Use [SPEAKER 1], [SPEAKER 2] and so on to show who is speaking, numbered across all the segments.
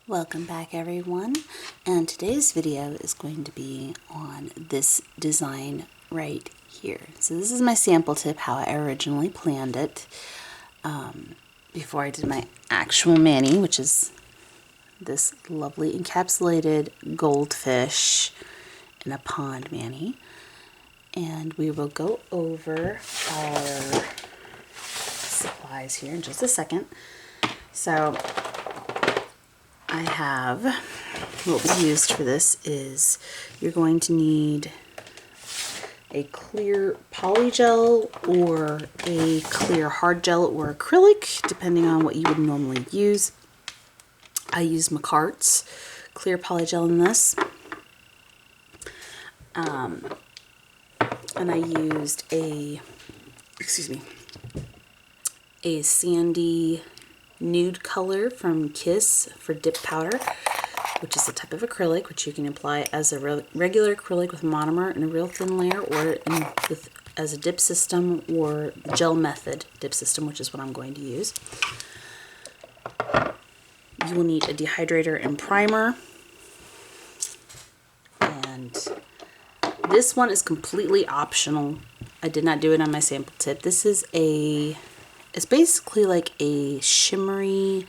[SPEAKER 1] Welcome back everyone, and today's video is going to be on this design right here. So this is my sample tip, how I originally planned it before I did my actual mani, which is this lovely encapsulated goldfish in a pond mani. And we will go over our supplies here in just a second. So I have, what we used for this is you're going to need a clear polygel or a clear hard gel or acrylic, depending on what you would normally use. I used McCart's clear polygel in this. And I used a sandy nude color from Kiss for dip powder, which is a type of acrylic which you can apply as a regular acrylic with monomer in a real thin layer, or as a dip system, or the gel method dip system, which is what I'm going to use. You will need a dehydrator and primer, and this one is completely optional. I did not do it on my sample tip. This is it's basically like a shimmery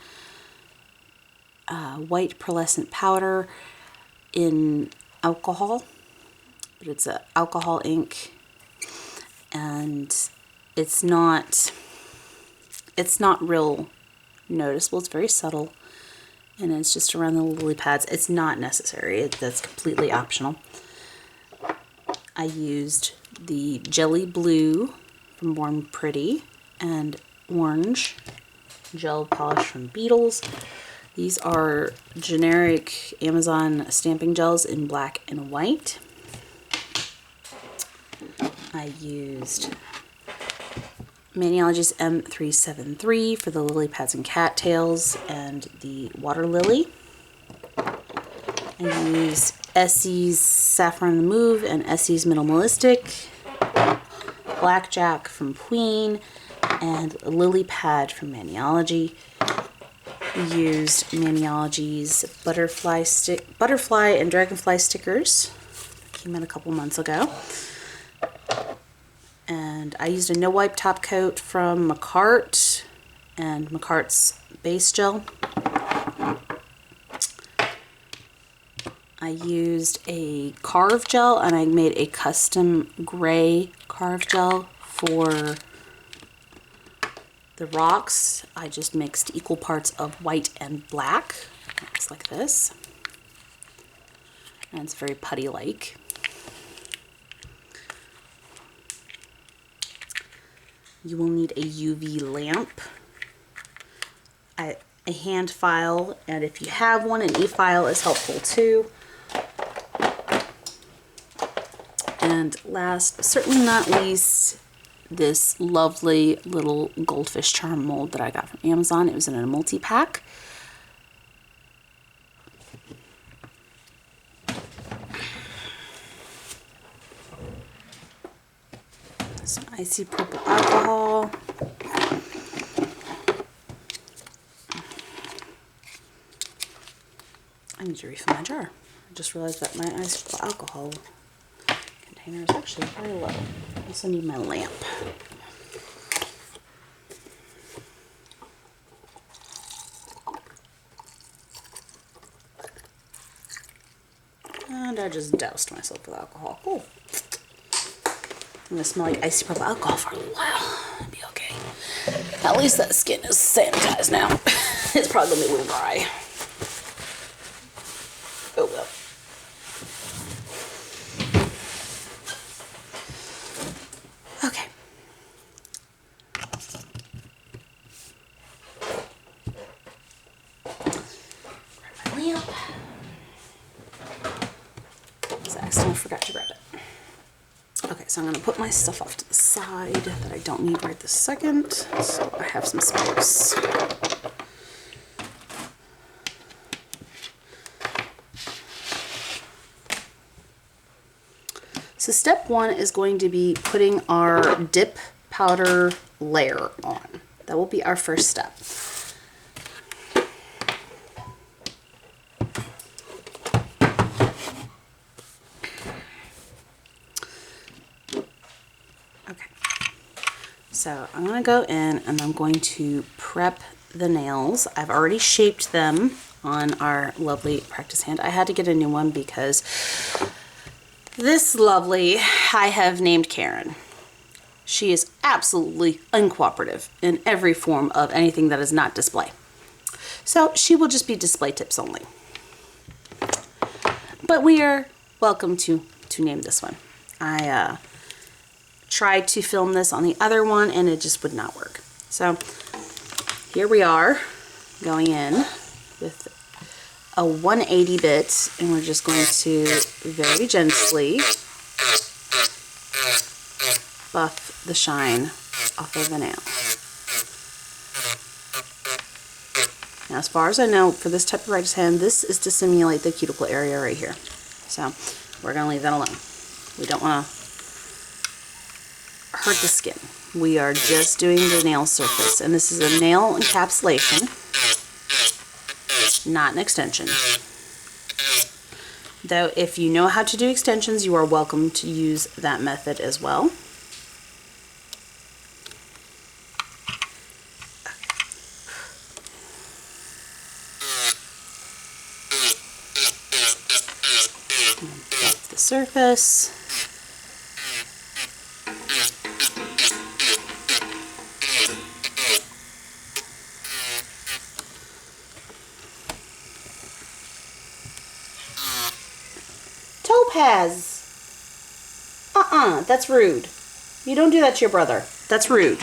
[SPEAKER 1] white pearlescent powder in alcohol, but it's an alcohol ink, and it's not real noticeable. It's very subtle, and it's just around the lily pads. It's not necessary. That's completely optional. I used the Jelly Blue from Born Pretty and orange gel polish from Beetles. These are generic Amazon stamping gels in black and white. I used Maniology's M373 for the lily pads and cattails and the water lily. I used Essie's Saffron the Move and Essie's Minimalistic, Blackjack from Queen, and Lily Pad from Maniology. We used Maniology's butterfly and dragonfly stickers. Came in a couple months ago. And I used a no wipe top coat from McCart and McCart's base gel. I used a carve gel, and I made a custom gray carve gel for the rocks. I just mixed equal parts of white and black. It looks like this. And it's very putty-like. You will need a UV lamp, a hand file, and if you have one, an e-file is helpful too. And last but certainly not least, this lovely little goldfish charm mold that I got from Amazon. It was in a multi-pack. Some icy purple alcohol. I need to refill my jar. I just realized that my icy purple alcohol container is actually very low. I also need my lamp. And I just doused myself with alcohol. Cool. I'm gonna smell like icy purple alcohol for a little while. It'll be okay. At least that skin is sanitized now. It's probably gonna be a little dry. Oh well. Okay. Grab my lamp. I accidentally forgot to grab it. Okay, so I'm going to put my stuff off to the side that I don't need right this second, so I have some space. So step one is going to be putting our dip powder layer on. That will be our first step. So I'm going to go in and I'm going to prep the nails. I've already shaped them on our lovely practice hand. I had to get a new one because this lovely I have named Karen. She is absolutely uncooperative in every form of anything that is not display. So she will just be display tips only. But we are welcome to name this one. I tried to film this on the other one and it just would not work. So here we are going in with a 180 bit, and we're just going to very gently buff the shine off of the nail. Now, as far as I know, for this type of practice hand, this is to simulate the cuticle area right here. So we're going to leave that alone. We don't want to hurt the skin. We are just doing the nail surface, and this is a nail encapsulation, not an extension. Though if you know how to do extensions, you are welcome to use that method as well. Buff the surface. Topaz. That's rude. You don't do that to your brother. That's rude.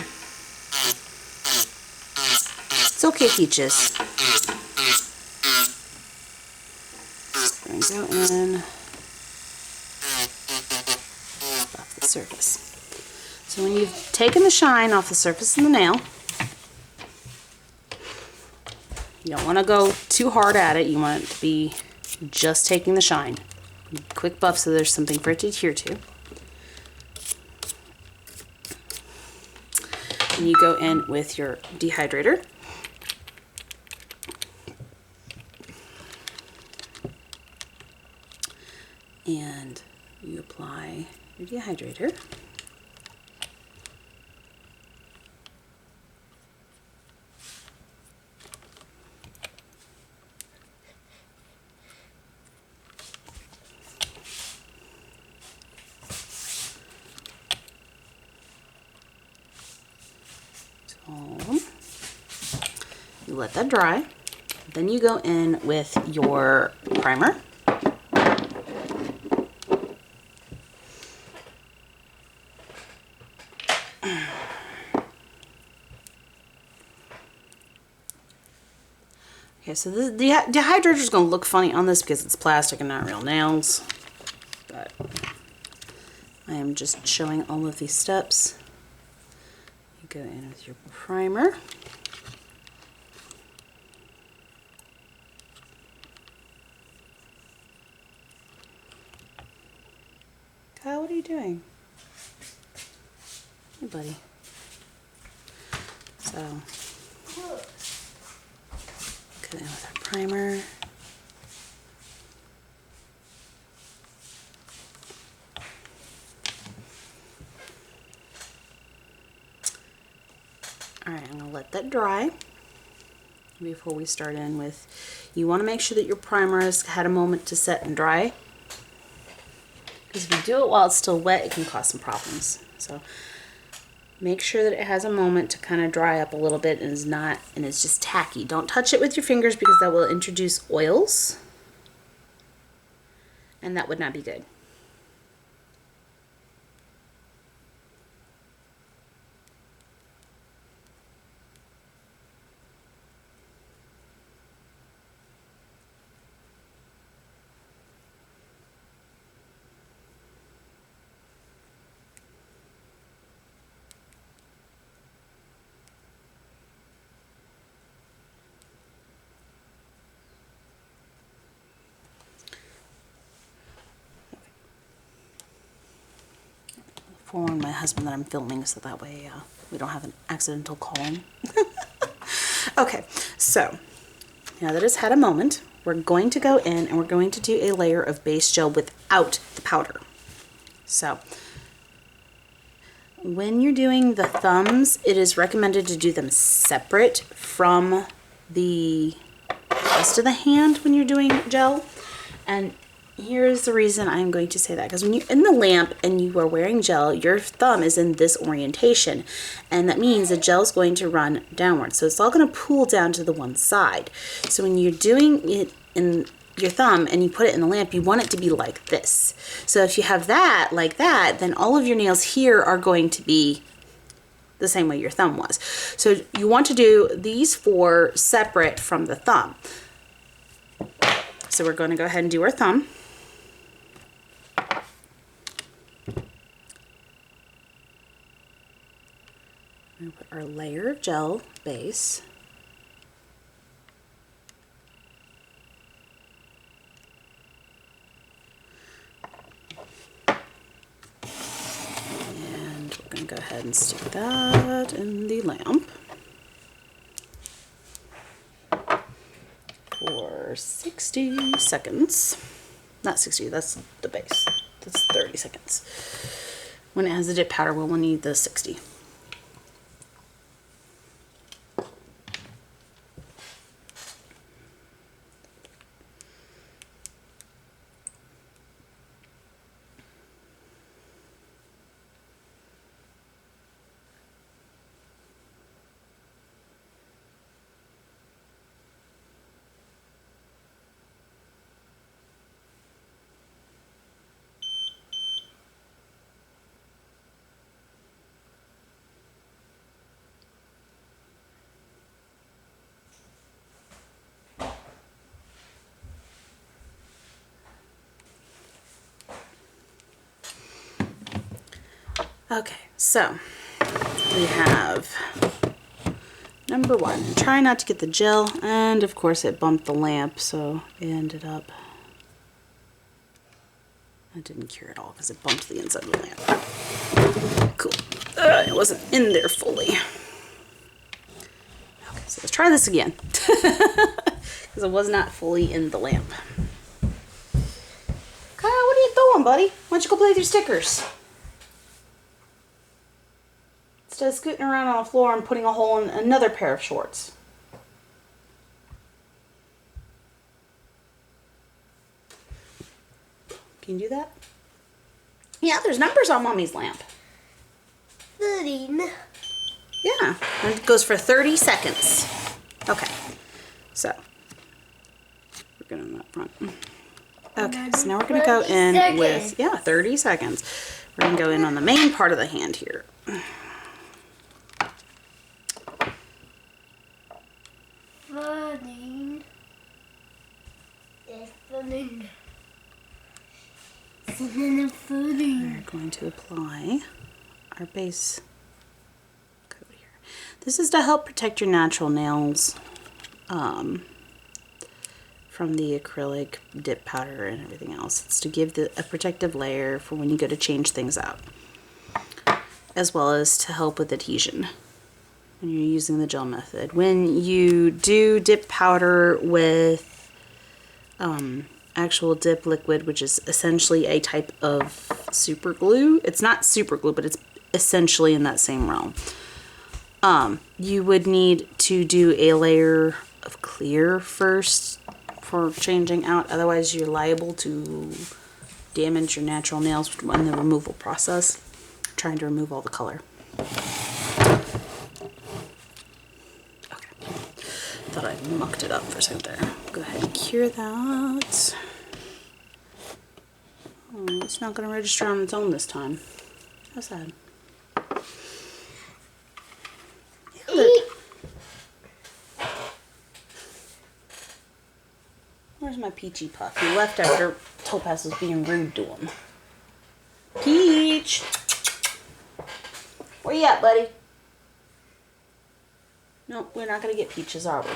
[SPEAKER 1] It's okay, Peaches. We're going to go in, buff the surface. So when you've taken the shine off the surface of the nail, you don't want to go too hard at it. You want it to be just taking the shine. Quick buff so there's something for it to adhere to. And you go in with your dehydrator. And you apply your dehydrator. You let that dry. Then you go in with your primer. Okay, so the dehydrator is going to look funny on this because it's plastic and not real nails. But I am just showing all of these steps. You go in with your primer. Kyle, what are you doing? Hey, buddy. So, go in with our primer. Alright, I'm going to let that dry before we start in with, you want to make sure that your primer has had a moment to set and dry. Because if you do it while it's still wet, it can cause some problems. So make sure that it has a moment to kind of dry up a little bit and it's just tacky. Don't touch it with your fingers because that will introduce oils. And that would not be good. Forewarn my husband that I'm filming so that way we don't have an accidental calling. Okay, so now that it's had a moment, we're going to go in and we're going to do a layer of base gel without the powder. So when you're doing the thumbs, it is recommended to do them separate from the rest of the hand when you're doing gel. And here's the reason I'm going to say that, because when you're in the lamp and you are wearing gel, your thumb is in this orientation, and that means the gel is going to run downward. So it's all going to pull down to the one side. So when you're doing it in your thumb and you put it in the lamp, you want it to be like this. So if you have that like that, then all of your nails here are going to be the same way your thumb was. So you want to do these 4 separate from the thumb. So we're going to go ahead and do our thumb. We're going to put our layer of gel base. And we're going to go ahead and stick that in the lamp for 60 seconds. Not 60, that's the base. That's 30 seconds. When it has the dip powder, we'll need the 60. Okay, so we have number 1, try not to get the gel, and of course it bumped the lamp, so it ended up, I didn't cure it all because it bumped the inside of the lamp. Cool. It wasn't in there fully. Okay, so let's try this again because it was not fully in the lamp. Kyle, what are you doing, buddy? Why don't you go play with your stickers? Instead of scooting around on the floor and putting a hole in another pair of shorts. Can you do that? Yeah, there's numbers on Mommy's lamp.
[SPEAKER 2] 13.
[SPEAKER 1] Yeah, and it goes for 30 seconds. Okay, so we're going on that front. Okay, so now we're going to go in with, 30 seconds. We're going to go in on the main part of the hand here. We're going to apply our base coat here. This is to help protect your natural nails from the acrylic dip powder and everything else. It's to give a protective layer for when you go to change things out, as well as to help with adhesion when you're using the gel method. When you do dip powder with actual dip liquid, which is essentially a type of super glue. It's not super glue, but it's essentially in that same realm. You would need to do a layer of clear first for changing out. Otherwise, you're liable to damage your natural nails in the removal process, trying to remove all the color. Thought I mucked it up for a second there. Go ahead and cure that. Oh, it's not going to register on its own this time. How sad. Where's my Peachy Puff? He left after Topaz was being rude to him. Peach! Where you at, buddy? No, we're not going to get Peaches, are we?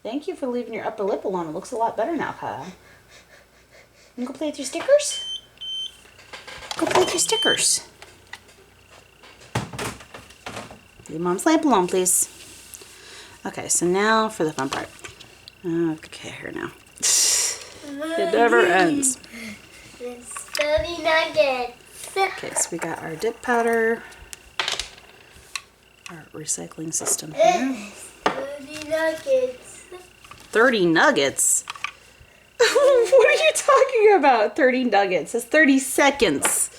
[SPEAKER 1] Thank you for leaving your upper lip alone. It looks a lot better now, Kyle. You go play with your stickers? Go play with your stickers. Leave Mom's lamp alone, please. Okay, so now for the fun part. Okay, here now. It never ends.
[SPEAKER 2] It's 30 nuggets.
[SPEAKER 1] Okay, so we got our dip powder, our recycling system here.
[SPEAKER 2] 30 nuggets.
[SPEAKER 1] 30 nuggets? What are you talking about? 30 nuggets. That's 30 seconds.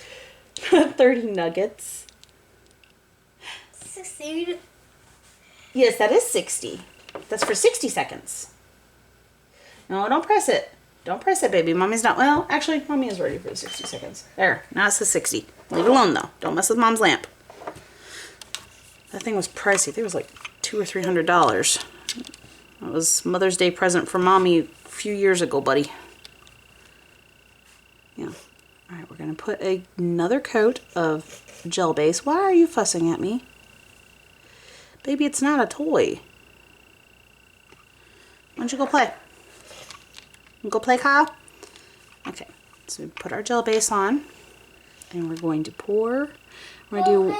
[SPEAKER 1] 30 nuggets.
[SPEAKER 2] 16.
[SPEAKER 1] Yes, that is 60. That's for 60 seconds. No, don't press it. Don't press it, baby. Mommy's not, well, actually, Mommy is ready for the 60 seconds. There, now it says 60. Leave it alone, though. Don't mess with Mom's lamp. That thing was pricey. I think it was like $200 or $300. That was Mother's Day present for Mommy a few years ago, buddy. Yeah. All right, we're going to put another coat of gel base. Why are you fussing at me? Baby, it's not a toy. Why don't you go play? You go play, Kyle? Okay, so we put our gel base on, and we're going to pour. We're going to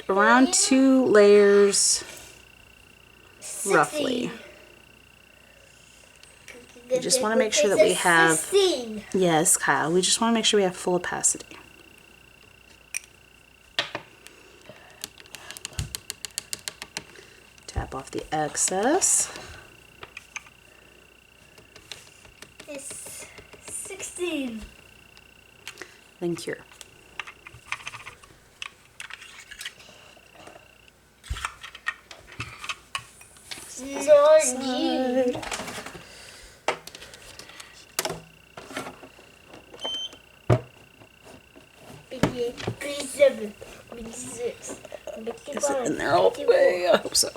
[SPEAKER 1] do around 2 layers, roughly. We just want to make sure that we have,
[SPEAKER 2] 16.
[SPEAKER 1] yes, Kyle, we just want to make sure we have full opacity. Tap off the excess.
[SPEAKER 2] It's 16.
[SPEAKER 1] Then cure.
[SPEAKER 2] Side. 57, 56,
[SPEAKER 1] Is it in there all the way? I hope so.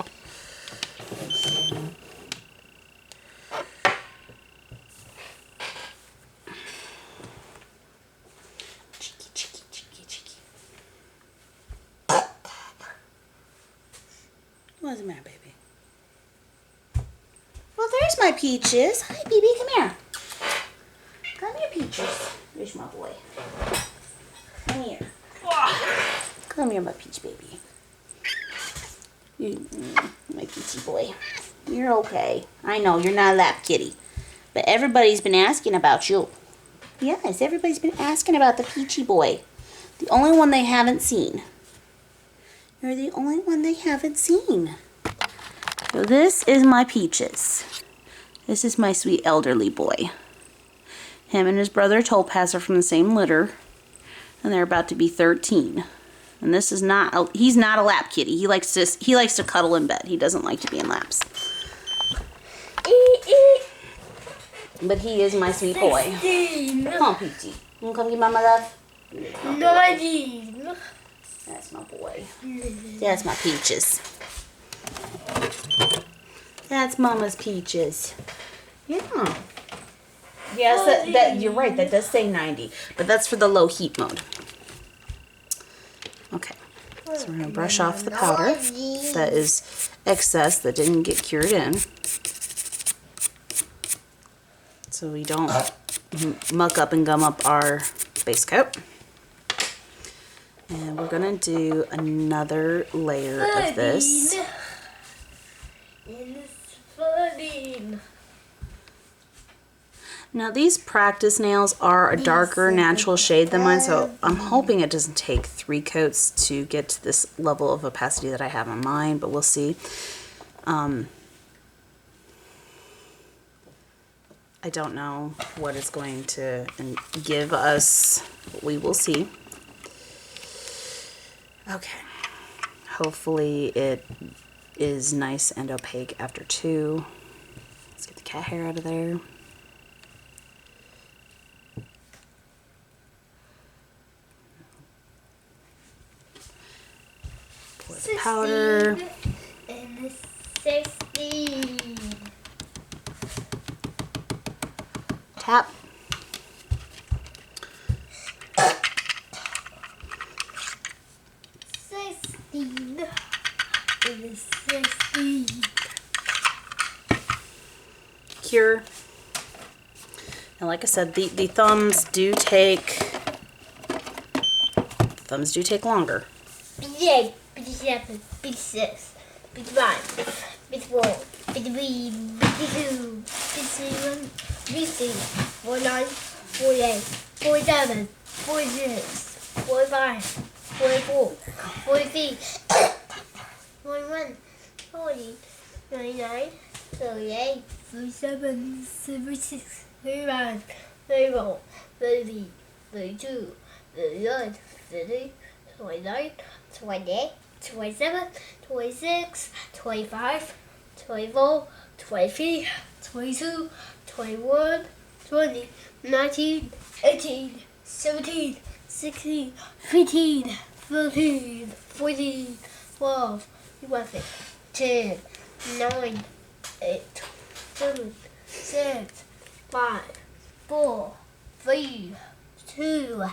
[SPEAKER 1] Cheeky, cheeky, cheeky, cheeky. What's the matter, baby? Well, there's my Peaches. Hi, baby. Come here. Come here, Peaches. There's my boy. Come here. Come here, my Peach baby. My Peachy boy. You're okay. I know, you're not a lap kitty. But everybody's been asking about you. Yes, everybody's been asking about the Peachy boy. The only one they haven't seen. You're the only one they haven't seen. So this is my Peaches. This is my sweet elderly boy. Him and his brother Topaz are from the same litter. And they're about to be 13. And this is not, he's not a lap kitty. He likes to cuddle in bed. He doesn't like to be in laps. But he is my sweet boy.
[SPEAKER 2] 16.
[SPEAKER 1] Come on, Peachy. You want to come give Mama love?
[SPEAKER 2] 19.
[SPEAKER 1] That's my boy. That's my Peaches. That's Mama's Peaches. Yeah. Yes, that you're right. That does say 90, but that's for the low heat mode. Okay, so we're gonna brush off the powder that is excess that didn't get cured in, so we don't muck up and gum up our base coat. And we're gonna do another layer of this.
[SPEAKER 2] 14.
[SPEAKER 1] Now these practice nails are a darker natural shade than mine, so I'm hoping it doesn't take 3 coats to get to this level of opacity that I have on mine, but we'll see. I don't know what it's going to give us, but we will see. Okay, hopefully it is nice and opaque after 2. Let's get the cat hair out of there. Pour the powder.
[SPEAKER 2] And 16.
[SPEAKER 1] Tap.
[SPEAKER 2] And 16.
[SPEAKER 1] Cure. Now, like I said, the thumbs do take longer.
[SPEAKER 2] 58, 57, 56, 55, 54, 53, 52, 53, 56, 49, 48, 47, 46, 45, 44, 43, 41, 40, 39, 38, 37, 36, 35, 34, 33, 32, 39, 30, 29, 28, 27, 26, 25, 24, 23, 22, 21, 20, 19, 18, 17, 16, 15, 13, 14, 12, 11, 10, 9, 8, 7, 6, 5, 4, 3, 2,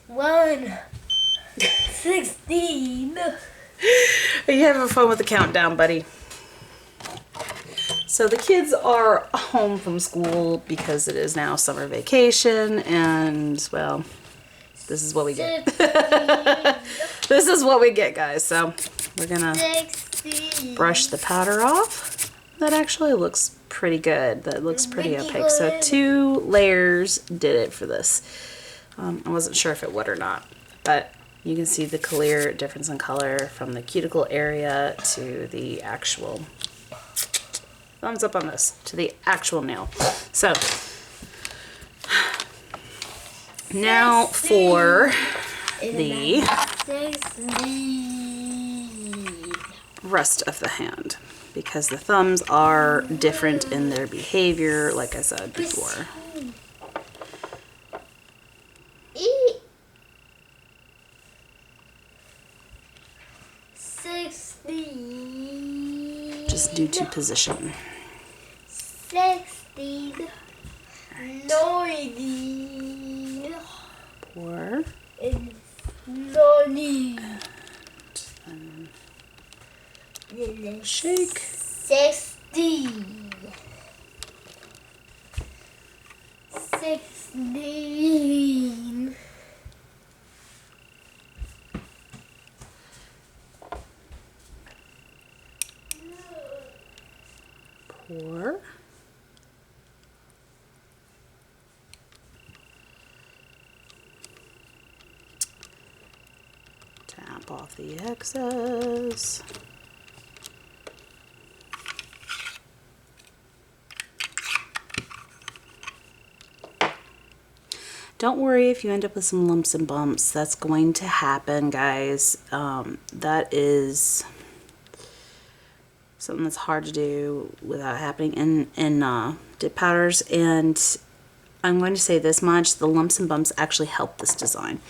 [SPEAKER 2] 1, 16.
[SPEAKER 1] Are you having fun with the countdown, buddy? So the kids are home from school because it is now summer vacation, and well, this is what we get. This is what we get, guys. So we're gonna
[SPEAKER 2] 16.
[SPEAKER 1] brush the powder off. That actually looks pretty good. That looks pretty opaque. So 2 layers did it for this. I wasn't sure if it would or not, but you can see the clear difference in color from the cuticle area to the actual, thumbs up on this, to the actual nail. So now for the rest of the hand, because the thumbs are different in their behavior, like I said before. Just due to position.
[SPEAKER 2] 16, 19,
[SPEAKER 1] Pour.
[SPEAKER 2] and 90.
[SPEAKER 1] And shake.
[SPEAKER 2] 16. 16.
[SPEAKER 1] Pour. Tap off the excess. Don't worry if you end up with some lumps and bumps. That's going to happen, guys. That is something that's hard to do without happening in dip powders. And I'm going to say this much: the lumps and bumps actually help this design.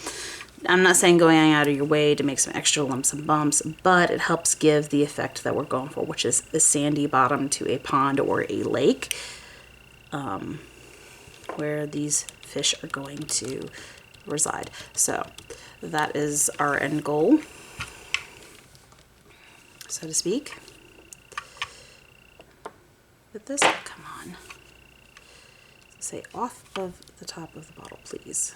[SPEAKER 1] I'm not saying going out of your way to make some extra lumps and bumps, but it helps give the effect that we're going for, which is a sandy bottom to a pond or a lake, where these fish are going to reside. So that is our end goal, so to speak. With this, come on. Say off of the top of the bottle, please.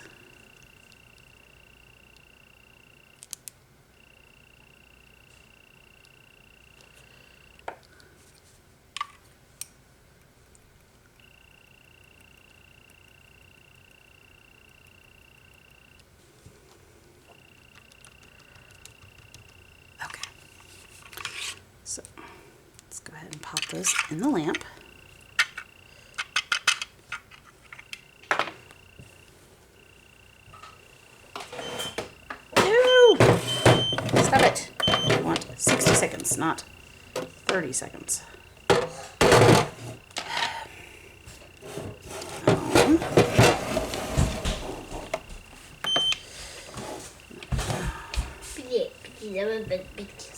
[SPEAKER 1] So let's go ahead and pop those in the lamp. No! Stop it. I want 60 seconds, not 30 seconds.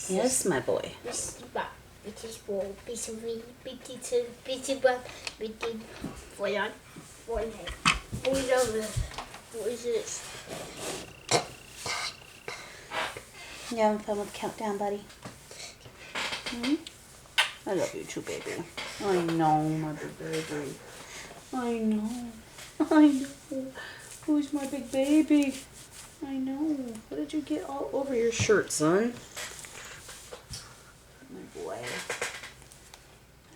[SPEAKER 1] Yes, my boy. You having fun with the countdown, buddy? Hmm? I love you too, baby. I know, my big baby. I know. I know. Who's my big baby? I know. What did you get all over your shirt, son? My boy.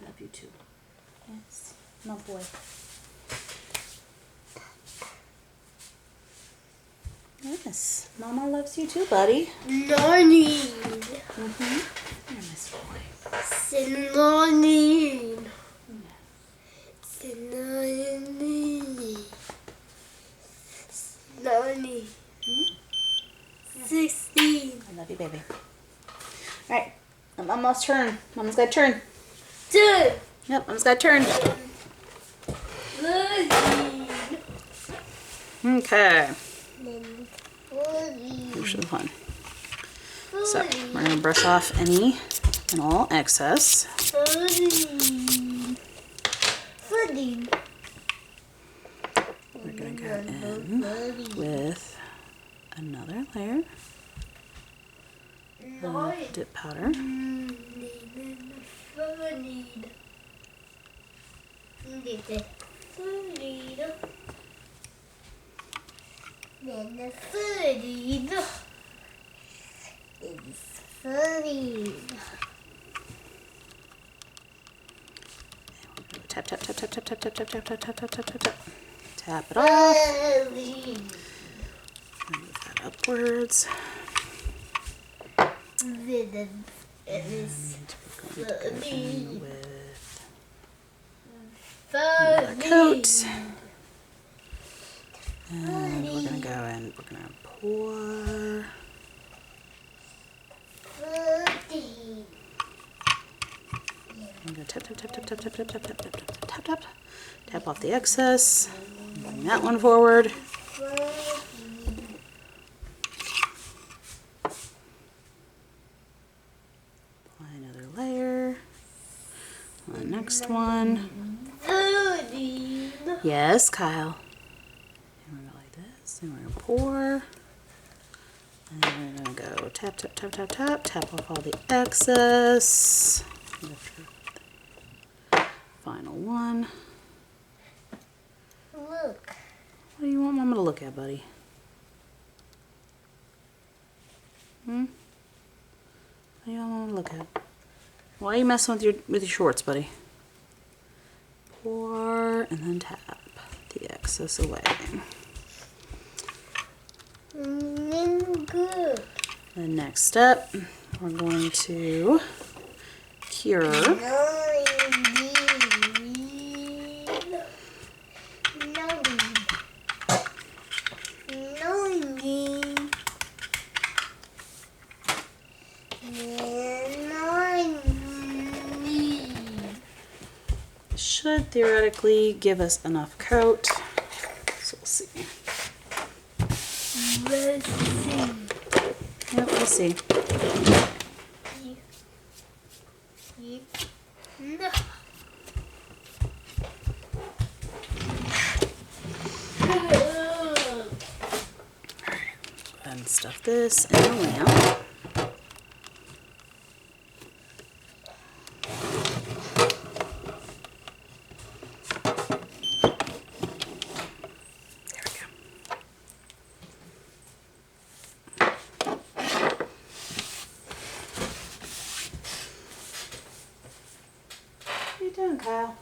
[SPEAKER 1] I love you too. Yes, my boy. Yes. Yes, Mama loves you too, buddy.
[SPEAKER 2] Nani.
[SPEAKER 1] Mm-hmm. You're Miss Boy.
[SPEAKER 2] Sinani. Sinani. Sinani. 16.
[SPEAKER 1] I love you, baby. All right, Mama's turn. Mama's got a turn.
[SPEAKER 2] 2.
[SPEAKER 1] Yep, Mama's got a turn.
[SPEAKER 2] 13.
[SPEAKER 1] Okay.
[SPEAKER 2] 14.
[SPEAKER 1] Here's the fun. So we're gonna brush off any and all excess.
[SPEAKER 2] 13. 14.
[SPEAKER 1] We're gonna go in with another layer of dip powder. Tap, tap, tap, tap, tap, tap, tap, tap, tap, tap, tap, tap, tap, tap. Tap it off. Move that upwards. And we're going to go in with another coat. And we're going to go and we're going to pour. I'm going to tap, tap, tap, tap, tap, tap, tap, tap, tap, tap, tap, tap, tap. Tap off the excess. Bring that one forward. Apply another layer. The next one. Yes, Kyle. And we're going to go like this. And we're going to pour. And we're going to go tap, tap, tap, tap, tap. Tap off all the excess. Final one.
[SPEAKER 2] Look.
[SPEAKER 1] What do you want Mama to look at, buddy? What do you want Mama to look at? Why are you messing with your shorts, buddy? Pour and then tap the excess away.
[SPEAKER 2] Good.
[SPEAKER 1] The next step, we're going to cure. Should theoretically give us enough coat, so we'll see.
[SPEAKER 2] Let's see.
[SPEAKER 1] Yep, we'll see.
[SPEAKER 2] No.
[SPEAKER 1] And stuff this in the lamp. What are you doing, Kyle?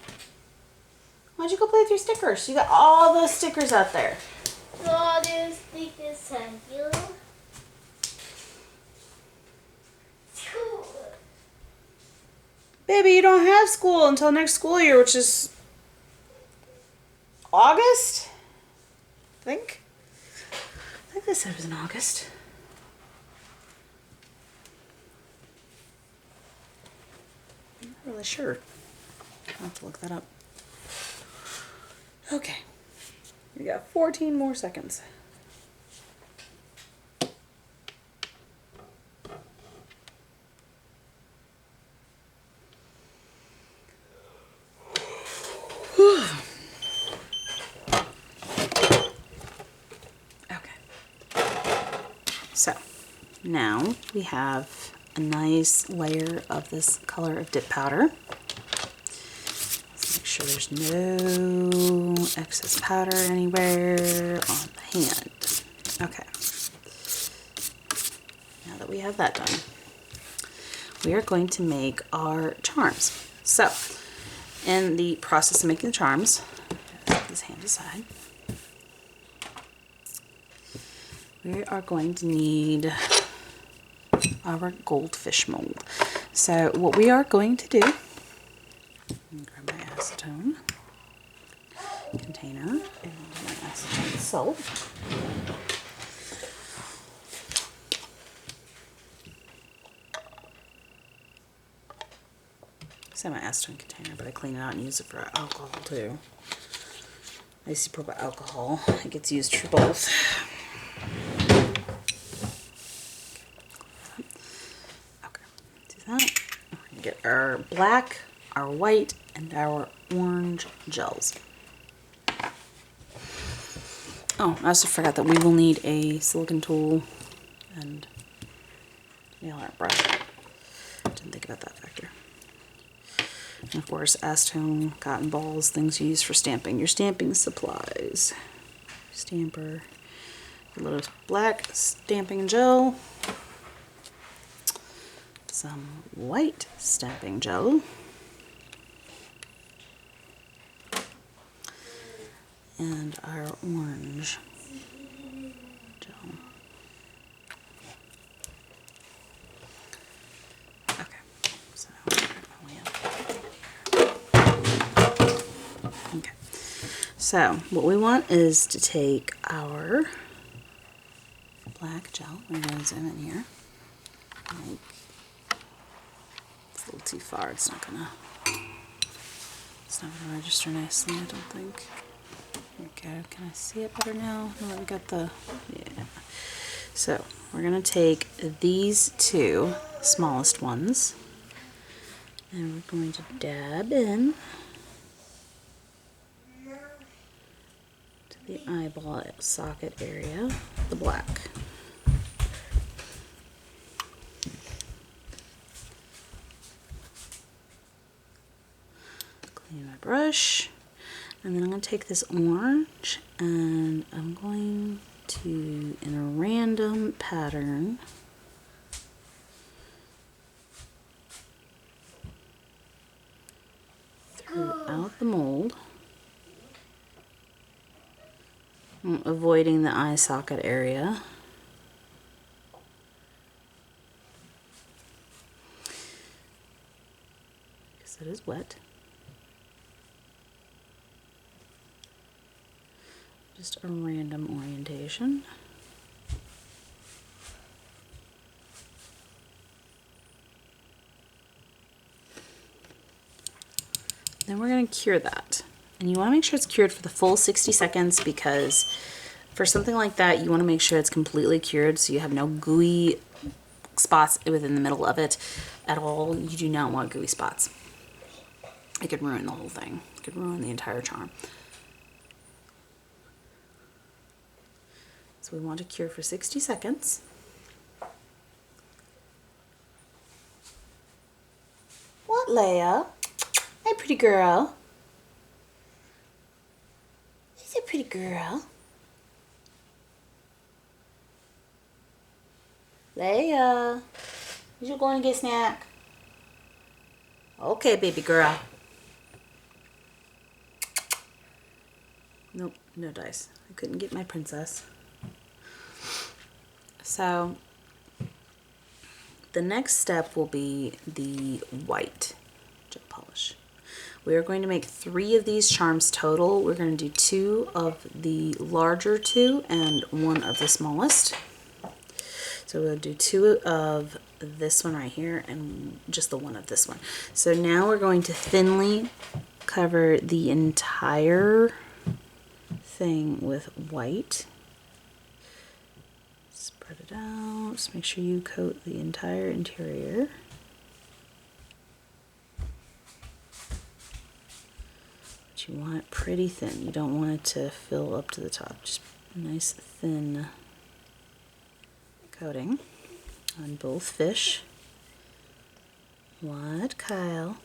[SPEAKER 1] Why'd you go play with your stickers? You got all those stickers out there.
[SPEAKER 2] All these stickers are you.
[SPEAKER 1] Baby, you don't have school until next school year, which is August? I think they said it was in August. I'm not really sure. I'll have to look that up. Okay. We got 14 more seconds. So now we have a nice layer of this color of dip powder. Let's make sure there's no excess powder anywhere on the hand. Okay. Now that we have that done, we are going to make our charms. So in the process of making the charms, set this hand aside. we are going to need our goldfish mold. So what we are going to do, grab my acetone container and my acetone salt. It's in my acetone container, but I clean it out and use it for alcohol too. Isopropyl alcohol, it gets used for both. Okay, do that. We're gonna get our black, our white, and our orange gels. Oh, I also forgot that we will need a silicone tool and nail art brush. Didn't think about that factor. And of course, acetone, cotton balls, things you use for stamping. Your stamping supplies. Stamper, a little black stamping gel, some white stamping gel, and our orange gel. Okay, so okay. So what we want is to take our black gel. We're going to zoom in here. Like, it's a little too far. It's not gonna register nicely, I don't think. Okay, can I see it better now? No, we got the, yeah. So we're gonna take these two smallest ones and we're going to dab in to the eyeball socket area, the black. Clean my brush. And then I'm going to take this orange and I'm going to, in a random pattern, throughout the mold, avoiding the eye socket area. Because it is wet. Just a random orientation. Then we're going to cure that. And you want to make sure it's cured for the full 60 seconds because for something like that, you want to make sure it's completely cured so you have no gooey spots within the middle of it at all. You do not want gooey spots. It could ruin the whole thing. It could ruin the entire charm. So we want to cure for 60 seconds. What, Leia? Hey, pretty girl. She's a pretty girl. Leia, you going to get a snack? Okay, baby girl. Nope, no dice. I couldn't get my princess. So the next step will be the white gel polish. We are going to make 3 of these charms total. We're going to do 2 of the larger 2 and 1 of the smallest. So we'll do 2 of this one right here and just the 1 of this one. So now we're going to thinly cover the entire thing with white. Spread it out. Just make sure you coat the entire interior. But you want it pretty thin. You don't want it to fill up to the top. Just a nice thin coating on both fish. What, Kyle?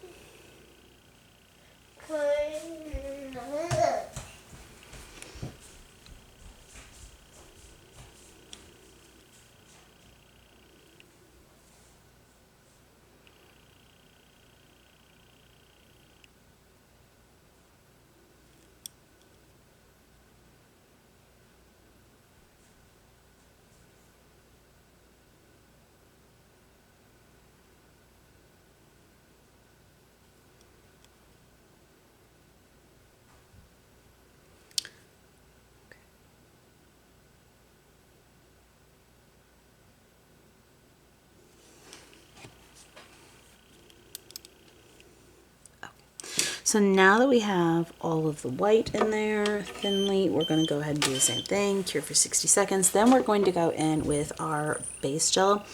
[SPEAKER 1] So now that we have all of the white in there thinly, we're going to go ahead and do the same thing, cure for 60 seconds. Then we're going to go in with our base gel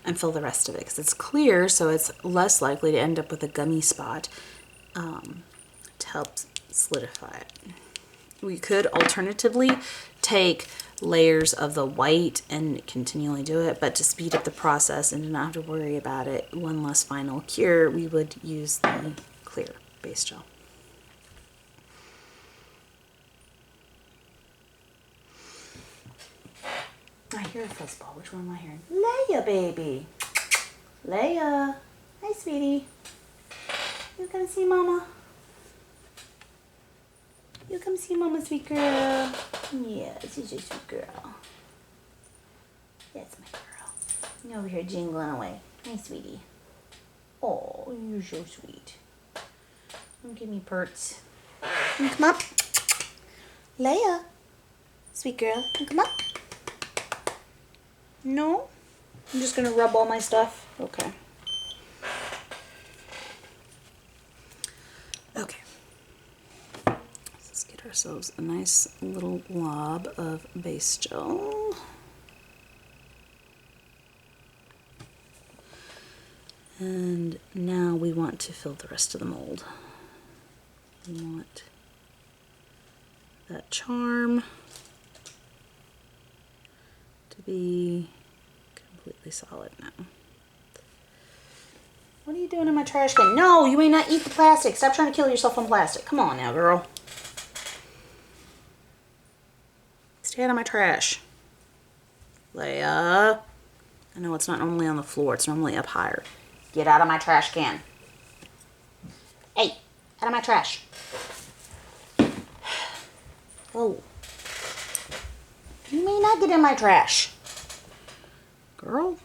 [SPEAKER 1] and fill the rest of it because it's clear, so it's less likely to end up with a gummy spot to help solidify it. We could alternatively take layers of the white and continually do it, but to speed up the process and to not have to worry about it, one less final cure, we would use the clear base gel. I hear a fuzzball. Which one am I hearing? Leia, baby. Leia. Hi, sweetie. You come see Mama? You come see Mama, sweet girl. Yes, she's a sweet girl. That's my girl. You're over here jingling away. Hi, sweetie. Oh, you're so sweet. Don't give me perts. You come up. Leia. Sweet girl. You come up. No? I'm just going to rub all my stuff. Okay. Okay. Let's get ourselves a nice little blob of base gel. And now we want to fill the rest of the mold. We want that charm to be completely solid now. What are you doing in my trash can? No, you may not eat the plastic. Stop trying to kill yourself on plastic. Come on now, girl. Stay out of my trash. Leia. I know it's not normally on the floor. It's normally up higher. Get out of my trash can. Hey, out of my trash. Oh. You may not get in my trash. Girl.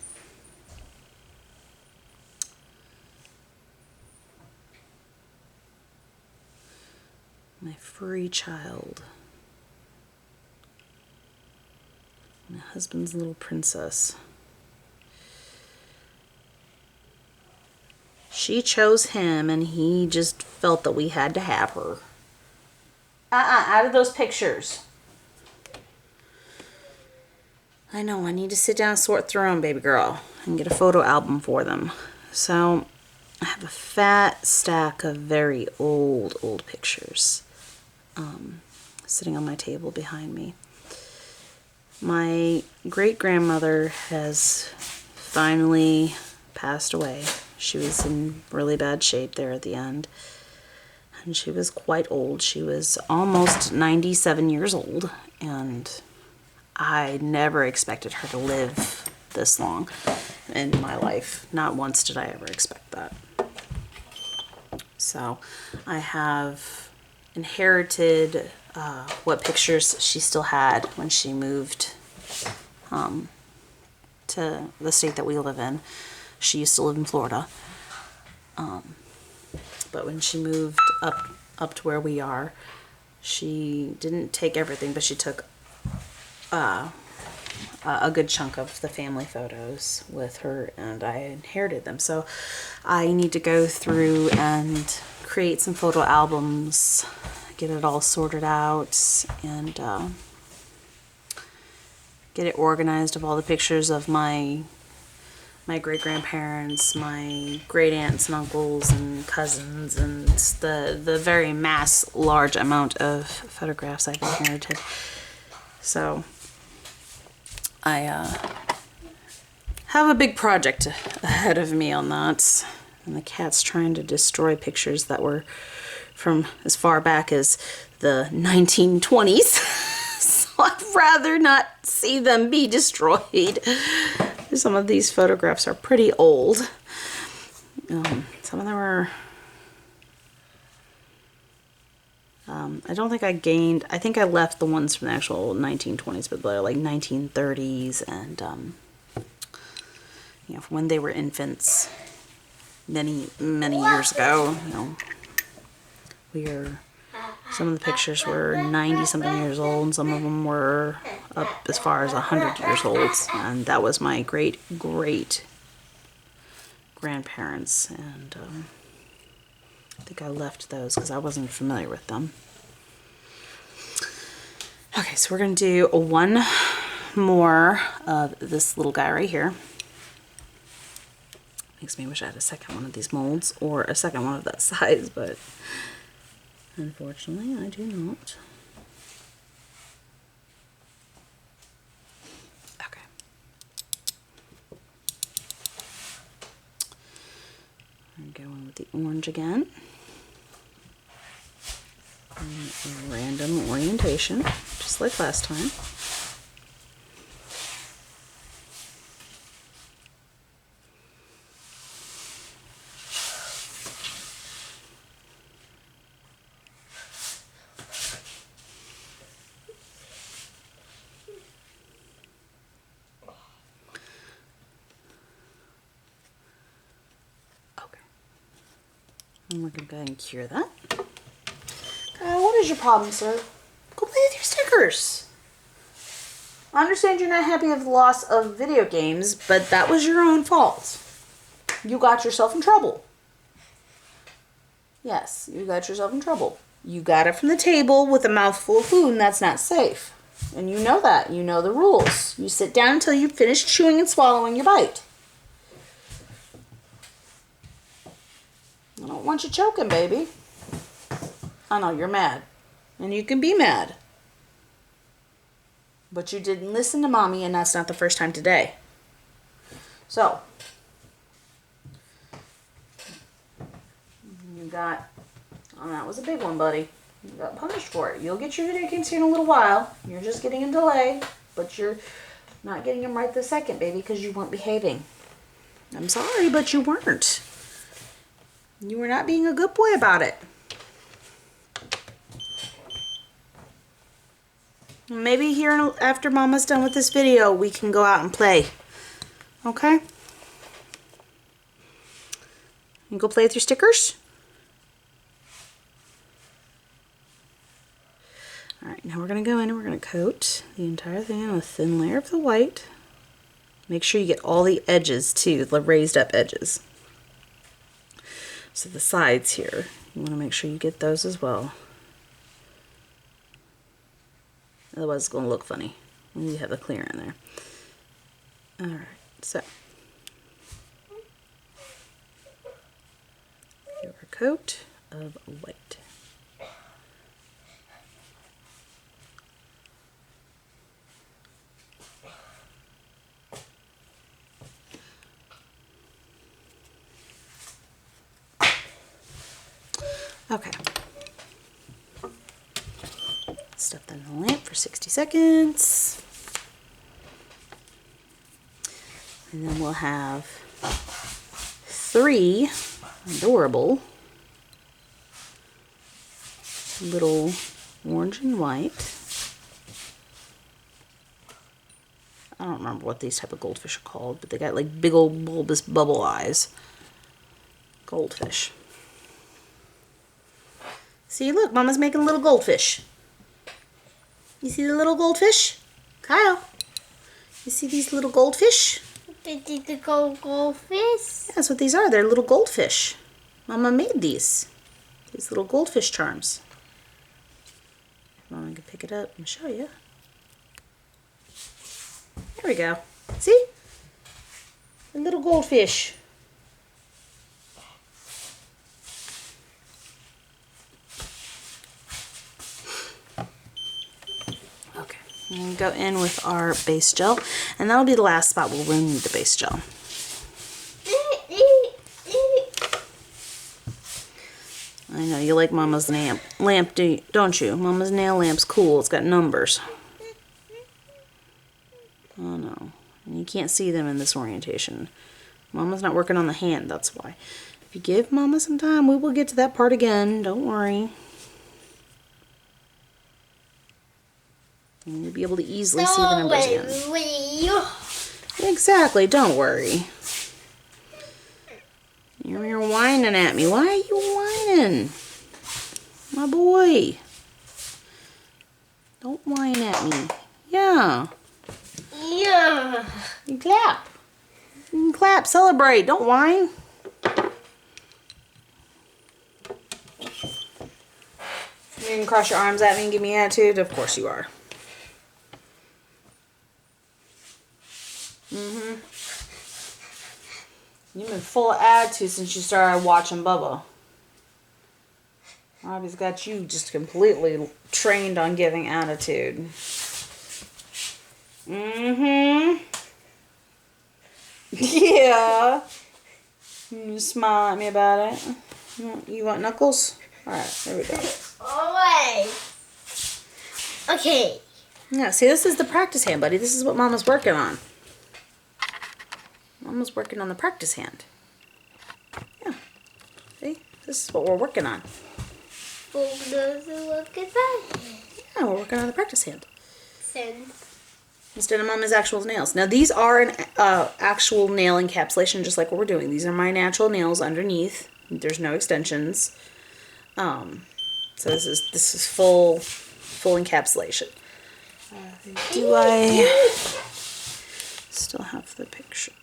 [SPEAKER 1] My furry child. My husband's little princess. She chose him and he just felt that we had to have her. Out of those pictures. I know, I need to sit down and sort through them, baby girl, and get a photo album for them. So, I have a fat stack of very old pictures sitting on my table behind me. My great-grandmother has finally passed away. She was in really bad shape there at the end. And she was quite old. She was almost 97 years old. And I never expected her to live this long in my life. Not once did I ever expect that. So I have inherited what pictures she still had when she moved to the state that we live in. She used to live in Florida. But when she moved up to where we are, she didn't take everything, but she took a good chunk of the family photos with her, and I inherited them. So I need to go through and create some photo albums, get it all sorted out, and get it organized of all the pictures of my great-grandparents, my great-aunts and uncles and cousins, and the very large amount of photographs I've inherited. So I have a big project ahead of me on that. And the cat's trying to destroy pictures that were from as far back as the 1920s. So I'd rather not see them be destroyed. Some of these photographs are pretty old. Some of them are... I don't think I gained... I think I left the ones from the actual 1920s, but they're like 1930s and, you know, from when they were infants many years ago. You know, some of the pictures were 90-something years old, and some of them were up as far as 100 years old. And that was my great-great grandparents. And I think I left those because I wasn't familiar with them. Okay, so we're going to do one more of this little guy right here. Makes me wish I had a second one of these molds or a second one of that size, but unfortunately I do not. Okay. I'm going with the orange again. And a random orientation, just like last time. And we're going to go ahead and cure that. What is your problem, sir? Go play with your stickers. I understand you're not happy with the loss of video games, but that was your own fault. You got yourself in trouble. Yes, you got yourself in trouble. You got it from the table with a mouthful of food, and that's not safe. And you know that. You know the rules. You sit down until you finish chewing and swallowing your bite. I don't want you choking, baby. I know, you're mad. And you can be mad. But you didn't listen to Mommy, and that's not the first time today. So, you got, oh, that was a big one, buddy. You got punished for it. You'll get your video games here in a little while. You're just getting a delay, but you're not getting them right this second, baby, because you weren't behaving. I'm sorry, but you weren't. You were not being a good boy about it. Maybe here after Mama's done with this video, we can go out and play. Okay? You go play with your stickers? Alright, now we're going to go in and we're going to coat the entire thing in a thin layer of the white. Make sure you get all the edges too, the raised up edges. So the sides here, you want to make sure you get those as well. Otherwise it's going to look funny when you have the clear in there. Alright, so your coat of white. Okay. Stuff that in the lamp for 60 seconds. And then we'll have 3 adorable little orange and white. I don't remember what these type of goldfish are called, but they got like big old bulbous bubble eyes. Goldfish. See, look, Mama's making a little goldfish. You see the little goldfish? Kyle, you see these little goldfish?
[SPEAKER 2] The goldfish?
[SPEAKER 1] Yeah, that's what these are. They're little goldfish. Mama made these. These little goldfish charms. Mama can pick it up and show you. There we go. See? A little goldfish. And go in with our base gel, and that'll be the last spot where we'll need the base gel. I know you like Mama's lamp, don't you? Mama's nail lamp's cool. It's got numbers. Oh no, and you can't see them in this orientation. Mama's not working on the hand, that's why. If you give Mama some time, we will get to that part again. Don't worry. And you'll be able to easily see the numbers again. Exactly, don't worry. You're whining at me. Why are you whining? My boy. Don't whine at me. Yeah.
[SPEAKER 2] Yeah.
[SPEAKER 1] You clap. You can clap, celebrate. Don't whine. You can cross your arms at me and give me attitude? Of course you are. You've been full of attitude since you started watching Bubba. Robbie's got you just completely trained on giving attitude. Yeah. You smile at me about it. You want knuckles? Alright, there we go.
[SPEAKER 2] Alright. Okay.
[SPEAKER 1] Yeah, see, this is the practice hand, buddy. This is what Mama's working on. Mama's working on the practice hand. Yeah. See? This is what we're working on.
[SPEAKER 2] Well, does it look at that?
[SPEAKER 1] Yeah, we're working on the practice hand.
[SPEAKER 2] Send.
[SPEAKER 1] Instead of Mama's actual nails. Now, these are an actual nail encapsulation, just like what we're doing. These are my natural nails underneath. There's no extensions. So this is full encapsulation. Do I still have the picture?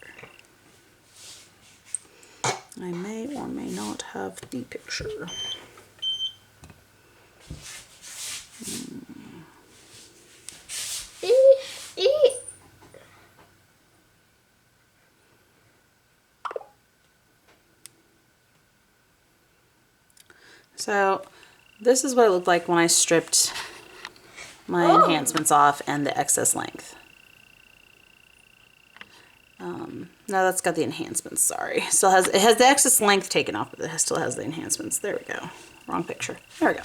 [SPEAKER 1] I may or may not have the picture. So this is what it looked like when I stripped my enhancements off and the excess length. No, that's got the enhancements, sorry. Still has, it has the excess length taken off, but it still has the enhancements. There we go. Wrong picture. There we go.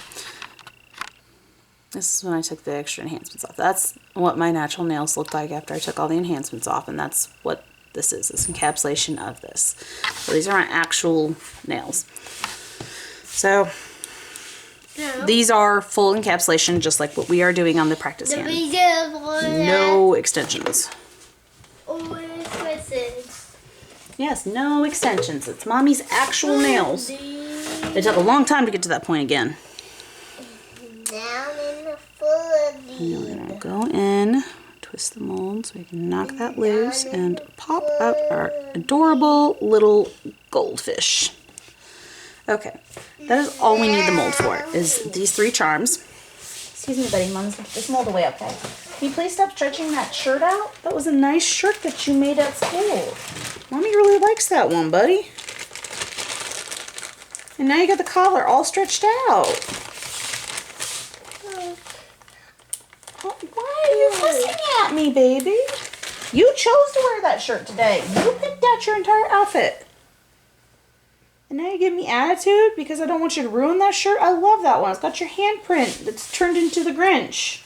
[SPEAKER 1] This is when I took the extra enhancements off. That's what my natural nails looked like after I took all the enhancements off, and that's what this is encapsulation of this. So these are my actual nails. So these are full encapsulation, just like what we are doing on the practice hand. No extensions. Yes, no extensions. It's Mommy's actual nails. It took a long time to get to that point again.
[SPEAKER 2] Down in the foot.
[SPEAKER 1] And we're going to go in, twist the mold so we can knock that loose and pop out our adorable little goldfish. Okay, that is all we need the mold for, is these 3 charms. Excuse me, buddy. Mom's going to put this mold away, okay? Can you please stop stretching that shirt out? That was a nice shirt that you made at school. Mommy really likes that one, buddy. And now you got the collar all stretched out. Why are you fussing at me, baby? You chose to wear that shirt today. You picked out your entire outfit. And now you give me attitude because I don't want you to ruin that shirt? I love that one. It's got your handprint that's turned into the Grinch.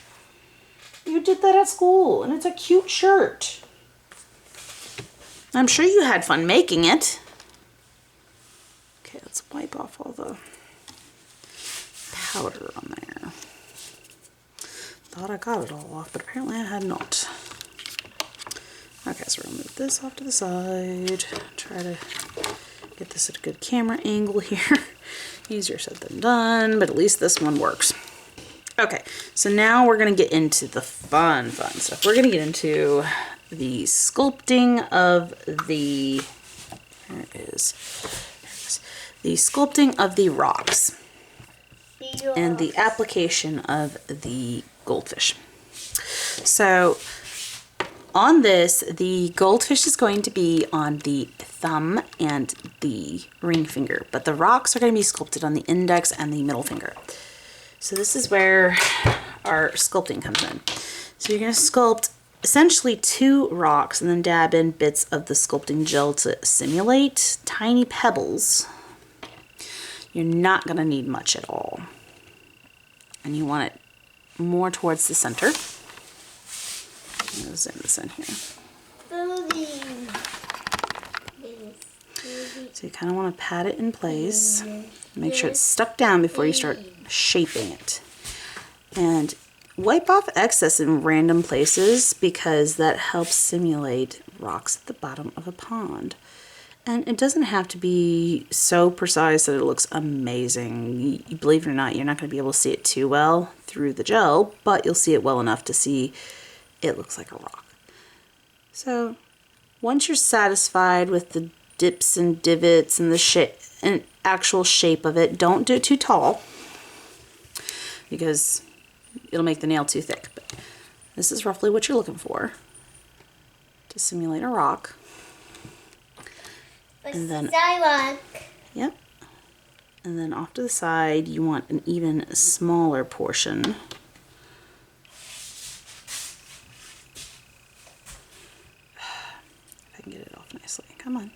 [SPEAKER 1] You did that at school, and it's a cute shirt. I'm sure you had fun making it. Okay, let's wipe off all the powder on there. Thought I got it all off, but apparently I had not. Okay, so we're gonna move this off to the side. Try to get this at a good camera angle here. Easier said than done, but at least this one works. Okay, so now we're gonna get into the fun stuff. We're gonna get into the sculpting of the, there it is, the sculpting of the rocks and the application of the goldfish. So on this, the goldfish is going to be on the thumb and the ring finger, but the rocks are going to be sculpted on the index and the middle finger. So this is where our sculpting comes in. So you're going to sculpt essentially 2 rocks and then dab in bits of the sculpting gel to simulate tiny pebbles. You're not going to need much at all. And you want it more towards the center. I'm going to zoom this in here. So you kind of want to pat it in place. Make sure it's stuck down before you start shaping it. And wipe off excess in random places because that helps simulate rocks at the bottom of a pond. And it doesn't have to be so precise that it looks amazing. Believe it or not, you're not going to be able to see it too well through the gel, but you'll see it well enough to see it looks like a rock. So once you're satisfied with the dips and divots and the shape and actual shape of it, don't do it too tall. because it'll make the nail too thick. But this is roughly what you're looking for to simulate a rock. And then, yep. And then off to the side, you want an even smaller portion. If I can get it off nicely. Come on.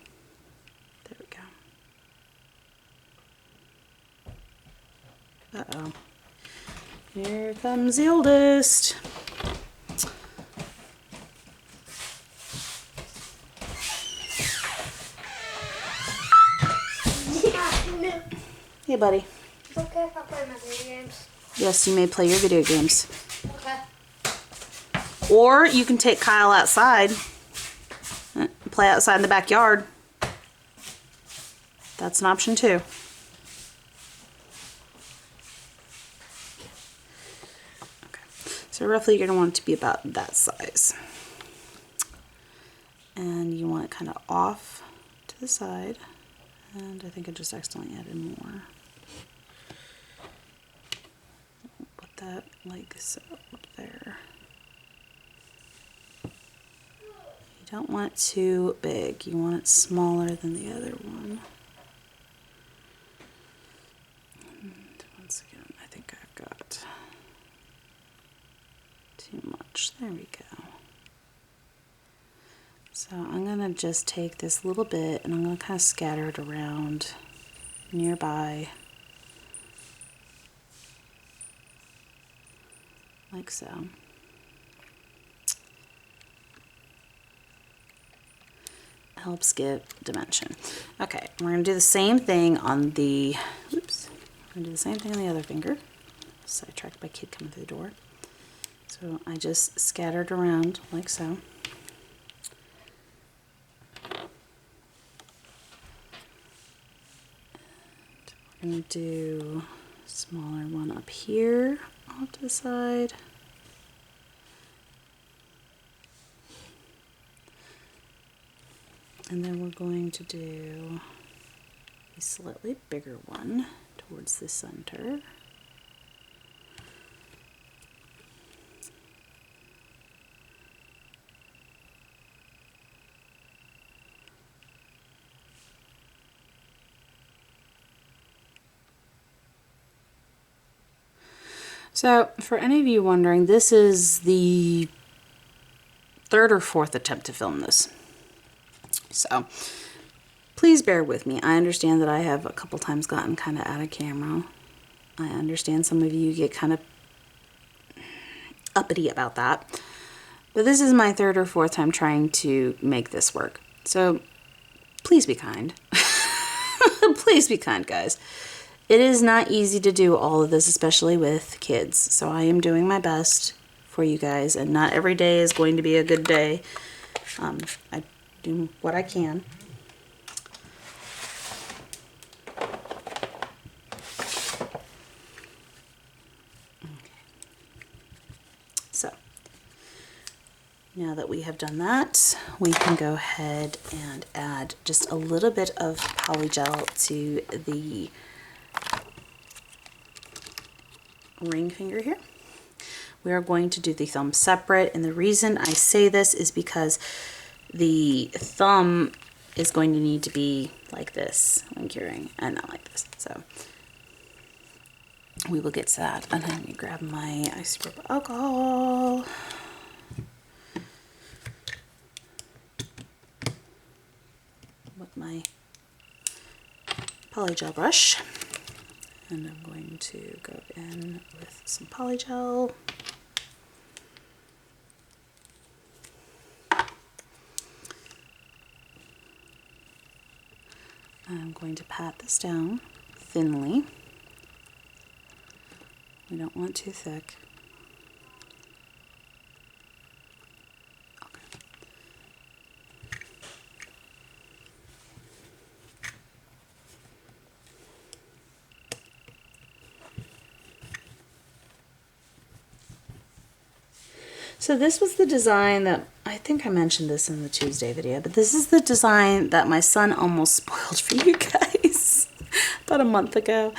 [SPEAKER 1] There we go. Uh-oh. Here comes the oldest. Hey, buddy.
[SPEAKER 2] It's okay if I play my video games.
[SPEAKER 1] Yes, you may play your video games.
[SPEAKER 2] Okay.
[SPEAKER 1] Or you can take Kyle outside. Play outside in the backyard. That's an option too. Okay. So roughly you're going to want it to be about that size. And you want it kind of off to the side. And I think I just accidentally added more. Put that like so there. You don't want it too big. You want it smaller than the other one. And once again, I think I've got too much. There we go. So I'm going to just take this little bit and I'm going to kind of scatter it around nearby, like so. Helps give dimension. Okay, we're going to do the same thing on the, oops, we're going to do the same thing on the other finger. Sidetracked by kid coming through the door. So I just scattered around like so. I'm going to do a smaller one up here off to the side. And then we're going to do a slightly bigger one towards the center. So, for any of you wondering, this is the third or fourth attempt to film this. So, please bear with me. I understand that I have a couple times gotten kind of out of camera. I understand some of you get kind of uppity about that. But this is my third or fourth time trying to make this work. So, please be kind. Please be kind, guys. It is not easy to do all of this, especially with kids. So I am doing my best for you guys, and not every day is going to be a good day. I do what I can. Okay. So now that we have done that, we can go ahead and add just a little bit of polygel to the ring finger here. We are going to do the thumb separate, and the reason I say this is because the thumb is going to need to be like this when curing and not like this. So we will get to that. And I'm going to grab my isopropyl alcohol. With my polygel brush. And I'm going to go in with some polygel. I'm going to pat this down thinly. We don't want too thick. So this was the design that, I think I mentioned this in the Tuesday video, but this is the design that my son almost spoiled for you guys about a month ago.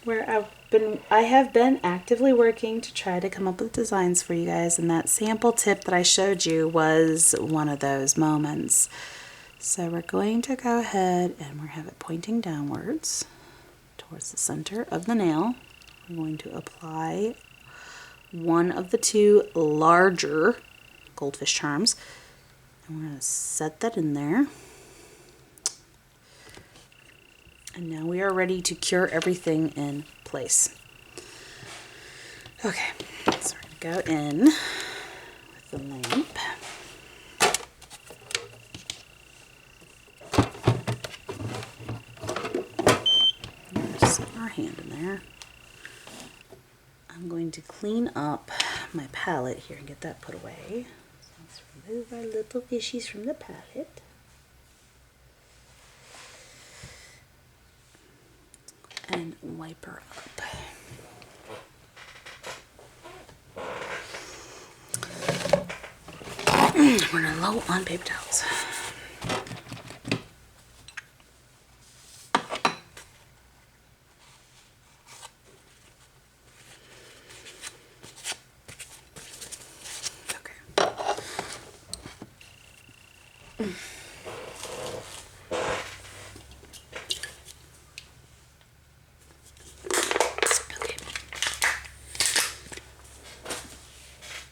[SPEAKER 1] where I have been actively working to try to come up with designs for you guys, and that sample tip that I showed you was one of those moments. So we're going to go ahead and we're have it pointing downwards towards the center of the nail. We're going to apply one of the two larger goldfish charms, and we're going to set that in there. And now we are ready to cure everything in place. Okay, so we're going to go in with the lamp. Set our hand in there. I'm going to clean up my palette here and get that put away. So let's remove our little fishies from the palette. And wipe her up. We're low on paper towels.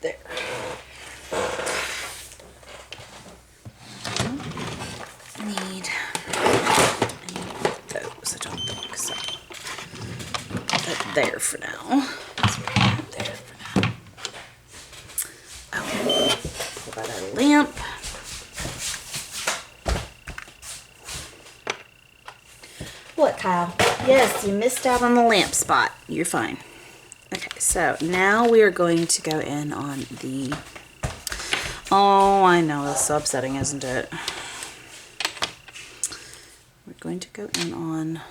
[SPEAKER 1] There. Need those, I don't think so. Put that there for now. Let's put that there for now. Okay. Pull that out of the lamp. What, Kyle? Yes, you missed out on the lamp spot. You're fine. Okay, so now we are going to go in on the... Oh, I know, that's so upsetting, isn't it? We're going to go in on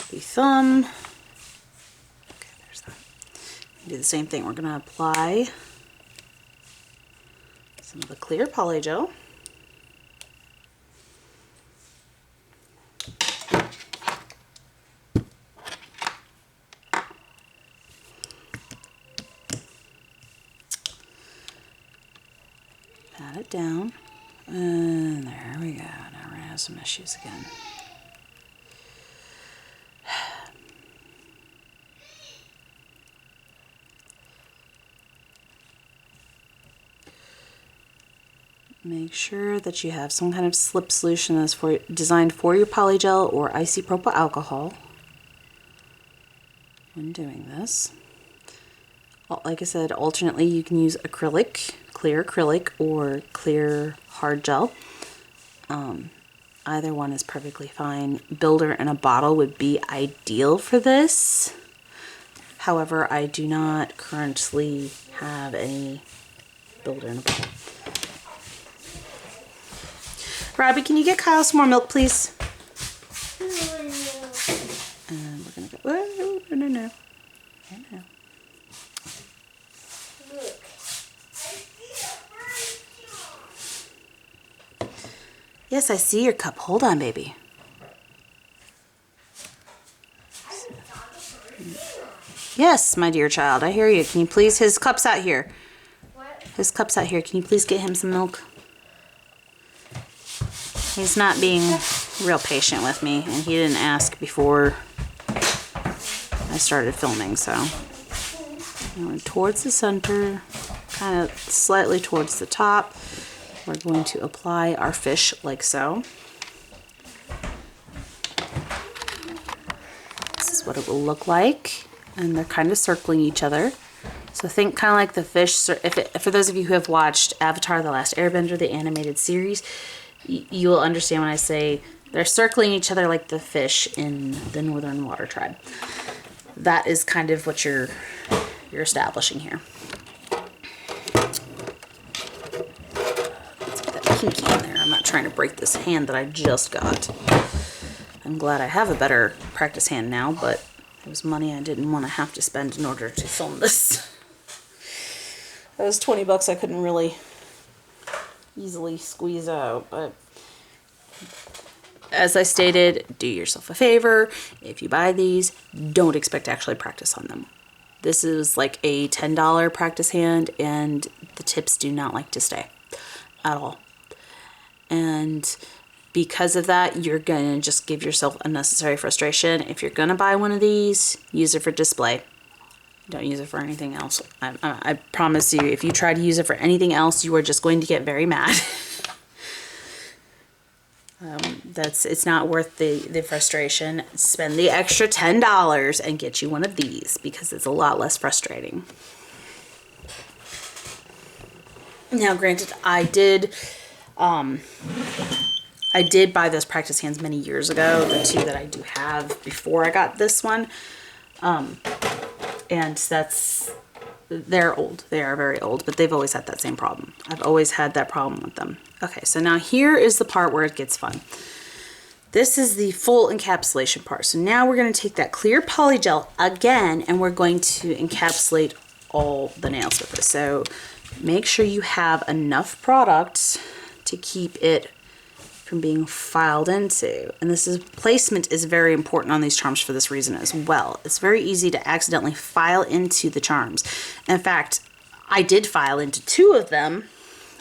[SPEAKER 1] the thumb. Okay, there's that. Do the same thing. We're going to apply some of the clear polygel. Pat it down, and there we go. Now we're gonna have some issues again. Make sure that you have some kind of slip solution that's designed for your polygel or isopropyl alcohol when doing this. Like I said, alternately you can use acrylic, clear acrylic, or clear hard gel. Either one is perfectly fine. Builder in a bottle would be ideal for this. However, I do not currently have any builder in a bottle. Robbie, can you get Kyle some more milk, please? And we're gonna go. Oh, no. No. Yes, I see your cup. Hold on, baby. Yes, my dear child, I hear you. Can you please, his cup's out here.
[SPEAKER 2] What?
[SPEAKER 1] His cup's out here. Can you please get him some milk? He's not being real patient with me, and he didn't ask before I started filming, so. Now towards the center, kind of slightly towards the top. We're going to apply our fish like so. This is what it will look like, and they're kind of circling each other. So think kind of like the fish. For those of you who have watched Avatar: The Last Airbender, the animated series, you will understand when I say they're circling each other like the fish in the Northern Water Tribe. That is kind of what you're establishing here. Let's get that pinky in there. I'm not trying to break this hand that I just got. I'm glad I have a better practice hand now, but it was money I didn't want to have to spend in order to film this. That was 20 bucks I couldn't really easily squeeze out, but as I stated, do yourself a favor. If you buy these, don't expect to actually practice on them. This is like a $10 practice hand, and the tips do not like to stay at all. And because of that, you're going to just give yourself unnecessary frustration. If you're going to buy one of these, use it for display. Don't use it for anything else. I promise you, if you try to use it for anything else, you are just going to get very mad. It's not worth the frustration. Spend the extra $10 and get you one of these, because it's a lot less frustrating. Now, granted, I did buy those practice hands many years ago, the two that I do have before I got this one. And they're old. They are very old, but they've always had that same problem. I've always had that problem with them. Okay, so now here is the part where it gets fun. This is the full encapsulation part. So now we're going to take that clear polygel again, and we're going to encapsulate all the nails with it. So make sure you have enough product to keep it from being filed into. And placement is very important on these charms for this reason as well. It's very easy to accidentally file into the charms. In fact, I did file into 2 of them,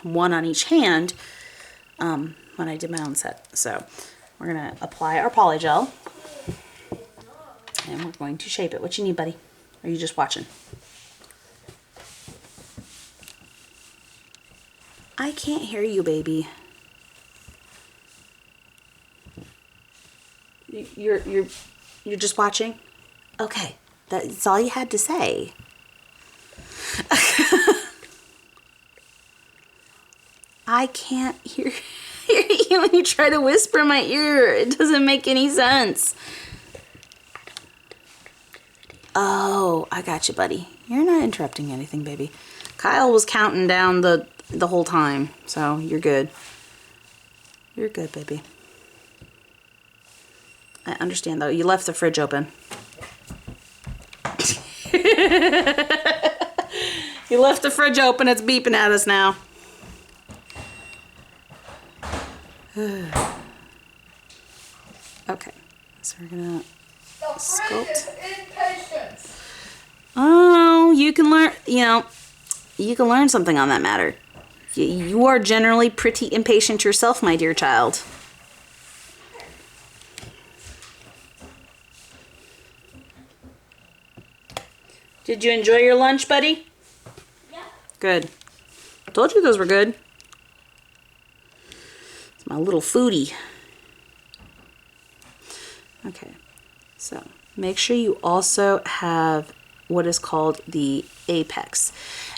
[SPEAKER 1] one on each hand, when I did my own set. So we're gonna apply our polygel, and we're going to shape it. What you need, buddy? Or are you just watching? I can't hear you, baby. You're just watching? Okay, that's all you had to say. I can't hear you when you try to whisper in my ear. It doesn't make any sense. Oh, I got you, buddy. You're not interrupting anything, baby. Kyle was counting down the whole time, so you're good. You're good, baby. I understand, though. You left the fridge open. You left the fridge open. It's beeping at us now. Okay. So we're going to sculpt. Oh, you can learn, you can learn something on that matter. You are generally pretty impatient yourself, my dear child. Did you enjoy your lunch, buddy?
[SPEAKER 2] Yeah.
[SPEAKER 1] Good. Told you those were good. It's my little foodie. Okay. So make sure you also have what is called the apex.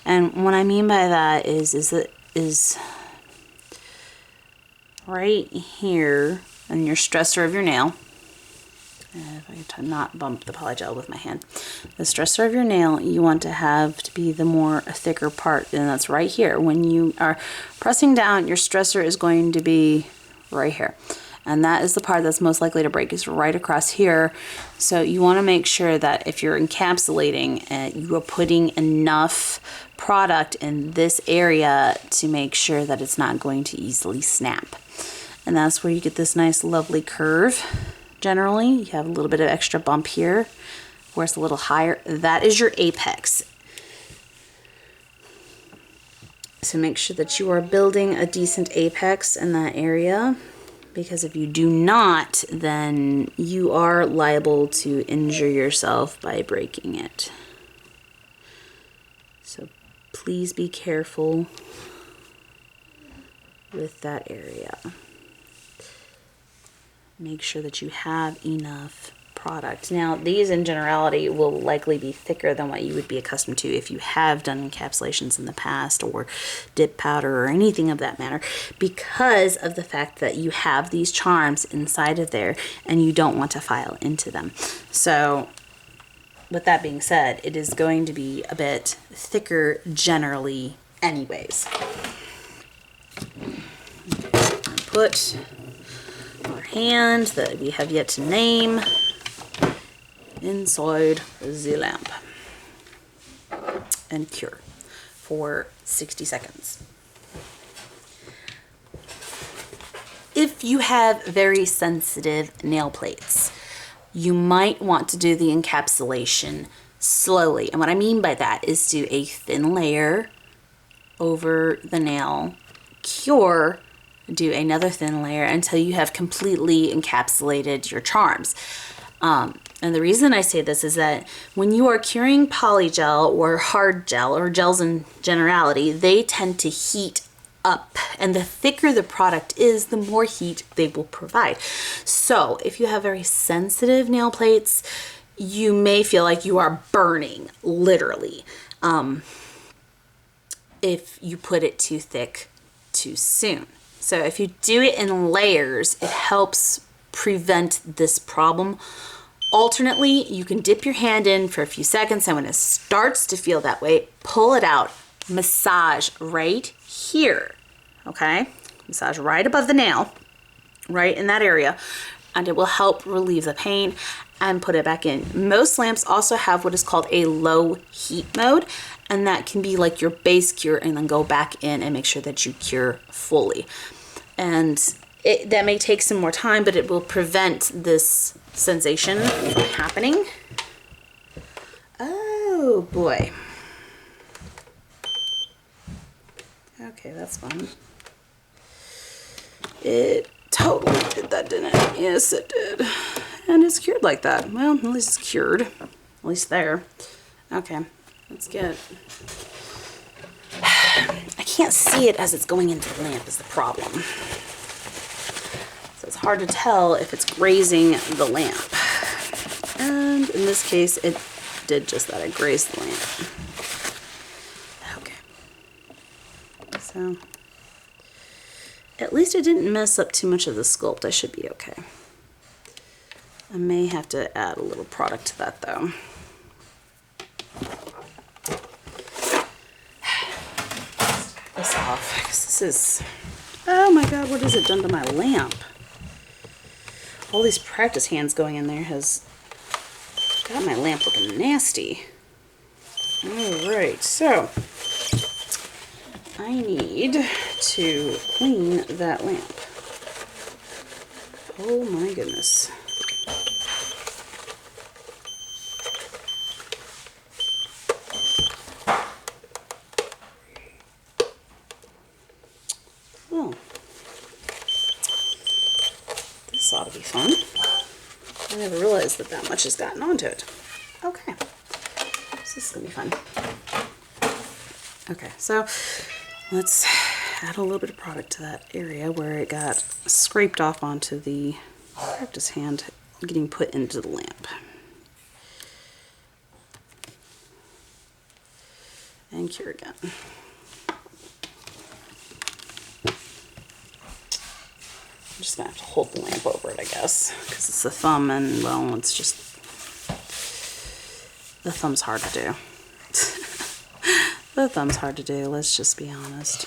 [SPEAKER 1] And what I mean by that is right here on your stressor of your nail. If I can not bump the polygel with my hand. The stressor of your nail you want to have to be the more thicker part, and that's right here. When you are pressing down, your stressor is going to be right here. And that is the part that's most likely to break, is right across here. So you want to make sure that if you're encapsulating, you are putting enough product in this area to make sure that it's not going to easily snap. And that's where you get this nice lovely curve. Generally, you have a little bit of extra bump here where it's a little higher. That is your apex. So make sure that you are building a decent apex in that area, because if you do not, then you are liable to injure yourself by breaking it. So please be careful with that area. Make sure that you have enough product. Now, these in generality will likely be thicker than what you would be accustomed to if you have done encapsulations in the past, or dip powder or anything of that matter, because of the fact that you have these charms inside of there and you don't want to file into them. So with that being said, it is going to be a bit thicker generally anyways. Put our hand that we have yet to name inside the lamp and cure for 60 seconds. if you have very sensitive nail plates, you might want to do the encapsulation slowly. And what I mean by that is do a thin layer over the nail, cure, do another thin layer until you have completely encapsulated your charms. And the reason I say this is that when you are curing polygel or hard gel or gels in generality, they tend to heat up, and the thicker the product is, the more heat they will provide. So if you have very sensitive nail plates, you may feel like you are burning, literally, if you put it too thick too soon. So if you do it in layers, it helps prevent this problem. Alternately, you can dip your hand in for a few seconds, and when it starts to feel that way, pull it out, massage right here, okay? Massage right above the nail, right in that area, and it will help relieve the pain and put it back in. Most lamps also have what is called a low heat mode, and that can be like your base cure and then go back in and make sure that you cure fully. And that may take some more time, but it will prevent this sensation from happening. Oh boy. Okay, that's fun. It totally did that, didn't it? Yes, it did. And it's cured like that. Well, at least it's cured. At least there. Okay, let's get... I can't see it as it's going into the lamp is the problem. So it's hard to tell if it's grazing the lamp. And in this case, it did just that. It grazed the lamp. Okay. So at least it didn't mess up too much of the sculpt. I should be okay. I may have to add a little product to that though. This off, because this is, oh my god, what has it done to my lamp? All these practice hands going in there has got my lamp looking nasty. Alright, so I need to clean that lamp. Oh my goodness. Oh, this ought to be fun. I never realized that that much has gotten onto it. Okay, so this is gonna be fun. Okay, so let's add a little bit of product to that area where it got scraped off onto the practice hand getting put into the lamp. And cure again. I'm just gonna have to hold the lamp over it, I guess, because it's the thumb, and well, it's just, the thumb's hard to do. The thumb's hard to do, let's just be honest.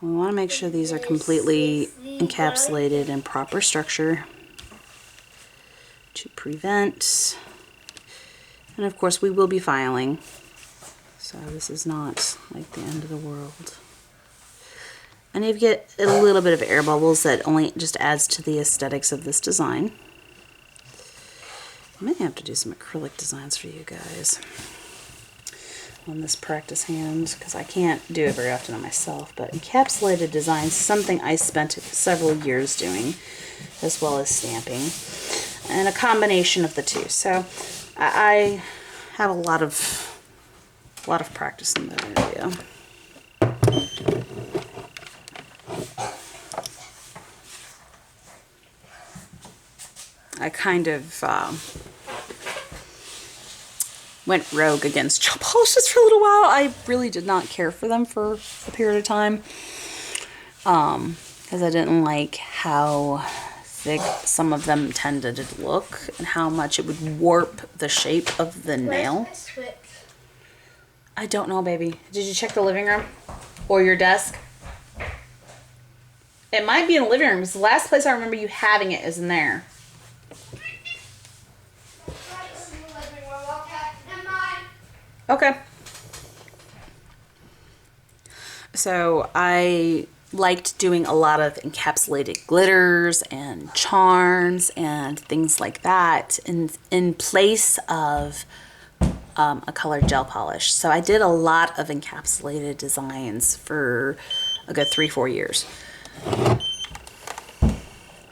[SPEAKER 1] We want to make sure these are completely encapsulated in proper structure to prevent, and of course we will be filing, so this is not like the end of the world. And you get a little bit of air bubbles that only just adds to the aesthetics of this design. I may have to do some acrylic designs for you guys on this practice hand, because I can't do it very often on myself, but encapsulated design is something I spent several years doing, as well as stamping, and a combination of the two. So I have a lot of practice in that area. I kind of went rogue against gel polishes for a little while. I really did not care for them for a period of time, because I didn't like how thick some of them tended to look and how much it would warp the shape of the nail. I don't know, baby. Did you check the living room or your desk? It might be in the living room, because the last place I remember you having it is in there. Okay. So I liked doing a lot of encapsulated glitters and charms and things like that in place of a colored gel polish. So I did a lot of encapsulated designs for a good 3-4 years.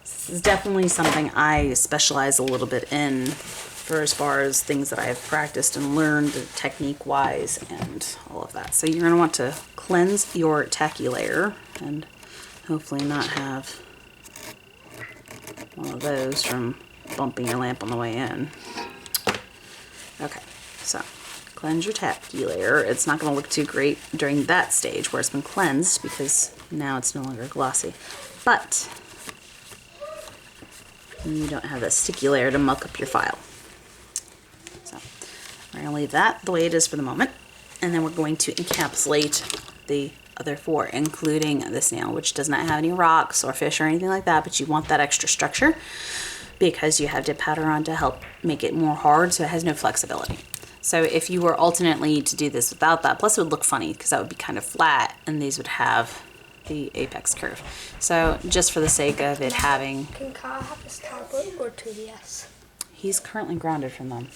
[SPEAKER 1] This is definitely something I specialize a little bit in for as far as things that I've practiced and learned technique wise and all of that. So you're going to want to cleanse your tacky layer and hopefully not have one of those from bumping your lamp on the way in. Okay, so cleanse your tacky layer. It's not going to look too great during that stage where it's been cleansed because now it's no longer glossy. But you don't have that sticky layer to muck up your file. So we're going to leave that the way it is for the moment. And then we're going to encapsulate the other 4, including this nail, which does not have any rocks or fish or anything like that, but you want that extra structure because you have dip powder on to help make it more hard so it has no flexibility. So if you were alternately to do this without that, plus it would look funny because that would be kind of flat and these would have the apex curve. So just for the sake of it having...
[SPEAKER 2] Can Kyle have his tablet or 2DS?
[SPEAKER 1] He's currently grounded from them.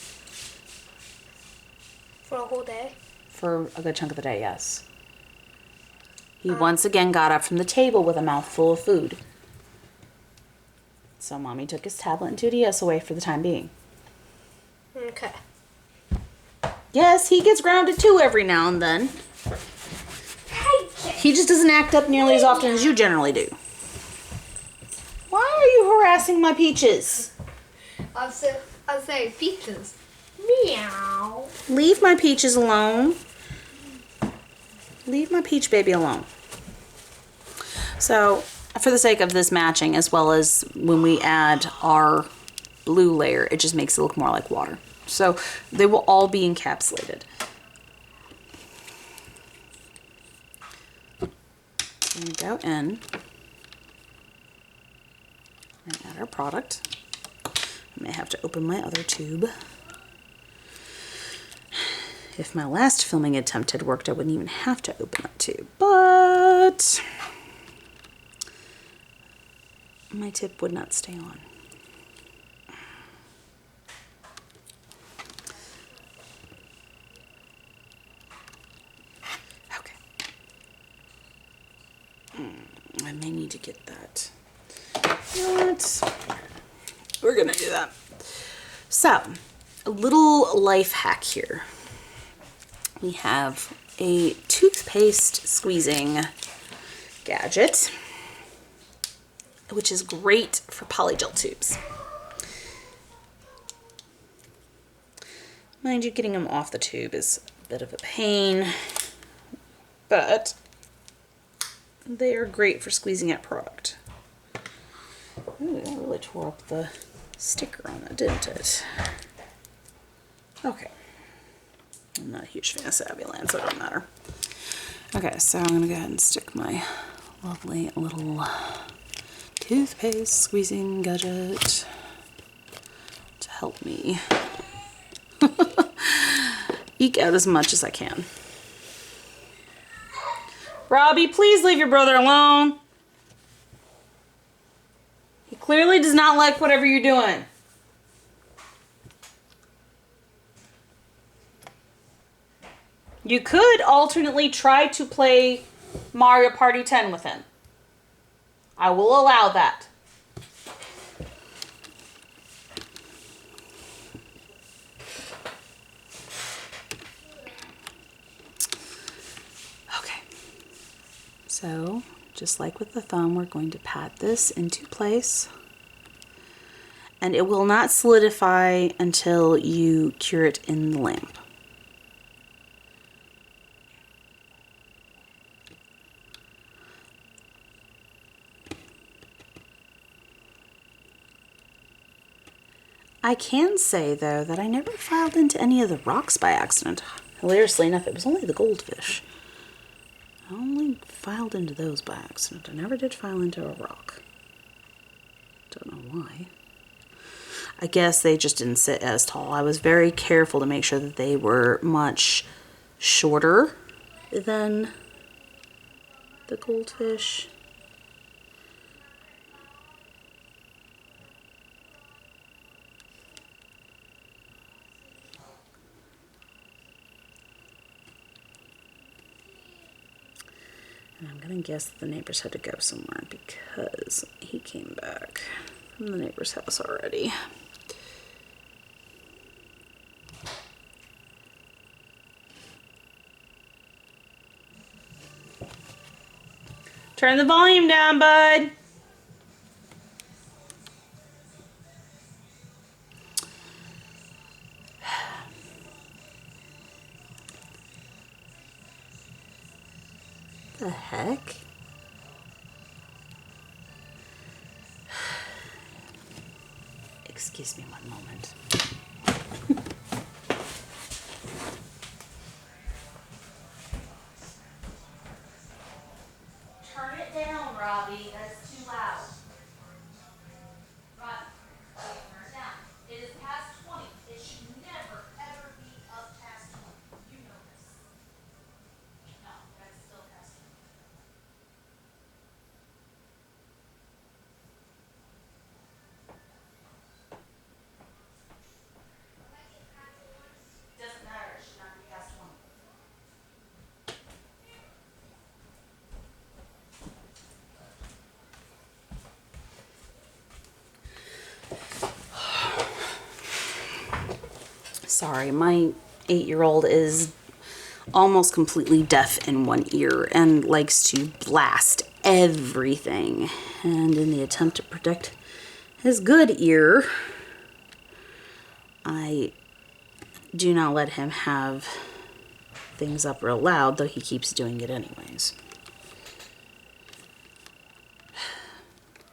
[SPEAKER 2] For a whole day?
[SPEAKER 1] For a good chunk of the day, yes. He once again got up from the table with a mouthful of food. So Mommy took his tablet and 2DS away for the time being.
[SPEAKER 2] Okay.
[SPEAKER 1] Yes, he gets grounded too every now and then. He just doesn't act up nearly as often as you generally do. Why are you harassing my peaches?
[SPEAKER 2] I'll say peaches. Meow.
[SPEAKER 1] Leave my peaches alone. Leave my peach baby alone. So, for the sake of this matching, as well as when we add our blue layer, it just makes it look more like water. So, they will all be encapsulated. I'm going to go in and add our product. I may have to open my other tube. If my last filming attempt had worked, I wouldn't even have to open that tube, but my tip would not stay on. Okay. I may need to get that. We're gonna do that. So, a little life hack here. We have a toothpaste squeezing gadget, which is great for polygel tubes. Mind you, getting them off the tube is a bit of a pain, but they are great for squeezing out product. Ooh, that really tore up the sticker on that, didn't it? Okay. I'm not a huge fan of Savvyland, so it doesn't matter. Okay, so I'm going to go ahead and stick my lovely little toothpaste squeezing gadget to help me eke out as much as I can. Robbie, please leave your brother alone. He clearly does not like whatever you're doing. You could alternately try to play Mario Party 10 with him. I will allow that. Okay. So, just like with the thumb, we're going to pat this into place. And it will not solidify until you cure it in the lamp. I can say, though, that I never filed into any of the rocks by accident. Hilariously enough, it was only the goldfish. I only filed into those by accident. I never did file into a rock. Don't know why. I guess they just didn't sit as tall. I was very careful to make sure that they were much shorter than the goldfish. And I'm gonna guess the neighbors had to go somewhere because he came back from the neighbor's house already. Turn the volume down, bud. The heck? Excuse me one moment. Turn it down, Robbie. That's too loud. Robbie, turn it down. It is past 20. It should never, ever be up past 20. You know this. No, that's still past 20. Doesn't matter. It should not be past 20. Sorry, my 8-year-old is almost completely deaf in one ear and likes to blast everything. And in the attempt to protect his good ear, I do not let him have things up real loud, though he keeps doing it anyways.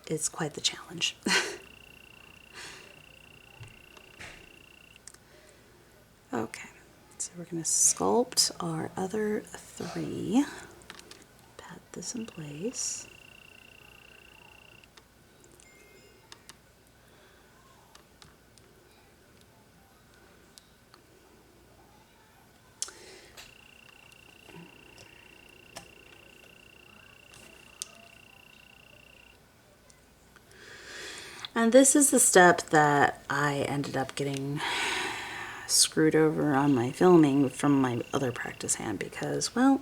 [SPEAKER 1] It's quite the challenge. Okay, so we're going to sculpt our other 3. Pat this in place. And this is the step that I ended up getting screwed over on my filming from my other practice hand because, well,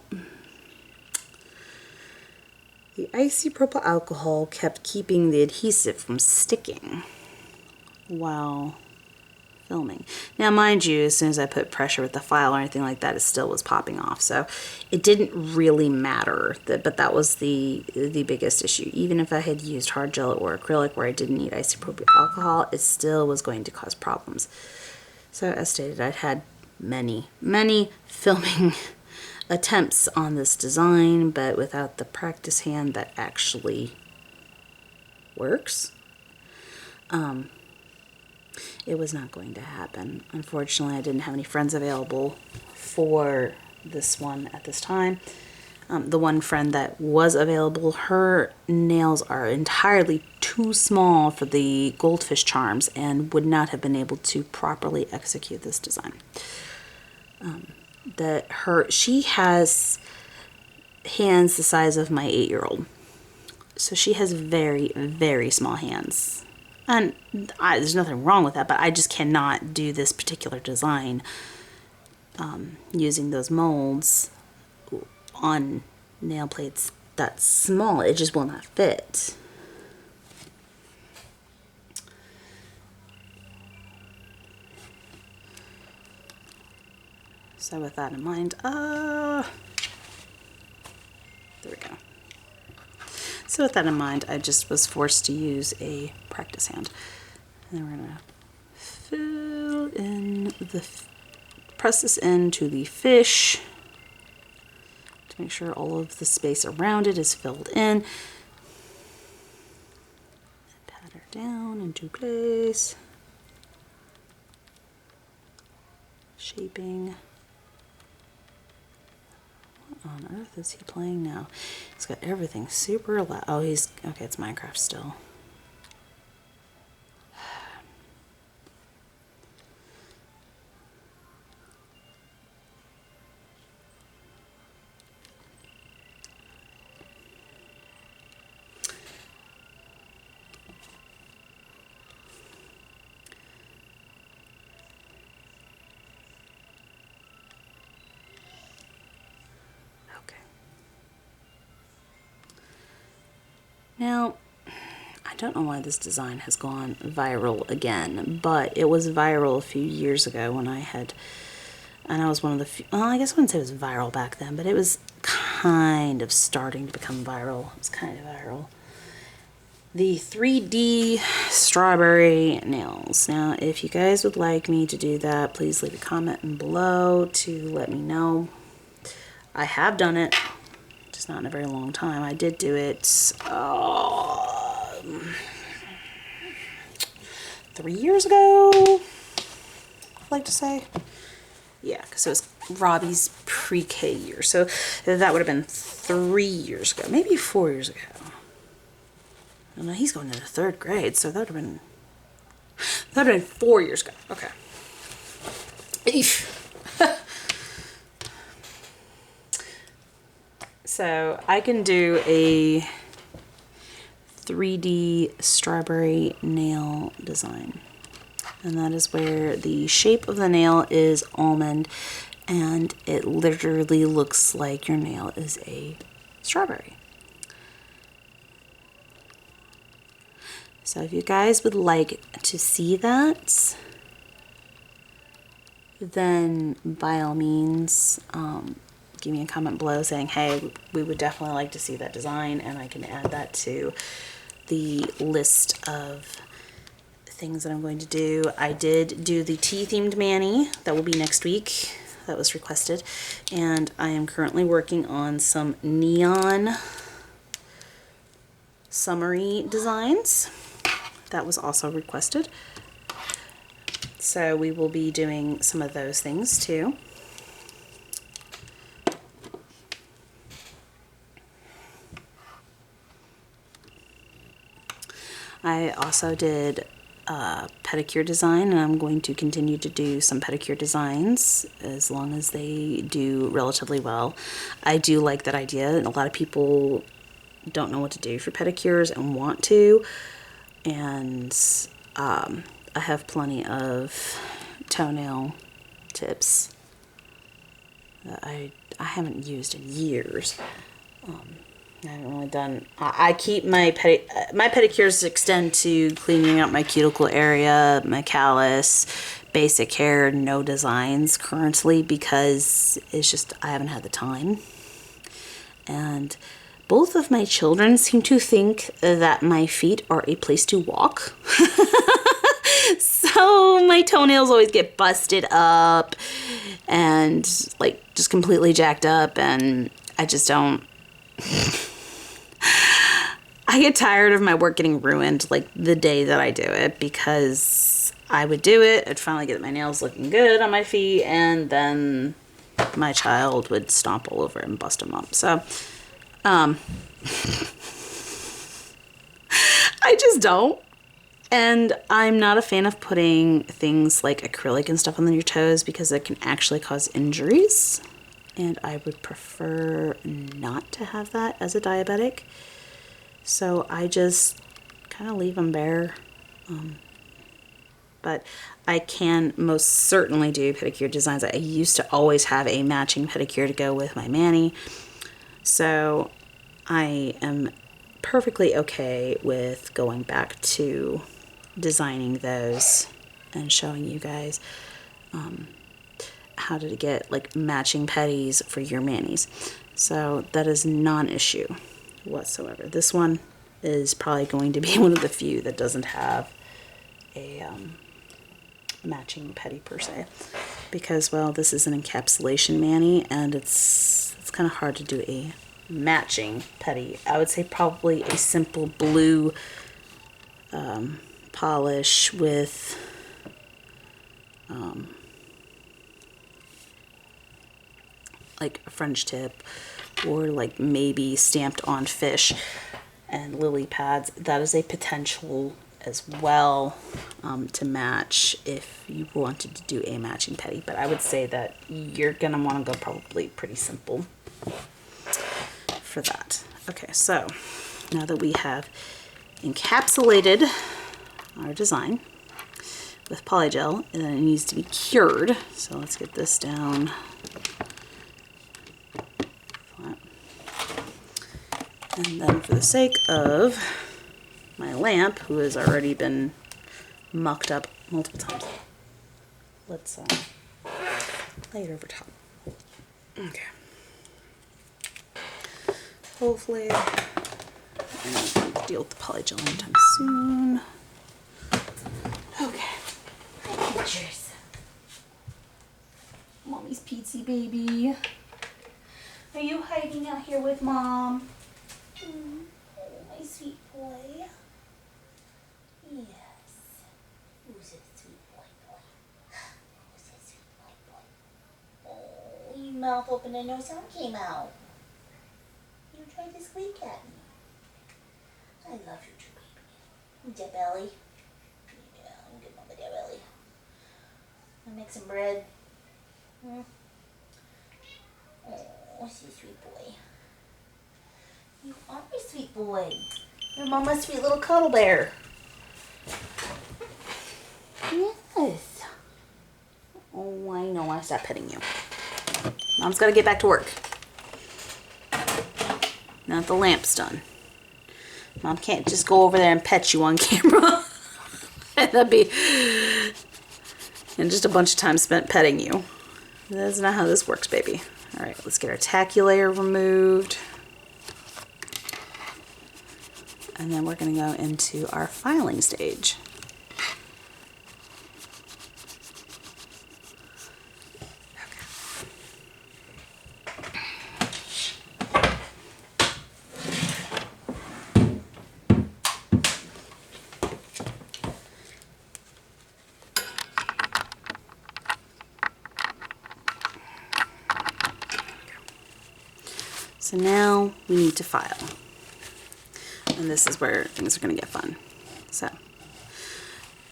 [SPEAKER 1] the isopropyl alcohol kept keeping the adhesive from sticking while filming. Now, mind you, as soon as I put pressure with the file or anything like that, it still was popping off. So it didn't really matter, but that was the biggest issue. Even if I had used hard gel or acrylic where I didn't need isopropyl alcohol, it still was going to cause problems. So as stated, I'd had many filming attempts on this design, but without the practice hand that actually works, it was not going to happen. Unfortunately, I didn't have any friends available for this one at this time. The one friend that was available, her nails are entirely too small for the goldfish charms and would not have been able to properly execute this design. She has hands the size of my 8-year-old. So she has very small hands. And there's nothing wrong with that, but I just cannot do this particular design using those molds on nail plates that small. It just will not fit. So with that in mind, there we go. So with that in mind, I just was forced to use a practice hand. And then we're gonna fill in press this into the fish to make sure all of the space around it is filled in. Pat her down into place. Shaping. What on earth is he playing now? He's got everything super loud. Oh, okay, it's Minecraft still. Now, I don't know why this design has gone viral again, but it was viral a few years ago when I had, and I was one of the few, well, I guess I wouldn't say it was viral back then, but it was kind of starting to become viral. It was kind of viral. The 3D strawberry nails. Now, if you guys would like me to do that, please leave a comment below to let me know. I have done it, just not in a very long time. I did do it 3 years ago, I'd like to say. Yeah, because it was Robbie's pre-K year. So that would have been 3 years ago, maybe 4 years ago. Oh, no, he's going into 3rd grade, so that would have been 4 years ago. Okay. Eesh. So I can do a 3D strawberry nail design. And that is where the shape of the nail is almond and it literally looks like your nail is a strawberry. So if you guys would like to see that, then by all means, give me a comment below saying, hey, we would definitely like to see that design, and I can add that to the list of things that I'm going to do. I did do the tea-themed mani. That will be next week. That was requested. And I am currently working on some neon summery designs. That was also requested. So we will be doing some of those things too. I also did pedicure design, and I'm going to continue to do some pedicure designs as long as they do relatively well. I do like that idea, and a lot of people don't know what to do for pedicures and want to, and I have plenty of toenail tips that I haven't used in years. I haven't really done. I keep my pedicures extend to cleaning up my cuticle area, my callus, basic hair, no designs currently because it's just I haven't had the time. And both of my children seem to think that my feet are a place to walk. So my toenails always get busted up and like just completely jacked up, and I just don't. I get tired of my work getting ruined like the day that I do it, because I would do it, I'd finally get my nails looking good on my feet, and then my child would stomp all over it and bust them up. So I just don't. And I'm not a fan of putting things like acrylic and stuff on your toes because it can actually cause injuries. And I would prefer not to have that as a diabetic. So I just kind of leave them bare. But I can most certainly do pedicure designs. I used to always have a matching pedicure to go with my mani. So I am perfectly okay with going back to designing those and showing you guys how to get like matching petties for your manis. So that is non-issue whatsoever. This one is probably going to be one of the few that doesn't have a matching petty per se, because well, this is an encapsulation mani and it's kind of hard to do a matching petty. I would say probably a simple blue polish with like a French tip, or like maybe stamped on fish and lily pads. That is a potential as well to match if you wanted to do a matching petty, but I would say that you're gonna want to go probably pretty simple for that. Okay, so now that we have encapsulated our design with polygel, and then it needs to be cured, so let's get this down flat. And then for the sake of my lamp, who has already been mucked up multiple times, let's lay it over top. Okay. Hopefully I don't have to deal with the polygel anytime soon. Okay. Hi, pictures. Mommy's Pizza baby. Are you hiding out here with Mom? Oh, my sweet boy. Yes. Who's a sweet boy? Who's a sweet boy? Oh, your mouth opened and no sound came out. You tried to squeak at me. I love you too, baby. With that belly. Yeah, I'm good mom with that belly. I'll make some bread. Oh, she's a sweet boy. You are a sweet boy. You're Mama's sweet little cuddle bear. Yes. Oh, I know. I stopped petting you. Mom's got to get back to work. Now that the lamp's done. Mom can't just go over there and pet you on camera. That'd be and just a bunch of time spent petting you. That's not how this works, baby. All right, let's get our tacky layer removed. And then we're going to go into our filing stage. So now we need to file. And this is where things are going to get fun. So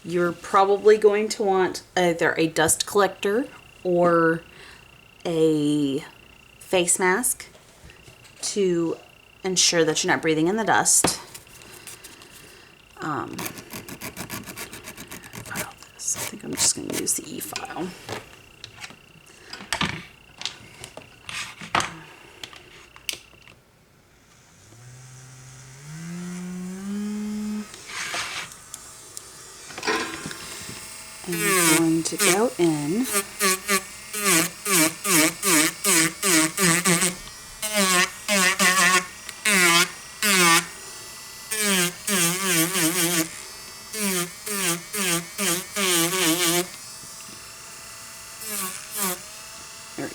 [SPEAKER 1] you're probably going to want either a dust collector or a face mask to ensure that you're not breathing in the dust. File this. I think I'm just going to use the e-file. And we're going to go in there we go.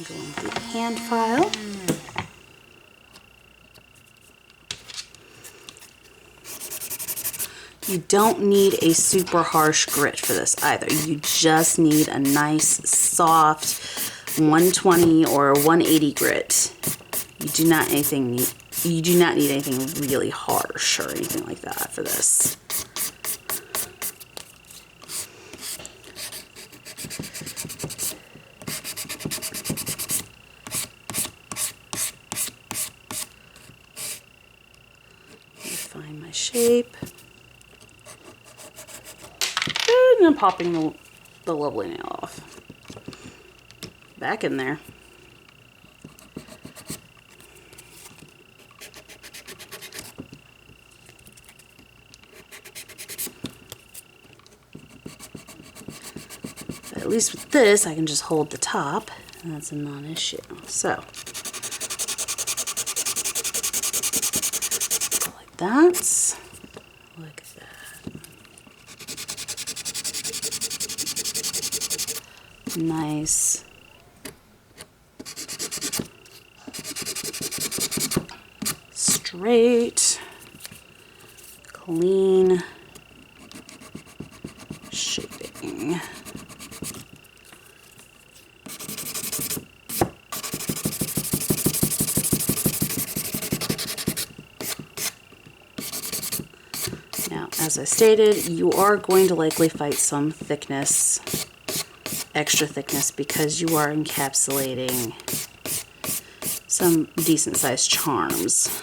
[SPEAKER 1] Going through the hand file. You don't need a super harsh grit for this either. You just need a nice, soft 120 or 180 grit. You do not need anything really harsh or anything like that for this. Find my shape. And I'm popping the lovely nail off. Back in there. But at least with this, I can just hold the top, and that's a non-issue. So, like that. Look at that. nice straight, clean shaping. Now, as I stated, you are going to likely fight some thickness, extra thickness, because you are encapsulating some decent sized charms.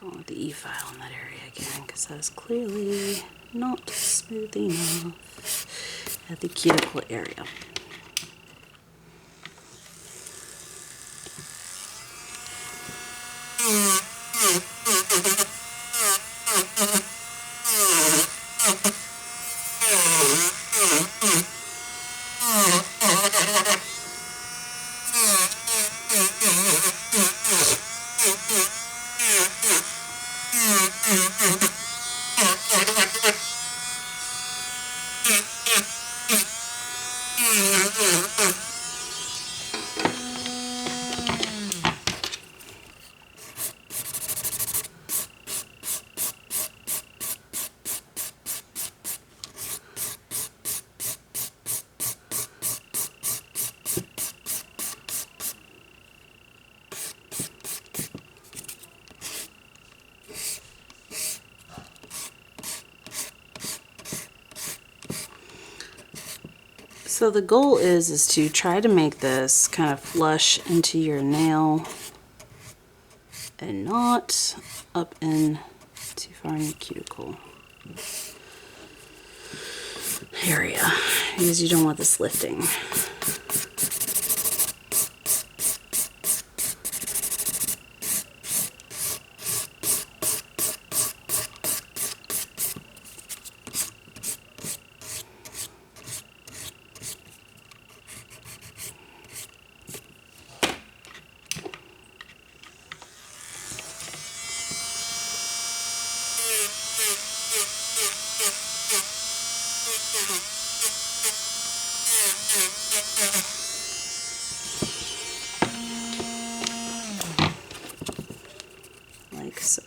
[SPEAKER 1] Going with the E-file in that area again, because that is clearly not smooth enough at the cuticle area. So the goal is to try to make this kind of flush into your nail and not up in too far in your cuticle area, because you don't want this lifting. Like so.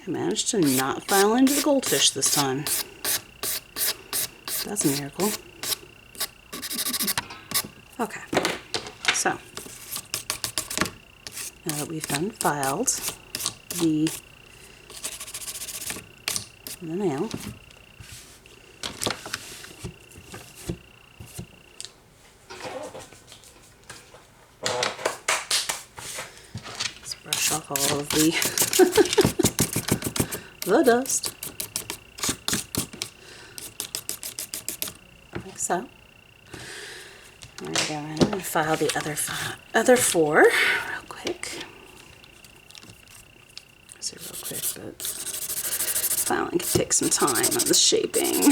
[SPEAKER 1] I managed to not file into the goldfish this time. That's a miracle. Okay, so now that we've done filed the the nail. Let's brush off all of the dust. Like so. There we go. I'm going to file the other four real quick. I say real quick, but filing can take some time on the shaping.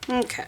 [SPEAKER 1] Okay.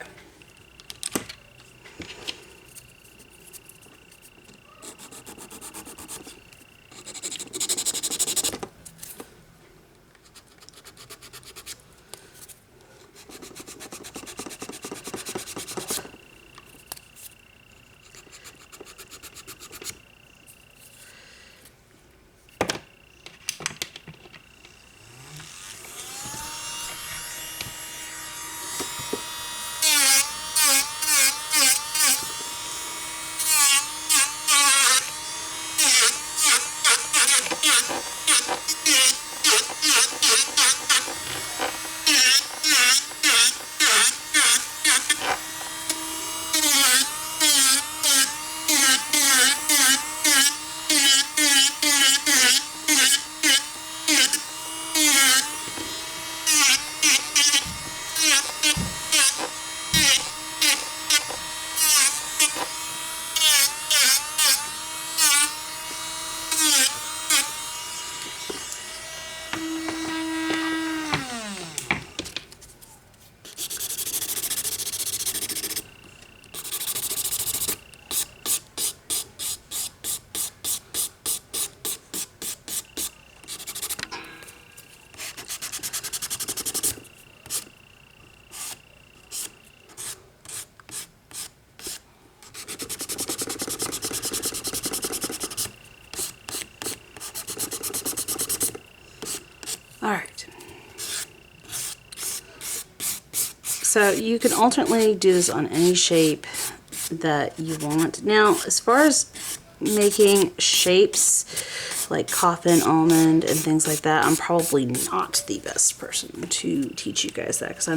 [SPEAKER 1] So you can alternately do this on any shape that you want. Now, as far as making shapes like coffin, almond, and things like that, I'm probably not the best person to teach you guys that, because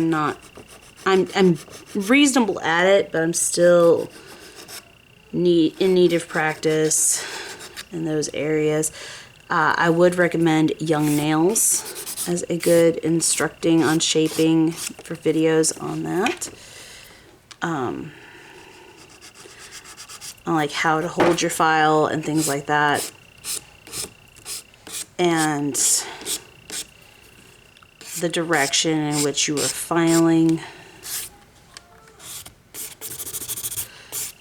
[SPEAKER 1] I'm reasonable at it, but I'm still in need of practice in those areas. I would recommend Young Nails as a good instructing on shaping for videos on that. On like how to hold your file and things like that. And the direction in which you are filing.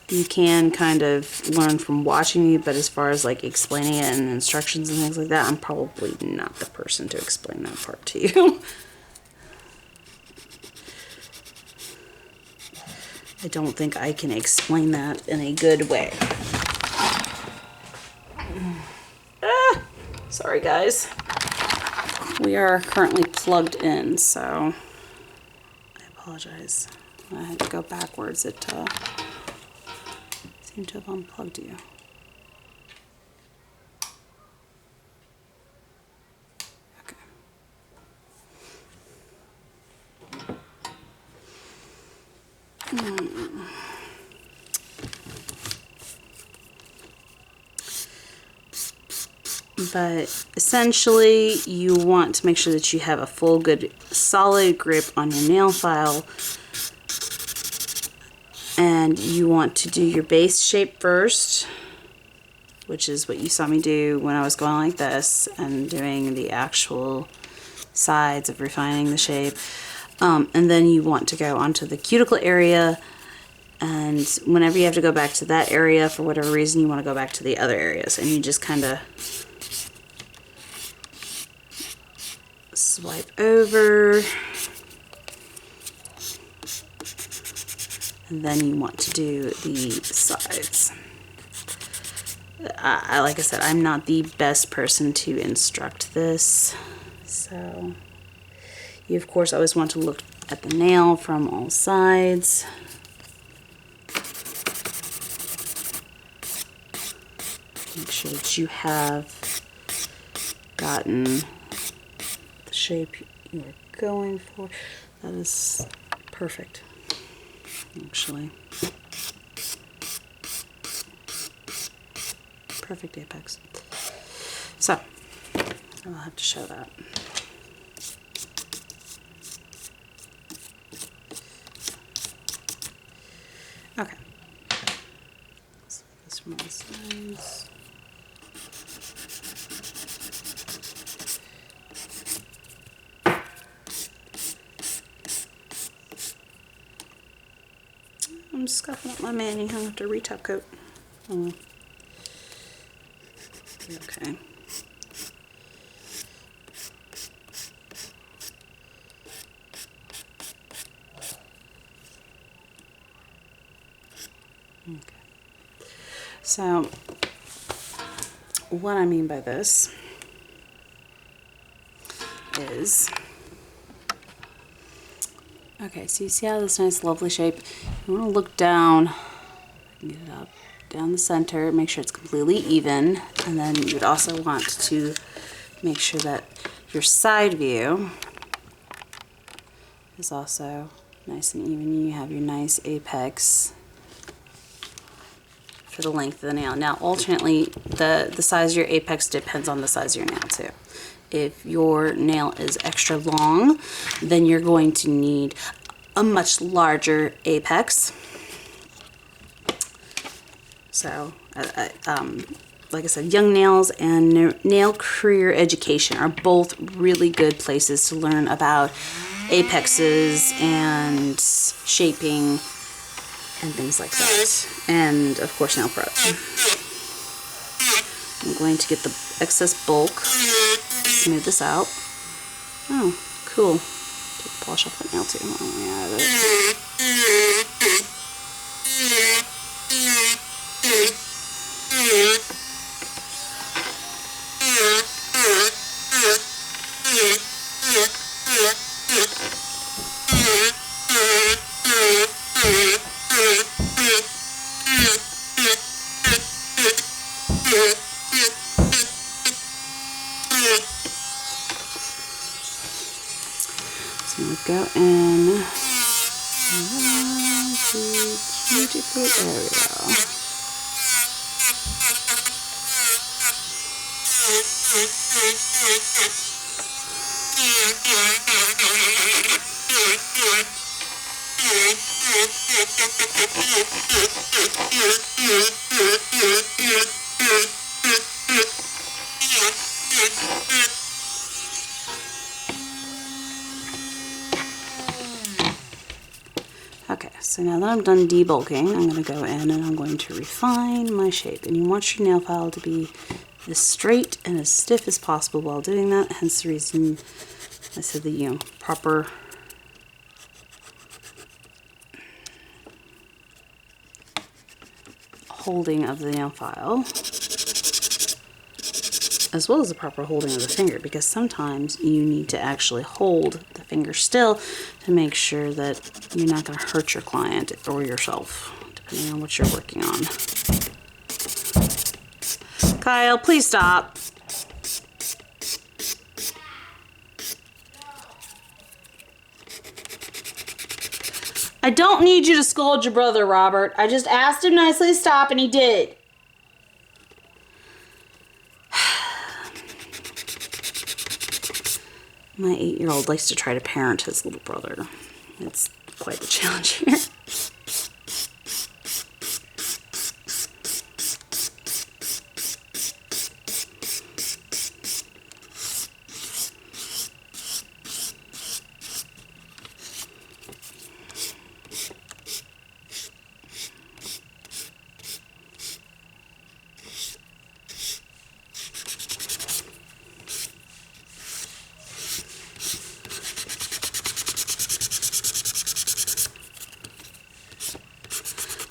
[SPEAKER 1] You can kind of learn from watching me, but as far as like explaining it and instructions and things like that, I'm probably not the person to explain that part to you. I don't think I can explain that in a good way. Sorry guys. We are currently plugged in, so I apologize. I had to go backwards. It seemed to have unplugged you. Okay. But essentially you want to make sure that you have a full, good, solid grip on your nail file. And you want to do your base shape first, which is what you saw me do when I was going like this and doing the actual sides of refining the shape. And then you want to go onto the cuticle area, and whenever you have to go back to that area for whatever reason, you want to go back to the other areas, and you just kind of swipe over. And then you want to do the sides. Like I said, I'm not the best person to instruct this. So you, of course, always want to look at the nail from all sides. Make sure that you have gotten the shape you are going for. That is perfect. Actually, perfect apex. So I'll have to show that. Okay, so this from all sides. I'm scuffing up my mani. I'll have to retop coat. Oh. Okay. Okay. So, what I mean by this is, okay, so you see how this nice lovely shape, you want to look down, get it up, down the center, make sure it's completely even, and then you would also want to make sure that your side view is also nice and even. You have your nice apex for the length of the nail. Now, alternately, the size of your apex depends on the size of your nail too. If your nail is extra long, then you're going to need a much larger apex. So, like I said, Young Nails and Nail Career Education are both really good places to learn about apexes and shaping and things like that. And, of course, Nail Pro. I'm going to get the excess bulk, smooth this out. Oh, cool. Take the polish off the nail, too. Why don't we add it? go in around the cuticle area. Okay, so now that I'm done debulking, I'm going to go in and I'm going to refine my shape. And you want your nail file to be as straight and as stiff as possible while doing that. Hence the reason I said the, proper holding of the nail file, as well as the proper holding of the finger, because sometimes you need to actually hold the finger still to make sure that you're not going to hurt your client or yourself, depending on what you're working on. Kyle, please stop. I don't need you to scold your brother, Robert. I just asked him nicely to stop, and he did. My 8-year-old likes to try to parent his little brother. It's quite the challenge here.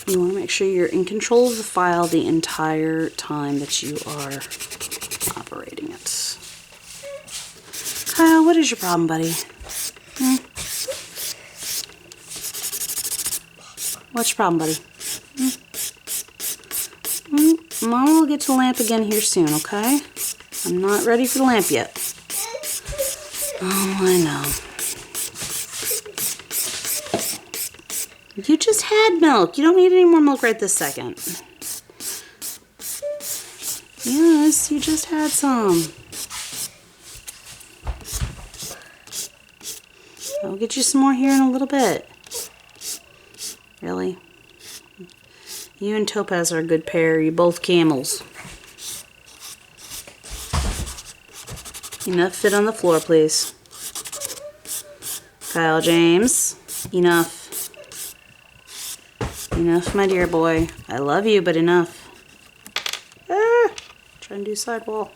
[SPEAKER 1] You want to make sure you're in control of the file the entire time that you are operating it. Kyle, what is your problem, buddy? What's your problem, buddy? Mom will get to the lamp again here soon, okay? I'm not ready for the lamp yet. Oh, I know. You just had milk. You don't need any more milk right this second. Yes, you just had some. I'll get you some more here in a little bit. Really? You and Topaz are a good pair. You're both camels. Enough fit on the floor, please. Kyle James, enough. Enough, my dear boy. I love you, but enough. Try and do sidewall.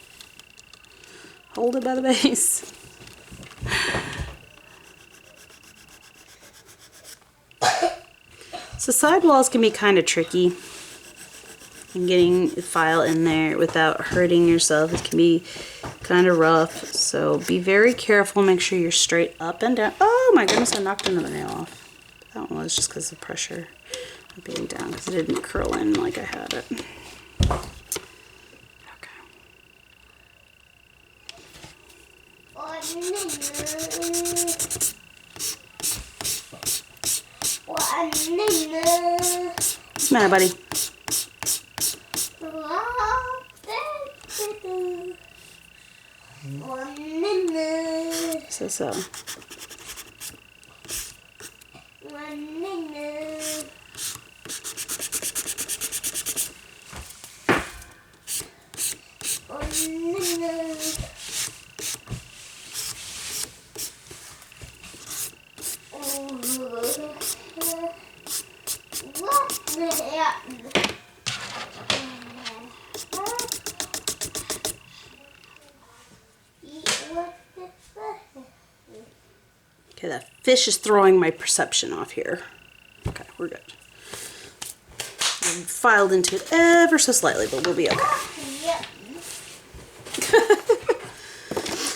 [SPEAKER 1] Hold it by the base. So sidewalls can be kind of tricky. And getting the file in there without hurting yourself, it can be kind of rough. So be very careful. Make sure you're straight up and down. Oh my goodness, I knocked another nail off. That one was just because of pressure being down, because it didn't curl in like I had it. What's the matter, buddy? So. Okay, that fish is throwing my perception off here. Okay, we're good. I'm filed into it ever so slightly, but we'll be okay.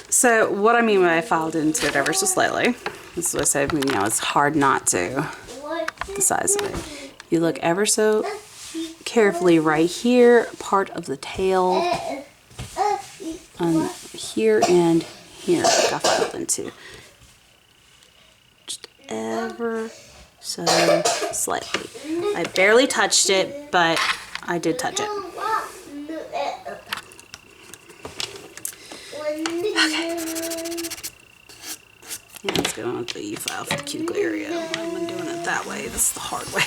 [SPEAKER 1] So what I mean by I filed into it ever so slightly, this is what I said, it's hard not to, the size of it. You look ever so carefully right here, part of the tail, here and here got filed into. ever so slightly. I barely touched it, but I did touch it. Yeah, let's go on with the E-file for the cuticle area. I've been doing it that way. This is the hard way.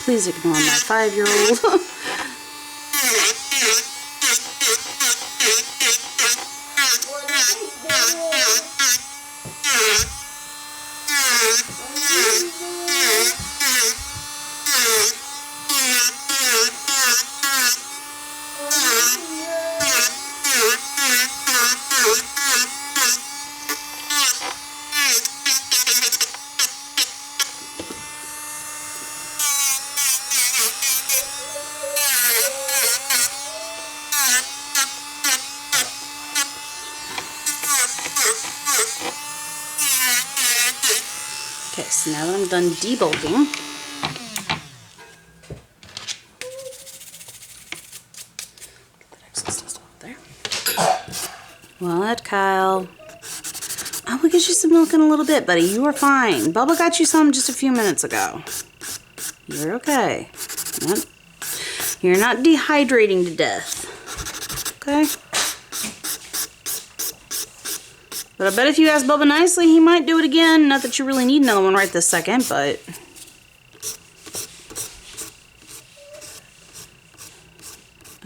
[SPEAKER 1] Please ignore my 5-year-old. Okay, so now that I'm done debulking, get that excess dust off there. What, Kyle? I will get you some milk in a little bit, buddy. You are fine. Bubba got you some just a few minutes ago. You're okay. You're not dehydrating to death. Okay? But I bet if you ask Bubba nicely, he might do it again. Not that you really need another one right this second, but...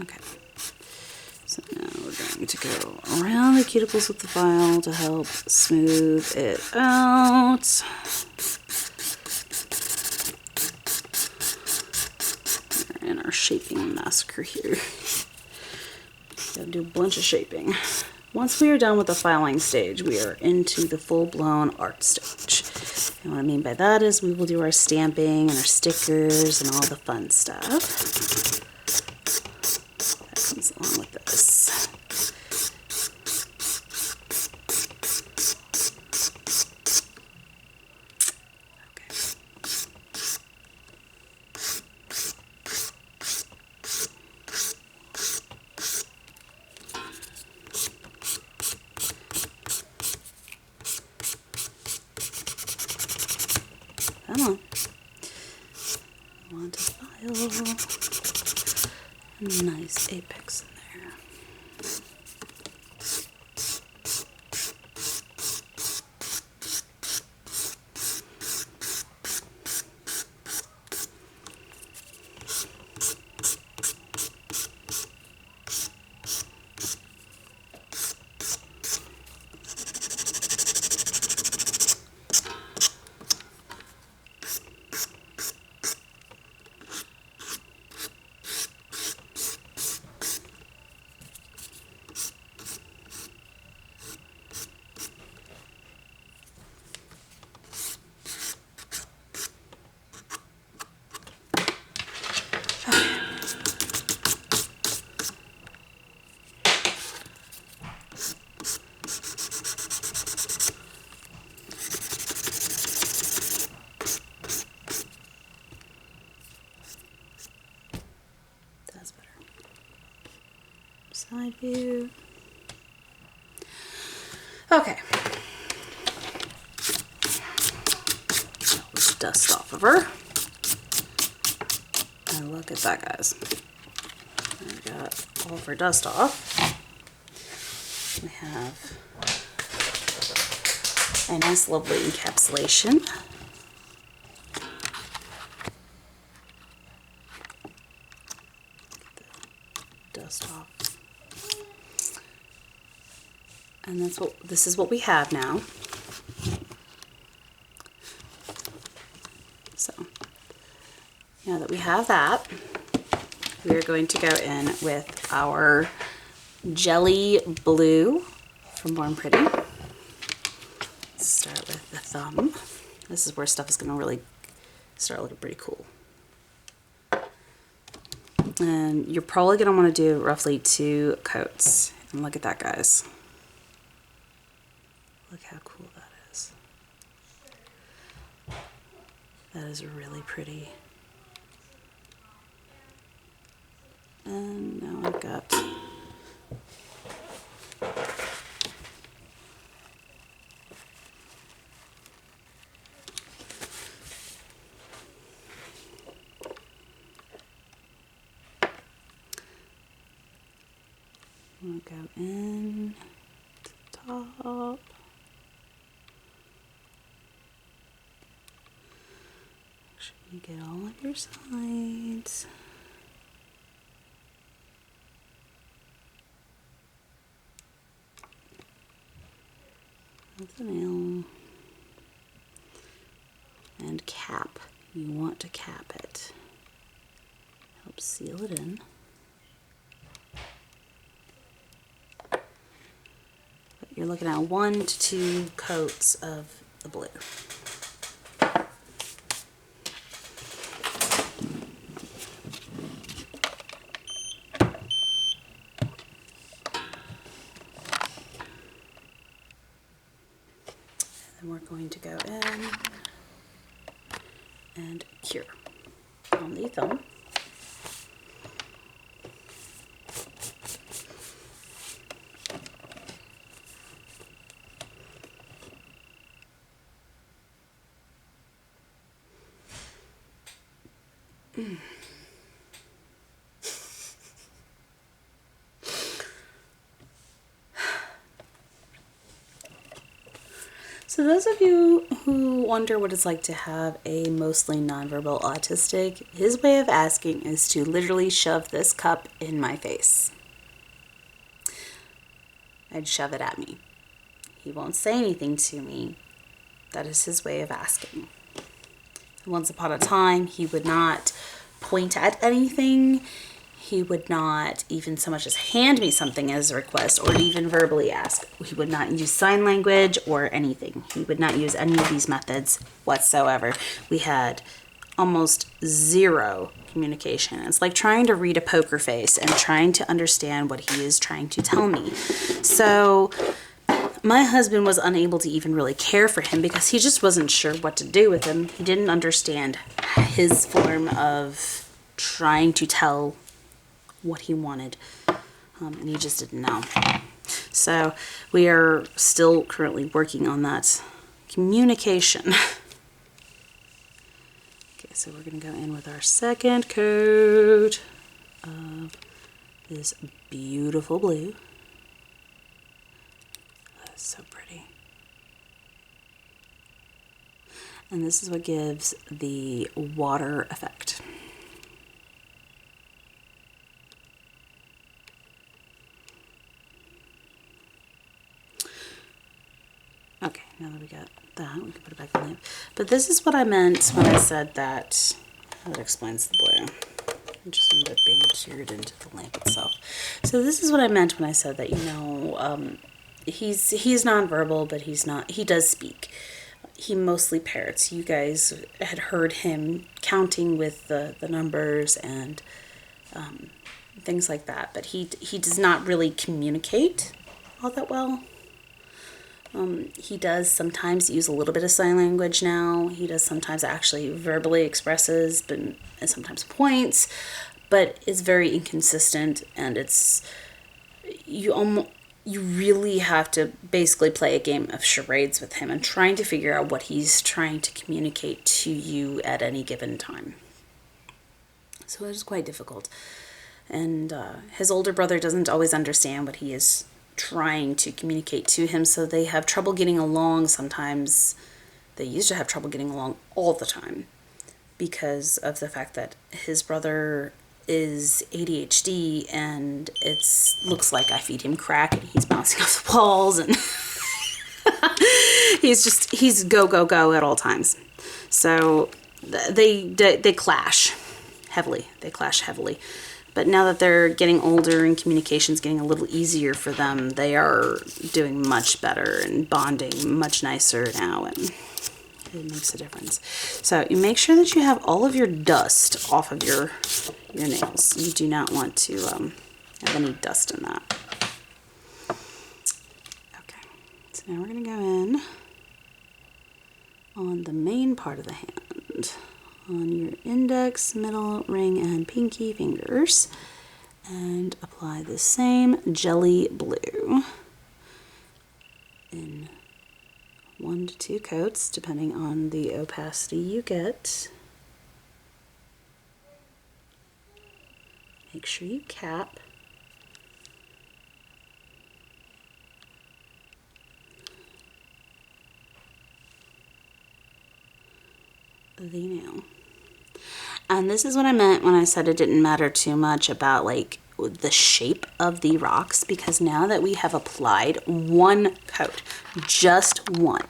[SPEAKER 1] Okay. So now we're going to go around the cuticles with the file to help smooth it out. We're in our shaping massacre here. Gotta do a bunch of shaping. Once we are done with the filing stage, we are into the full-blown art stage. And what I mean by that is we will do our stamping and our stickers and all the fun stuff. That comes along with this. Come on. I want to file. Nice apex in there. That's better. Side view. Okay. Let's dust off of her. And look at that, guys. I got all of her dust off. We have a nice, lovely encapsulation. Dust off. And this is what we have now. So now that we have that, we are going to go in with our jelly blue from Born Pretty. Let's start with the thumb. This is where stuff is going to really start looking pretty cool. And you're probably going to want to do roughly 2 coats. And look at that, guys. Look how cool that is. That is really pretty. And now I've got we'll go in to the top. Make sure you get all of your sides. With the nail. And cap. You want to cap it. Help seal it in. But you're looking at 1 to 2 coats of the blue. And we're going to go in and cure on the thumb. So those of you who wonder what it's like to have a mostly nonverbal autistic, his way of asking is to literally shove this cup in my face. I'd shove it at me. He won't say anything to me. That is his way of asking. Once upon a time, he would not point at anything. He would not even so much as hand me something as a request or even verbally ask. He would not use sign language or anything. He would not use any of these methods whatsoever. We had almost zero communication. It's like trying to read a poker face and trying to understand what he is trying to tell me. So my husband was unable to even really care for him because he just wasn't sure what to do with him. He didn't understand his form of trying to tell what he wanted, and he just didn't know. So we are still currently working on that communication. Okay, so we're going to go in with our second coat of this beautiful blue. That's so pretty. And this is what gives the water effect. Okay, now that we got that, we can put it back in the lamp. But this is what I meant when I said that. That explains the blue. It just ended up being cured into the lamp itself. So this is what I meant when I said that, he's nonverbal, but he does speak. He mostly parrots. You guys had heard him counting with the numbers and things like that, but he does not really communicate all that well. He does sometimes use a little bit of sign language now. He does sometimes actually verbally expresses, and sometimes points, but it's very inconsistent, and you really have to basically play a game of charades with him and trying to figure out what he's trying to communicate to you at any given time. So it is quite difficult. And his older brother doesn't always understand what he is trying to communicate to him, so they have trouble getting along sometimes. They used to have trouble getting along all the time because of the fact that his brother is ADHD, and it looks like I feed him crack and he's bouncing off the walls, and he's go at all times. So they clash heavily. But now that they're getting older and communication's getting a little easier for them, they are doing much better and bonding much nicer now, and it makes a difference. So you make sure that you have all of your dust off of your nails. You do not want to have any dust in that. Okay, so now we're going to go in on the main part of the hand. hand on your index, middle, ring, and pinky fingers, and apply the same jelly blue in 1 to 2 coats, depending on the opacity you get. Make sure you cap. The nail. And this is what I meant when I said it didn't matter too much about like the shape of the rocks, because now that we have applied 1 coat, just 1,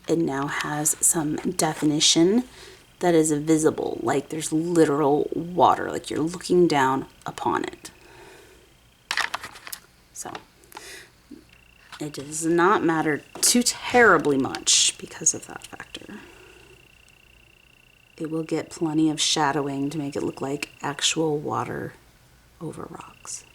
[SPEAKER 1] it now has some definition that is visible, like there's literal water, like you're looking down upon it. So it does not matter too terribly much because of that factor. It will get plenty of shadowing to make it look like actual water over rocks.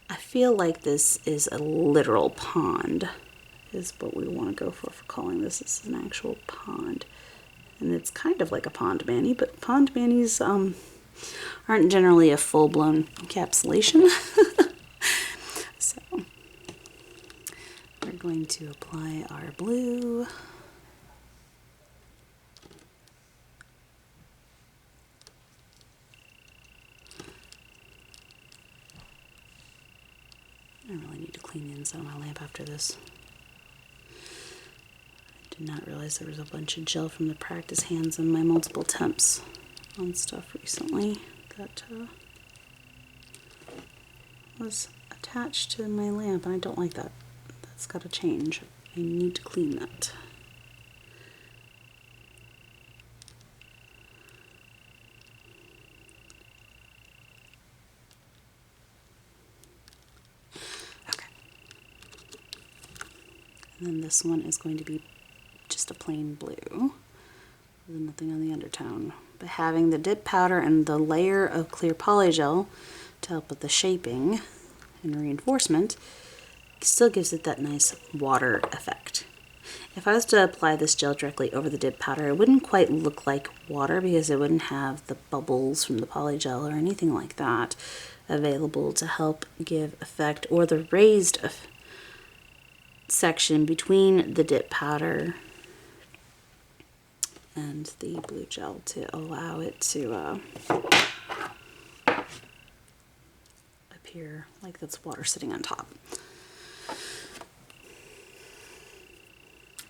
[SPEAKER 1] I feel like this is a literal pond, is what we want to go for calling this. This is an actual pond. And it's kind of like a pond mani, but pond manis aren't generally a full-blown encapsulation. So we're going to apply our blue. I really need to clean the inside of my lamp after this. I did not realize there was a bunch of gel from the practice hands and my multiple temps on stuff recently that was attached to my lamp, and I don't like that. That's got to change. I need to clean that. Okay. And then this one is going to be just a plain blue with nothing on the undertone. But having the dip powder and the layer of clear polygel to help with the shaping and reinforcement still gives it that nice water effect. If I was to apply this gel directly over the dip powder, it wouldn't quite look like water because it wouldn't have the bubbles from the polygel or anything like that available to help give effect, or the raised section between the dip powder and the blue gel to allow it to appear like that's water sitting on top.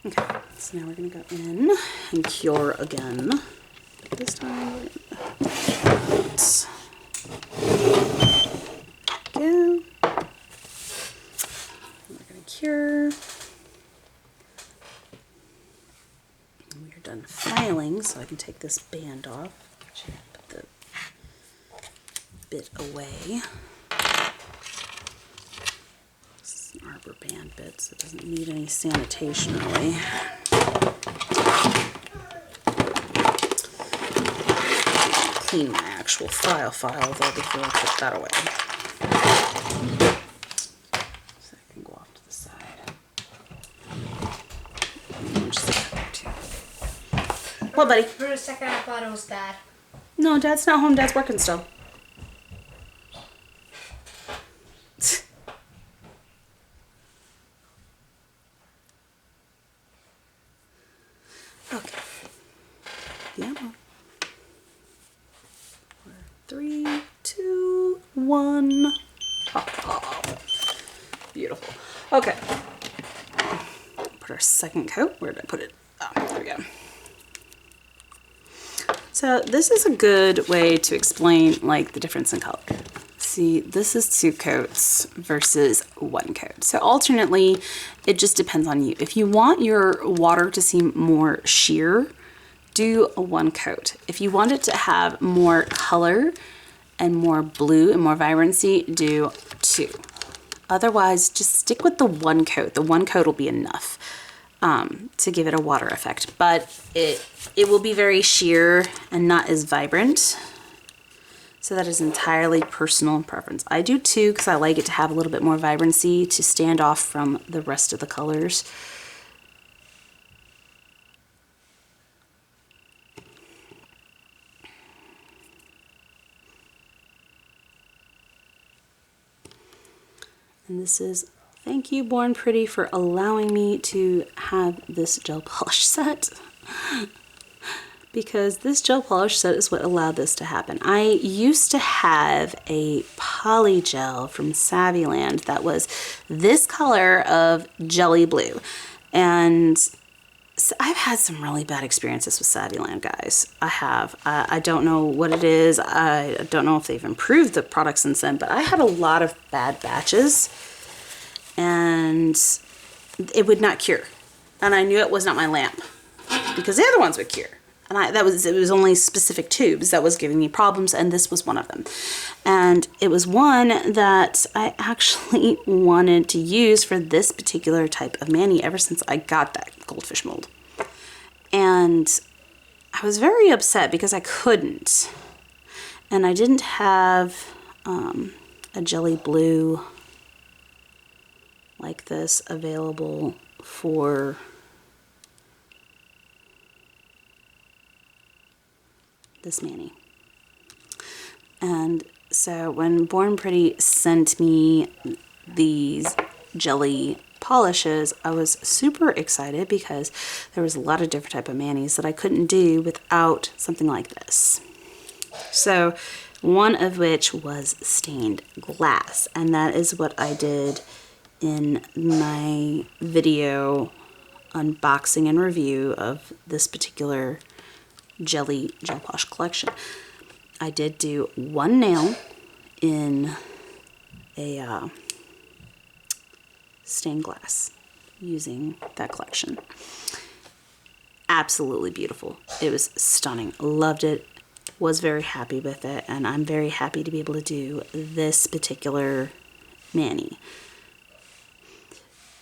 [SPEAKER 1] Okay, so now we're going to go in and cure again. This time we're going to go. We're going to cure. And we are done filing, so I can take this band off. Put the bit away. This is an arbor band bit, so it doesn't need any sanitation really. Clean my actual file though before I put that away. So I can go off to the side. What, buddy?
[SPEAKER 2] For a second I thought it was Dad.
[SPEAKER 1] No, Dad's not home. Dad's working still. Okay. Yeah. 3, 2, 1. Oh, beautiful. Okay. Put our second coat. Where did I put it? Oh, there we go. So this is a good way to explain like the difference in color. See, this is 2 coats versus 1 coat. So alternately, it just depends on you. If you want your water to seem more sheer, do a 1 coat. If you want it to have more color and more blue and more vibrancy, do 2. Otherwise, just stick with the 1 coat. The 1 coat will be enough to give it a water effect, but it will be very sheer and not as vibrant. So that is entirely personal preference. I do too, because I like it to have a little bit more vibrancy to stand off from the rest of the colors. And this is, thank you Born Pretty for allowing me to have this gel polish set. Because this gel polish set is what allowed this to happen. I used to have a poly gel from Savvyland that was this color of jelly blue. And so I've had some really bad experiences with Savvyland, guys. I have. I don't know what it is. I don't know if they've improved the product since then, but I had a lot of bad batches and it would not cure. And I knew it was not my lamp because the other ones would cure. And it was only specific tubes that was giving me problems, and this was one of them. And it was one that I actually wanted to use for this particular type of mani ever since I got that goldfish mold. And I was very upset because I couldn't. And I didn't have a jelly blue like this available for this mani. And so when Born Pretty sent me these jelly polishes, I was super excited because there was a lot of different type of manis that I couldn't do without something like this. So one of which was stained glass, and that is what I did in my video unboxing and review of this particular gel polish collection. I did do one nail in a stained glass using that collection. Absolutely beautiful. It was stunning. Loved it. Was very happy with it, and I'm very happy to be able to do this particular mani.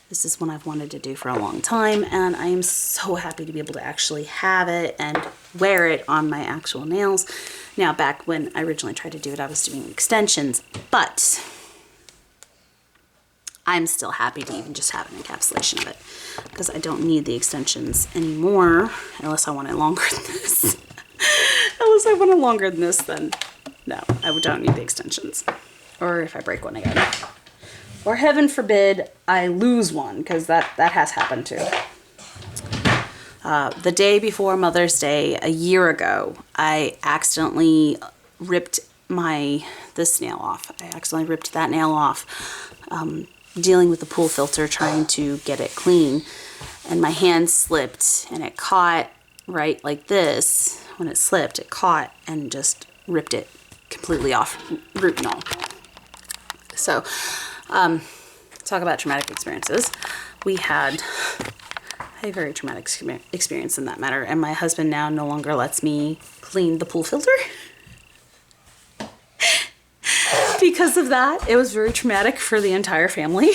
[SPEAKER 1] This is one I've wanted to do for a long time, and I am so happy to be able to actually have it and wear it on my actual nails. Now, back when I originally tried to do it, I was doing extensions, but I'm still happy to even just have an encapsulation of it because I don't need the extensions anymore unless I want it longer than this. Unless I want it longer than this, then no, I don't need the extensions. Or if I break one again. Or heaven forbid I lose one, because that has happened too. The day before Mother's Day, a year ago, I accidentally ripped this nail off. I accidentally ripped that nail off, dealing with the pool filter, trying to get it clean. And my hand slipped and it caught right like this. When it slipped, it caught and just ripped it completely off, root and all. So, talk about traumatic experiences. We had a very traumatic experience in that matter, and my husband now no longer lets me clean the pool filter. Because of that, it was very traumatic for the entire family.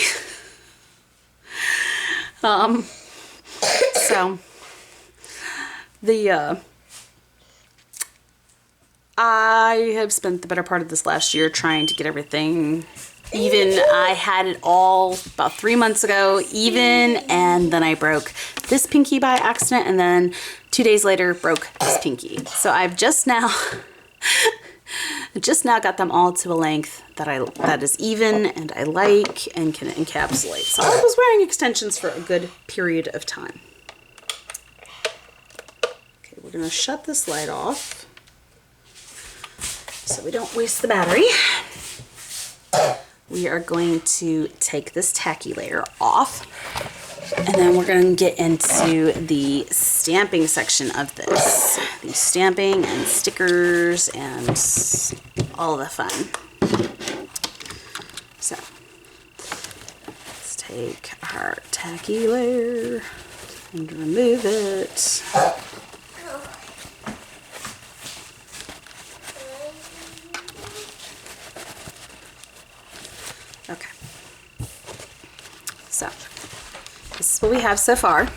[SPEAKER 1] So, I have spent the better part of this last year trying to get everything even. I had it all about 3 months ago, even, and then I broke this pinky by accident, and then 2 days later broke this pinky. So I've just now got them all to a length that is even and I like and can encapsulate. So I was wearing extensions for a good period of time. Okay, we're gonna shut this light off so we don't waste the battery. We are going to take this tacky layer off, and then we're going to get into the stamping section of this. The stamping and stickers and all the fun. So, let's take our tacky layer and remove it. Okay, so this is what we have so far.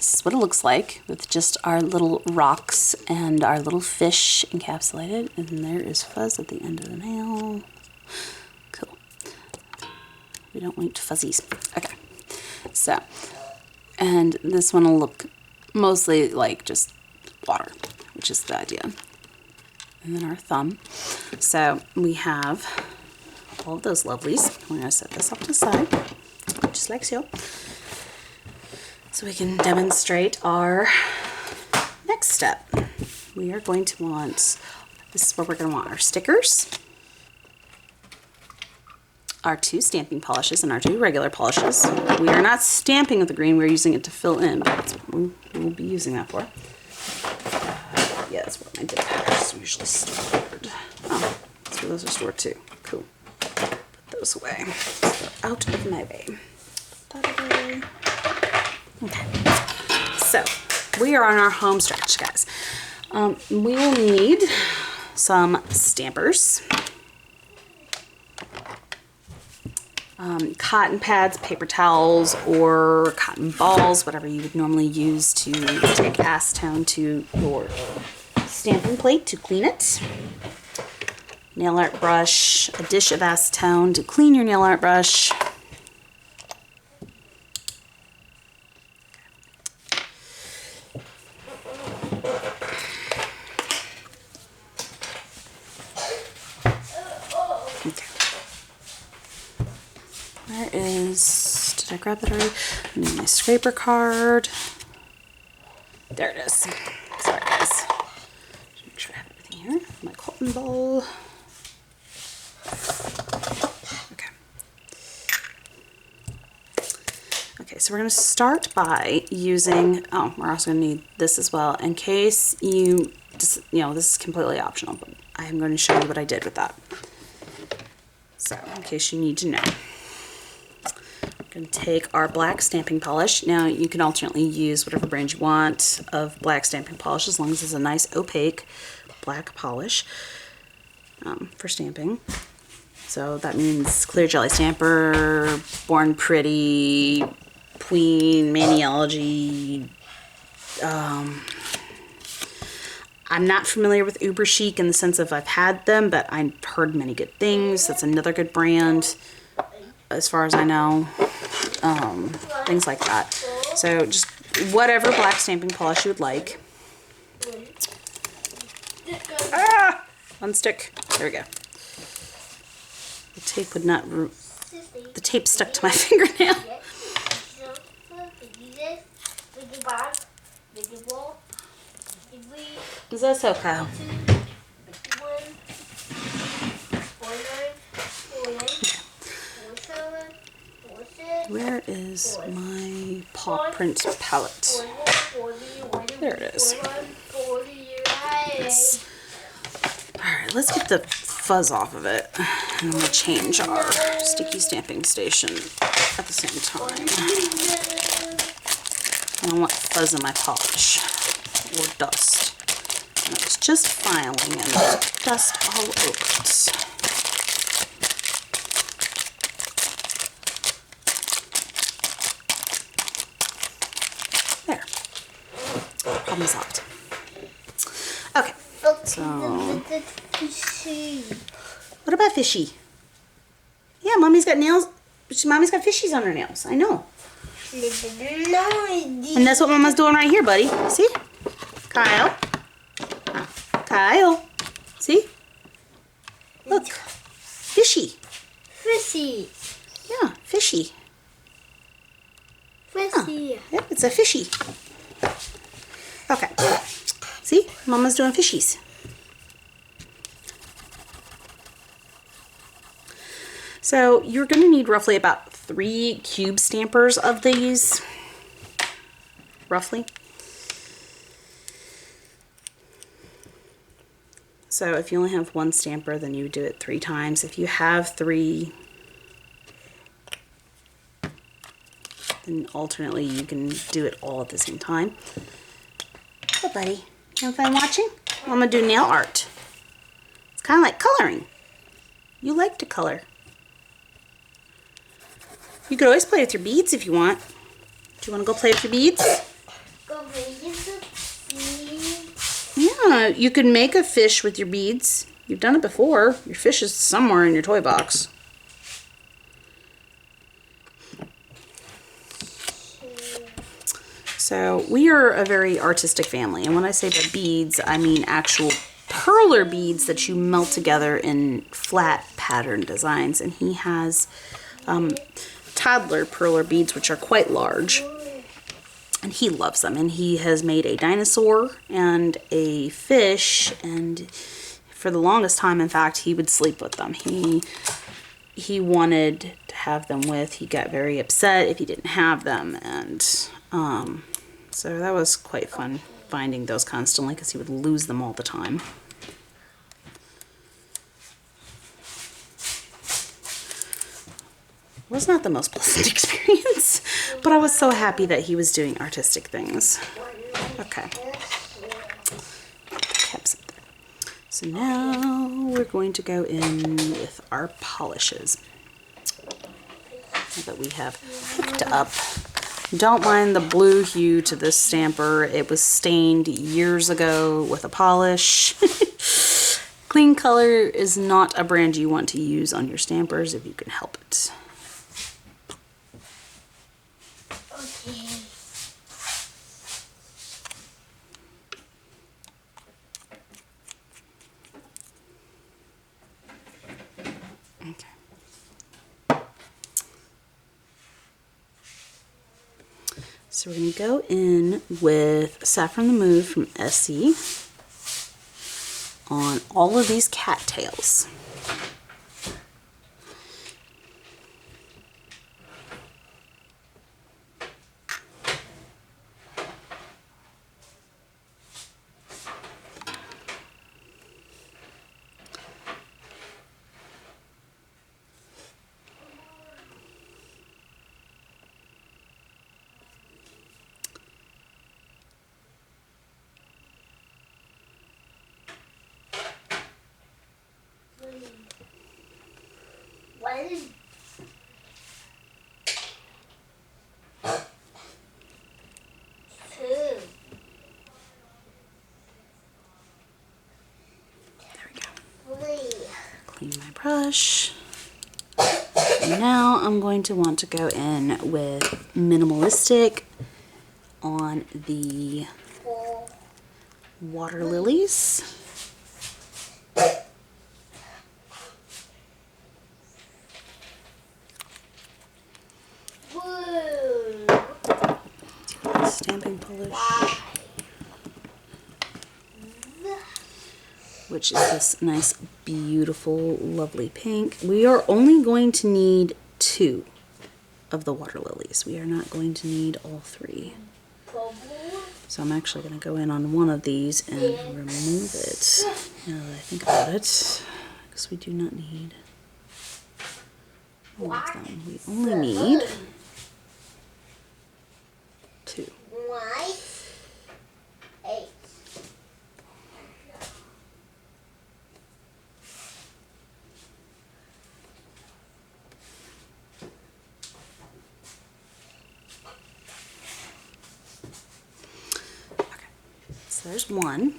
[SPEAKER 1] this is what it looks like with just our little rocks and our little fish encapsulated. And then there is fuzz at the end of the nail. Cool. We don't want fuzzies. Okay. So, and this one will look mostly like just water, which is the idea. And then our thumb. So we have all of those lovelies. We're going to set this off to the side, just like so. So we can demonstrate our next step. We are going to want, this is where we're going to want our stickers, our 2 stamping polishes, and our 2 regular polishes. We are not stamping with the green, we're using it to fill in, but that's what we'll be using that for. Yeah, that's where my dip packers are usually stored. Oh, that's where those are stored too. Cool. Put those away. They're out of my way. Put that away. Okay. So, we are on our home stretch, guys. We will need some stampers, cotton pads, paper towels, or cotton balls, whatever you would normally use to take acetone to your stamping plate to clean it. Nail art brush, a dish of acetone to clean your nail art brush. Okay. Where is, did I grab that already? I need my scraper card. There it is. Sorry guys. Just make sure I have everything here. My cotton ball. Okay. Okay, so we're going to start by using, oh, we're also going to need this as well in case you, just, you know, this is completely optional, but I am going to show you what I did with that. So, in case you need to know. We're going to take our black stamping polish. Now, you can alternately use whatever brand you want of black stamping polish as long as it's a nice opaque black polish for stamping. So that means Clear Jelly Stamper, Born Pretty, Queen, Maniology. I'm not familiar with Uber Chic in the sense of I've had them, but I've heard many good things. That's another good brand as far as I know. Things like that. So just whatever black stamping polish you would like. Ah! Unstick. There we go. The tape would not, the tape stuck to my fingernail. Is that so, Kyle? Where is my paw print palette? There it is. Yes. Alright, let's get the fuzz off of it. And we'll change our sticky stamping station at the same time. I don't want fuzz in my polish or dust. And I was just filing and there's dust all over it. There. Problem solved. Okay. So, what about fishy? Yeah, mommy's got nails. Mommy's got fishies on her nails. I know. And that's what mama's doing right here, buddy. See? Kyle. Oh. Kyle. See? Look. Fishy.
[SPEAKER 2] Fishy.
[SPEAKER 1] Yeah, fishy.
[SPEAKER 2] Fishy.
[SPEAKER 1] Huh. Yep, it's a fishy. Okay. See? Mama's doing fishies. So you're going to need roughly about 3 cube stampers of these. Roughly. So if you only have 1 stamper, then you would do it 3 times. If you have 3, then alternately you can do it all at the same time. Hey buddy, you have fun watching? I'm going to do nail art. It's kind of like coloring. You like to color. You could always play with your beads if you want. Do you want to go play with your beads? know, you could make a fish with your beads. You've done it before. Your fish is somewhere in your toy box. So we are a very artistic family, and when I say by beads, I mean actual perler beads that you melt together in flat pattern designs. And he has toddler perler beads, which are quite large, and he loves them. And he has made a dinosaur and a fish, and for the longest time, in fact, he would sleep with them. He wanted to have them with. He got very upset if he didn't have them, and so that was quite fun finding those constantly because he would lose them all the time. It was not the most pleasant experience, but I was so happy that he was doing artistic things. Okay. So now we're going to go in with our polishes that we have picked up. Don't mind the blue hue to this stamper. It was stained years ago with a polish. Clean color is not a brand you want to use on your stampers if you can help it. So we're going to go in with Saffron the Mood from Essie on all of these cattails. Clean my brush. And now I'm going to want to go in with Minimalistic on the water lilies. Stamping polish, which is this nice, beautiful, lovely pink. We are only going to need 2 of the water lilies. We are not going to need all 3. So I'm actually going to go in on one of these and remove it, now that I think about it, because we do not need all of them. We only need 2. So there's one.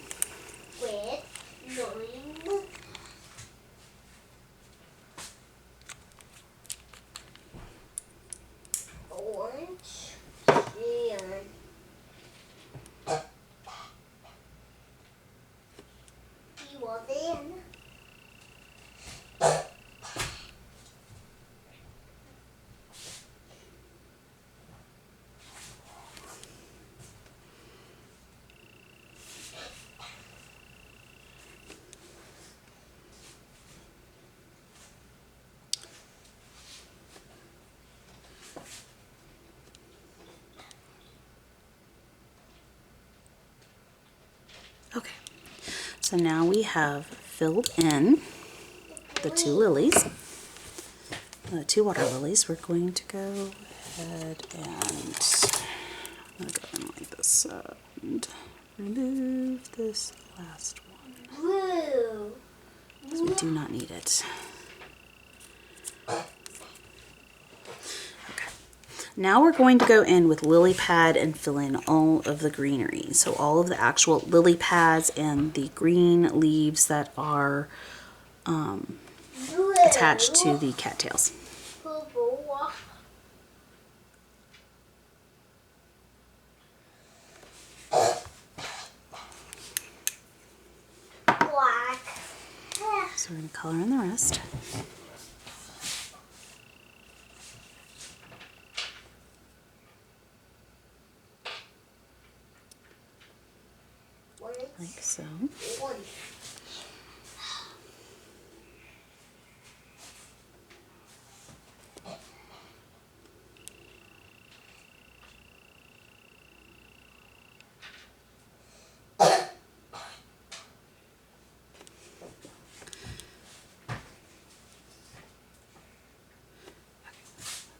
[SPEAKER 1] Okay, so now we have filled in the 2 lilies, the 2 water lilies. We're going to go ahead and I'm going to go in like this and remove this last one because we do not need it. Okay, Now we're going to go in with lily pad and fill in all of the greenery. So all of the actual lily pads and the green leaves that are attached to the cattails. So we're going to color in the rest. Like so.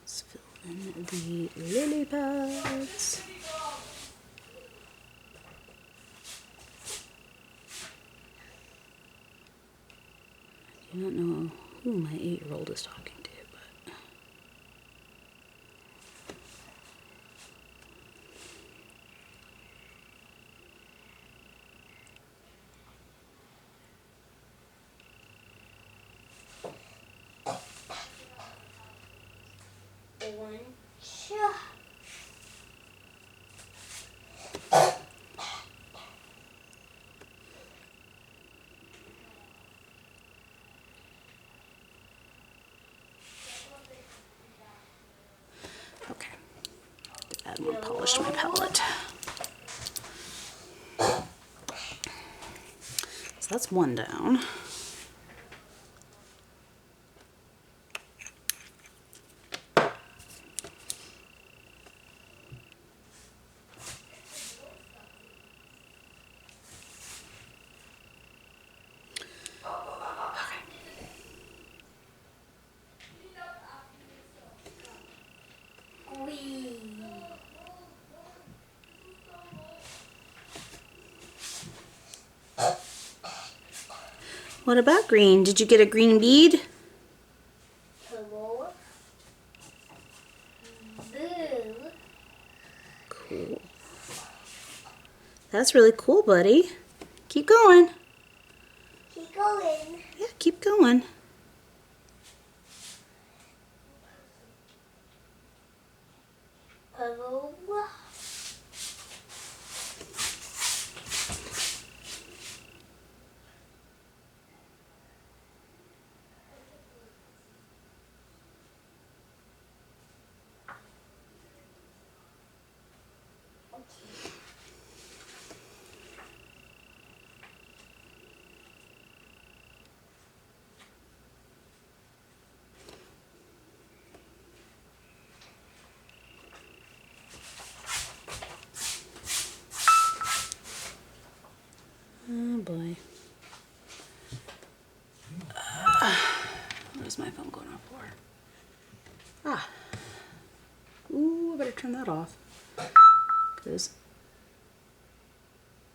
[SPEAKER 1] Let's fill in the lily pads. I don't know who my 8-year-old is talking to, but okay. Add more polish to my palette. So that's one down. What about green? Did you get a green bead? Cool. That's really cool, buddy. Keep going.
[SPEAKER 2] Keep going.
[SPEAKER 1] Yeah, keep going.
[SPEAKER 2] Purple.
[SPEAKER 1] Oh boy. What is my phone going off for? Ah. Ooh, I better turn that off. Because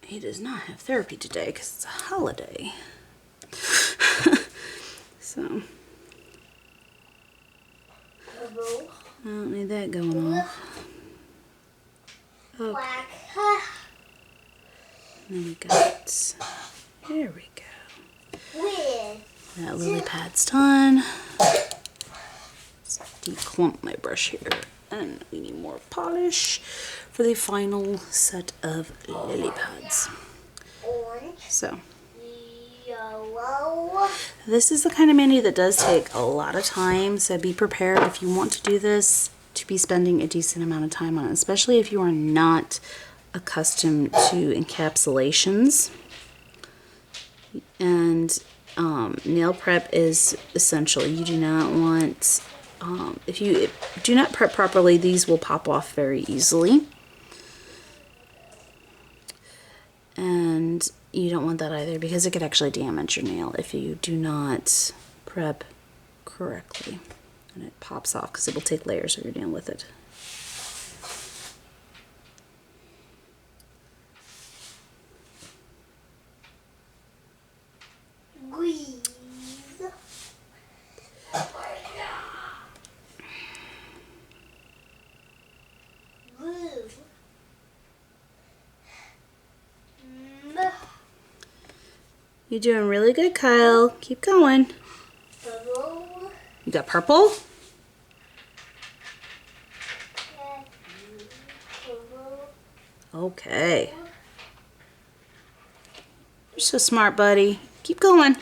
[SPEAKER 1] he does not have therapy today because it's a holiday. So,
[SPEAKER 2] Purple.
[SPEAKER 1] I don't need that going off. Okay.
[SPEAKER 2] Black.
[SPEAKER 1] Then we got, here we go.
[SPEAKER 2] Red.
[SPEAKER 1] That lily pad's done. Let's declump my brush here. And we need more polish for the final set of lily pads.
[SPEAKER 2] Orange.
[SPEAKER 1] So,
[SPEAKER 2] Yellow.
[SPEAKER 1] this is the kind of menu that does take a lot of time, so be prepared if you want to do this to be spending a decent amount of time on it, especially if you are not accustomed to encapsulations. And nail prep is essential. You do not want, if you do not prep properly, these will pop off very easily. And you don't want that either because it could actually damage your nail if you do not prep correctly. And it pops off because it will take layers of your nail with it.
[SPEAKER 2] Grease.
[SPEAKER 1] You're doing really good, Kyle. Keep going.
[SPEAKER 2] Purple.
[SPEAKER 1] You got purple?
[SPEAKER 2] Purple.
[SPEAKER 1] Okay. You're so smart, buddy. Keep going.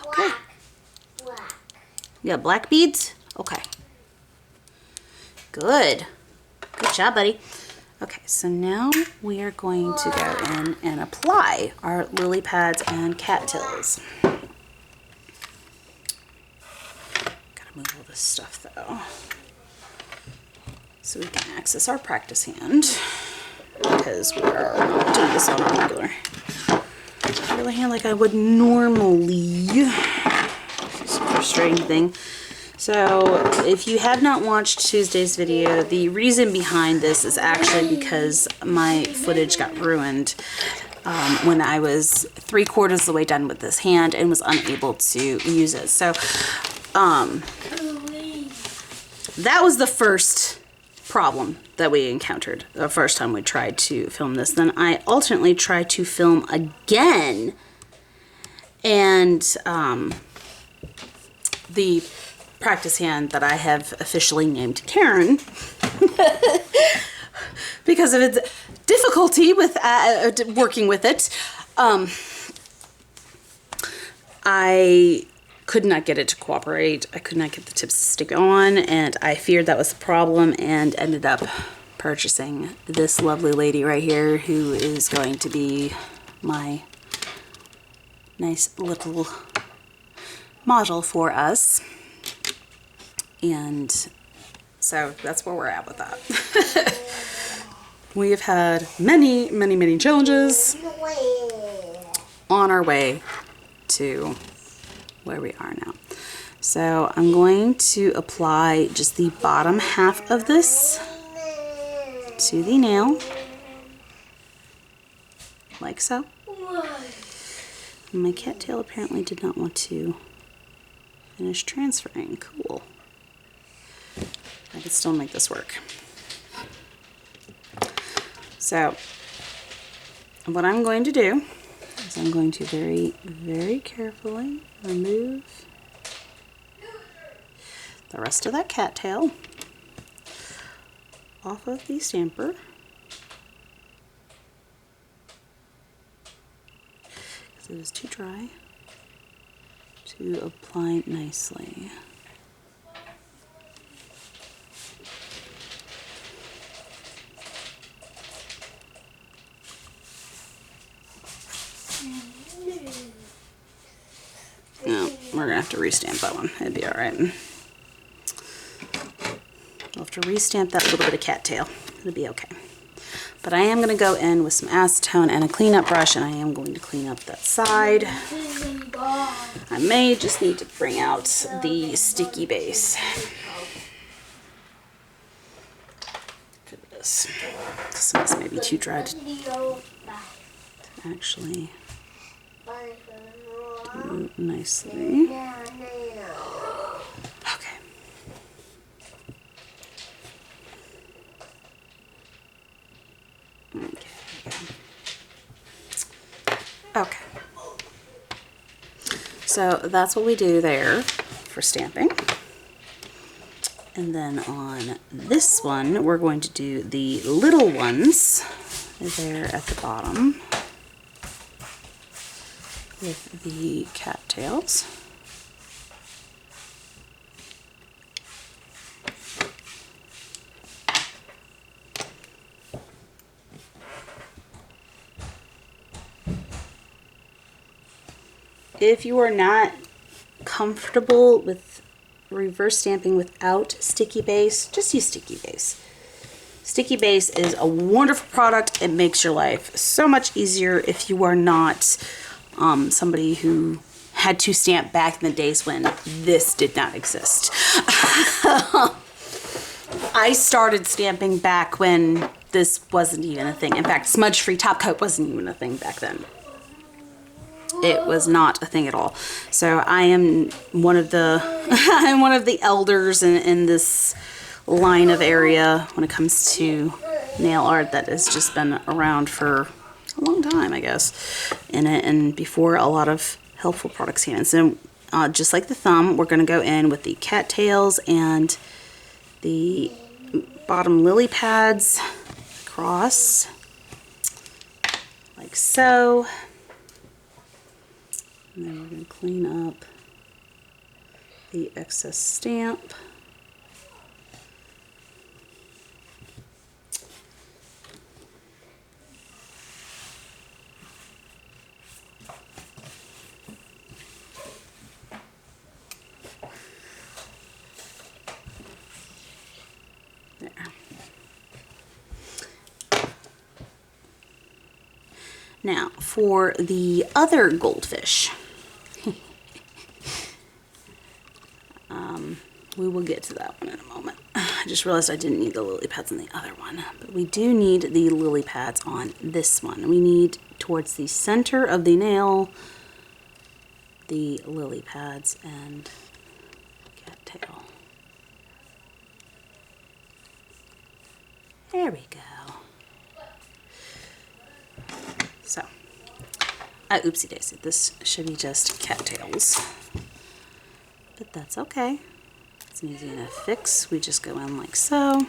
[SPEAKER 1] Okay.
[SPEAKER 2] Black.
[SPEAKER 1] You got black beads? Okay. Good. Good job, buddy. Okay, so now we are going to go in and apply our lily pads and cattails. Gotta move all this stuff though, so we can access our practice hand, because we are not doing this on our regular hand like I would normally. It's a frustrating thing. So if you have not watched Tuesday's video, the reason behind this is actually because my footage got ruined when I was 3/4 of the way done with this hand and was unable to use it. So that was the first problem that we encountered the first time we tried to film this. Then I alternately tried to film again, and the practice hand that I have officially named Karen because of its difficulty with working with it, I could not get it to cooperate. I could not get the tips to stick on, and I feared that was the problem and ended up purchasing this lovely lady right here, who is going to be my nice little model for us. And so that's where we're at with that. We have had many, many, many challenges on our way to where we are now. So I'm going to apply just the bottom half of this to the nail, like so. And my cattail apparently did not want to finish transferring. Cool. I can still make this work. So what I'm going to do is I'm going to very, very carefully remove the rest of that cattail off of the stamper. Because it is too dry to apply nicely. No, we're gonna have to restamp that one. It'd be all right. We'll have to restamp that little bit of cattail. It'll be okay. But I am gonna go in with some acetone and a cleanup brush, and I am going to clean up that side. I may just need to bring out the sticky base for this. This may be too dry to actually do nicely. Okay. Okay. So that's what we do there for stamping. And then on this one, we're going to do the little ones there at the bottom with the cattails. If you are not comfortable with reverse stamping without sticky base, just use sticky base. Sticky base is a wonderful product. It makes your life so much easier if you are not somebody who had to stamp back in the days when this did not exist. I started stamping back when this wasn't even a thing. In fact, smudge-free top coat wasn't even a thing back then. It was not a thing at all. So I am one of the I'm one of the elders in this line of area when it comes to nail art that has just been around for a long time, I guess. And before a lot of helpful products came in. So just like the thumb, we're going to go in with the cattails and the bottom lily pads across like so. And then we're going to clean up the excess stamp. There. Now, for the other goldfish, we will get to that one in a moment. I just realized I didn't need the lily pads on the other one, but we do need the lily pads on this one. We need towards the center of the nail, the lily pads and cattail. There we go. So, oopsie daisy, this should be just cattails, but that's okay. It's an easy enough fix. We just go in like so.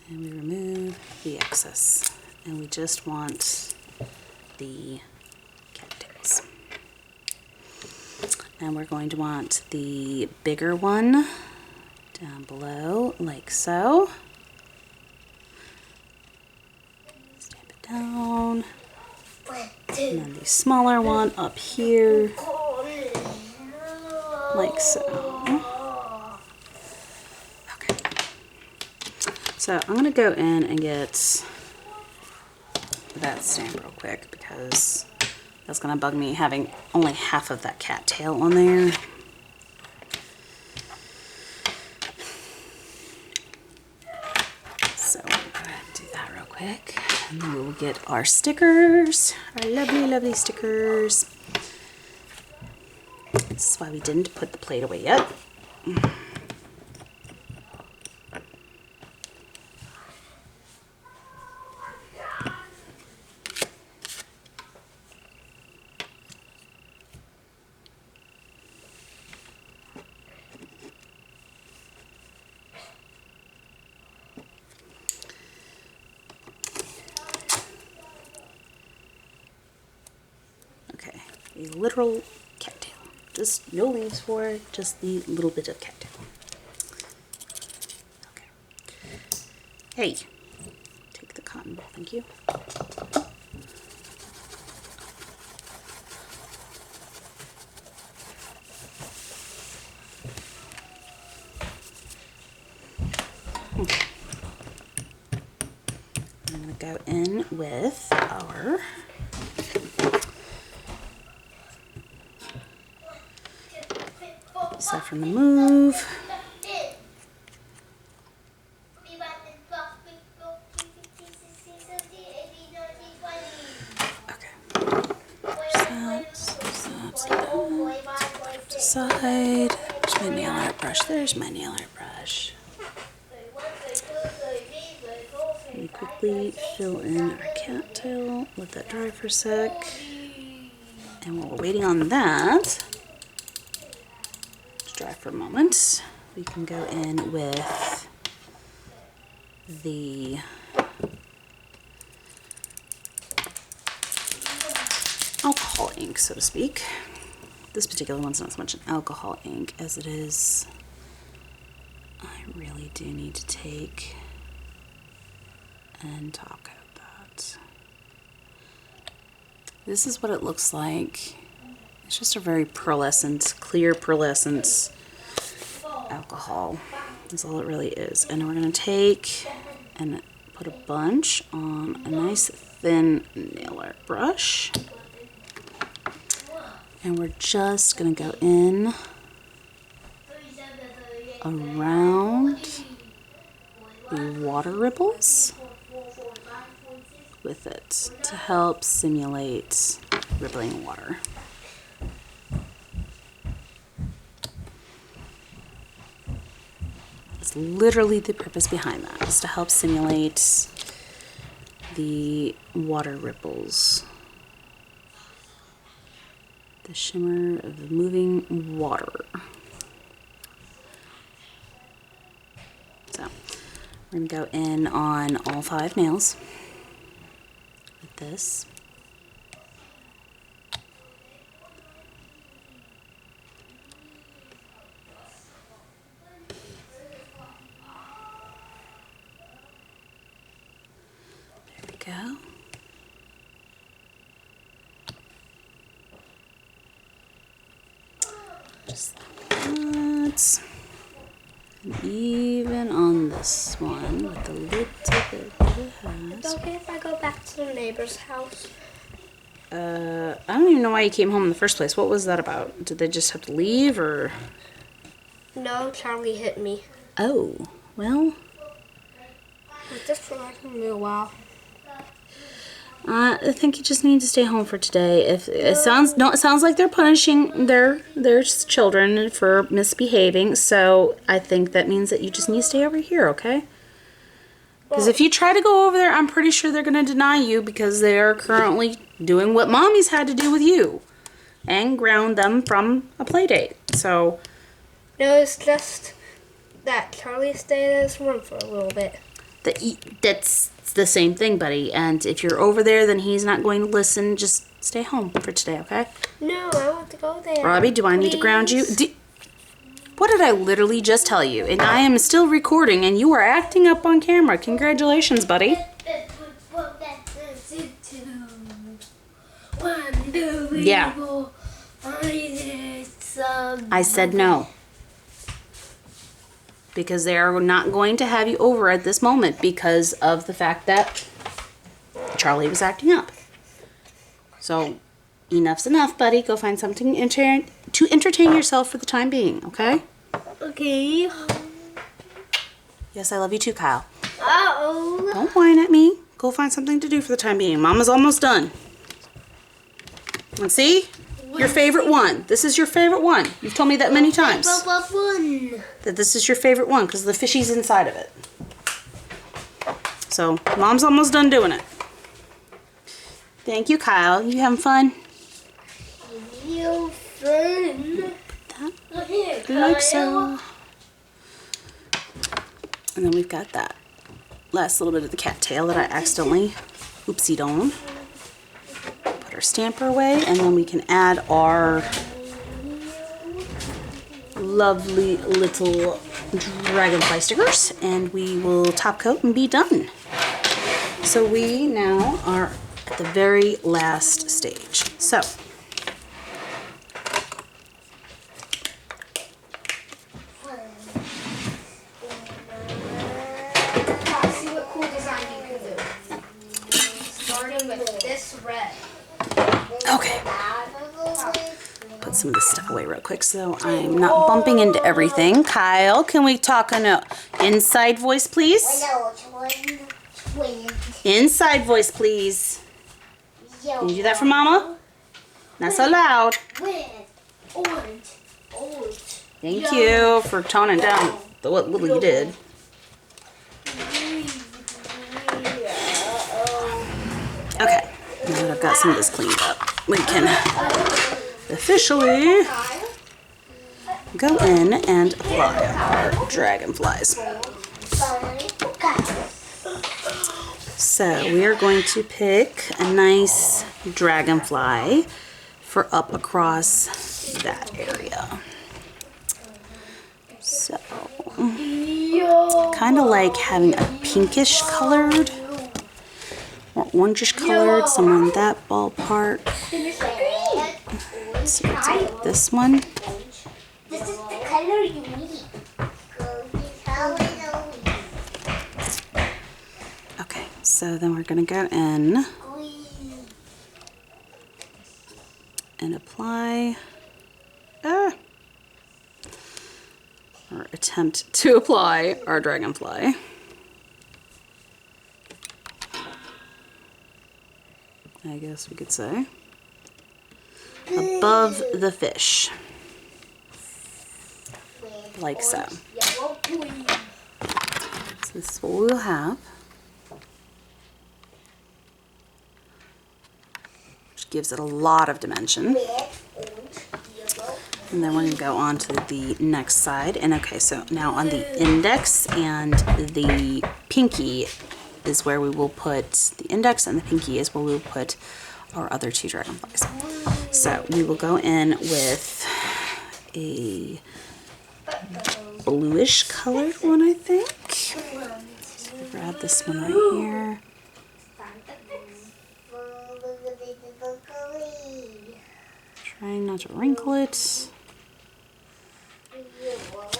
[SPEAKER 1] And we remove the excess. And we just want the cattails. And we're going to want the bigger one down below like so. Stamp it down. And then the smaller one up here, like so. Okay. So I'm going to go in and get that stamp real quick because that's going to bug me having only half of that cattail on there. So we'll go ahead and do that real quick. And then we'll get our stickers, our lovely, lovely stickers. This is why we didn't put the plate away yet. Okay, a literal cattail. Just no leaves for it, just the little bit of cattail. Okay. Hey, take the cotton ball, thank you. Okay. I'm going to go in with our saffron the move. Okay. Side. There's my nail art brush. There's my nail art brush. We quickly fill in our cattail. Let that dry for a sec. And while we're waiting on that to dry for a moment, we can go in with the alcohol ink, so to speak. This particular one's not so much an alcohol ink as it is. I really do need to take and top coat that. This is what it looks like. It's just a very pearlescent, clear pearlescent alcohol. That's all it really is. And we're going to take and put a bunch on a nice thin nail art brush. And we're just going to go in around the water ripples with it to help simulate rippling water. It's literally the purpose behind that, is to help simulate the water ripples. The shimmer of the moving water. So we're going to go in on all 5 nails with this. There we go. Just like that. And even on this one, with a little bit that it has.
[SPEAKER 2] It's okay if I go back to the neighbor's house?
[SPEAKER 1] I don't even know why you came home in the first place. What was that about? Did they just have to leave, or?
[SPEAKER 2] No, Charlie hit me.
[SPEAKER 1] Oh, well.
[SPEAKER 2] But just for like a little while.
[SPEAKER 1] I think you just need to stay home for today. If it sounds like they're punishing their children for misbehaving. So I think that means that you just need to stay over here, okay? Because if you try to go over there, I'm pretty sure they're going to deny you because they are currently doing what mommy's had to do with you and ground them from a play date. So
[SPEAKER 2] No, it's just that Charlie stayed in his room for a little bit.
[SPEAKER 1] that's the same thing, buddy. And if you're over there, then he's not going to listen. Just stay home for today, okay?
[SPEAKER 2] No, I want to go there.
[SPEAKER 1] Robbie, do I need to ground you? What did I literally just tell you? And I am still recording, and you are acting up on camera. Congratulations, buddy. Yeah. I said no. Because they are not going to have you over at this moment because of the fact that Charlie was acting up. So, enough's enough, buddy. Go find something to entertain yourself for the time being, okay?
[SPEAKER 2] Okay.
[SPEAKER 1] Yes, I love you too, Kyle.
[SPEAKER 2] Uh-oh.
[SPEAKER 1] Don't whine at me. Go find something to do for the time being. Mama's almost done. And see? Your favorite one. This is your favorite one. You've told me that many times. That this is your favorite one because the fishy's inside of it. So, Mom's almost done doing it. Thank you, Kyle. You having fun?
[SPEAKER 2] You fun.
[SPEAKER 1] Like so. And then we've got that last little bit of the cattail that I accidentally oopsied on. Put our stamper away, and then we can add our lovely little dragonfly stickers, and we will top coat and be done. So we now are at the very last stage. So
[SPEAKER 2] See what cool design you can do. Starting with this red.
[SPEAKER 1] okay, put some of this stuff away real quick so I'm not bumping into everything. Kyle, can we talk in an inside voice, please? Inside voice, please. Can you do that for Mama? Not so loud. Thank you for toning down what little you did. Okay, now that I've got some of this cleaned up, we can officially go in and apply our dragonflies. So we are going to pick a nice dragonfly for up across that area. So, kind of like having a pinkish colored or orangish colored, somewhere in that ballpark. So let's do this one.
[SPEAKER 2] This is the color you need.
[SPEAKER 1] So then we're going to go in and apply, or attempt to apply our dragonfly. I guess we could say. Above the fish. Like so. So this is what we'll have. Which gives it a lot of dimension. And then we're going to go on to the next side. And okay, so now on the index and the pinky is where we will put, the index and the pinky is where we will put our other two dragonflies. So we will go in with a bluish colored one, I think. So grab this one right here. Trying not to wrinkle it.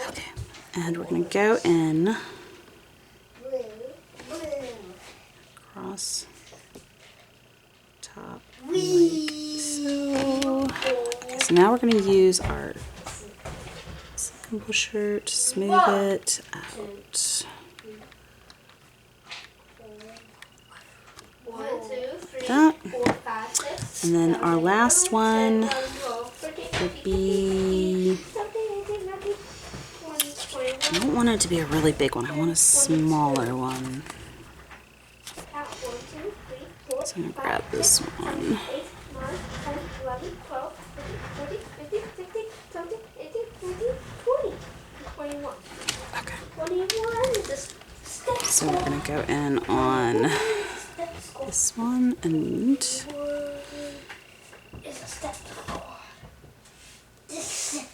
[SPEAKER 1] Okay, and we're going to go in across top like so. Okay, so now we're going to use our second pusher to smooth it out.
[SPEAKER 2] 1, 2, 3,
[SPEAKER 1] That.
[SPEAKER 2] 4, 5, 6.
[SPEAKER 1] And then our last one would be, I don't want it to be a really big one, I want a smaller one. So I'm going to grab this one.
[SPEAKER 2] 21.
[SPEAKER 1] Okay.
[SPEAKER 2] 21 is a step.
[SPEAKER 1] So we're going to go in on this one and
[SPEAKER 2] Is a step. This is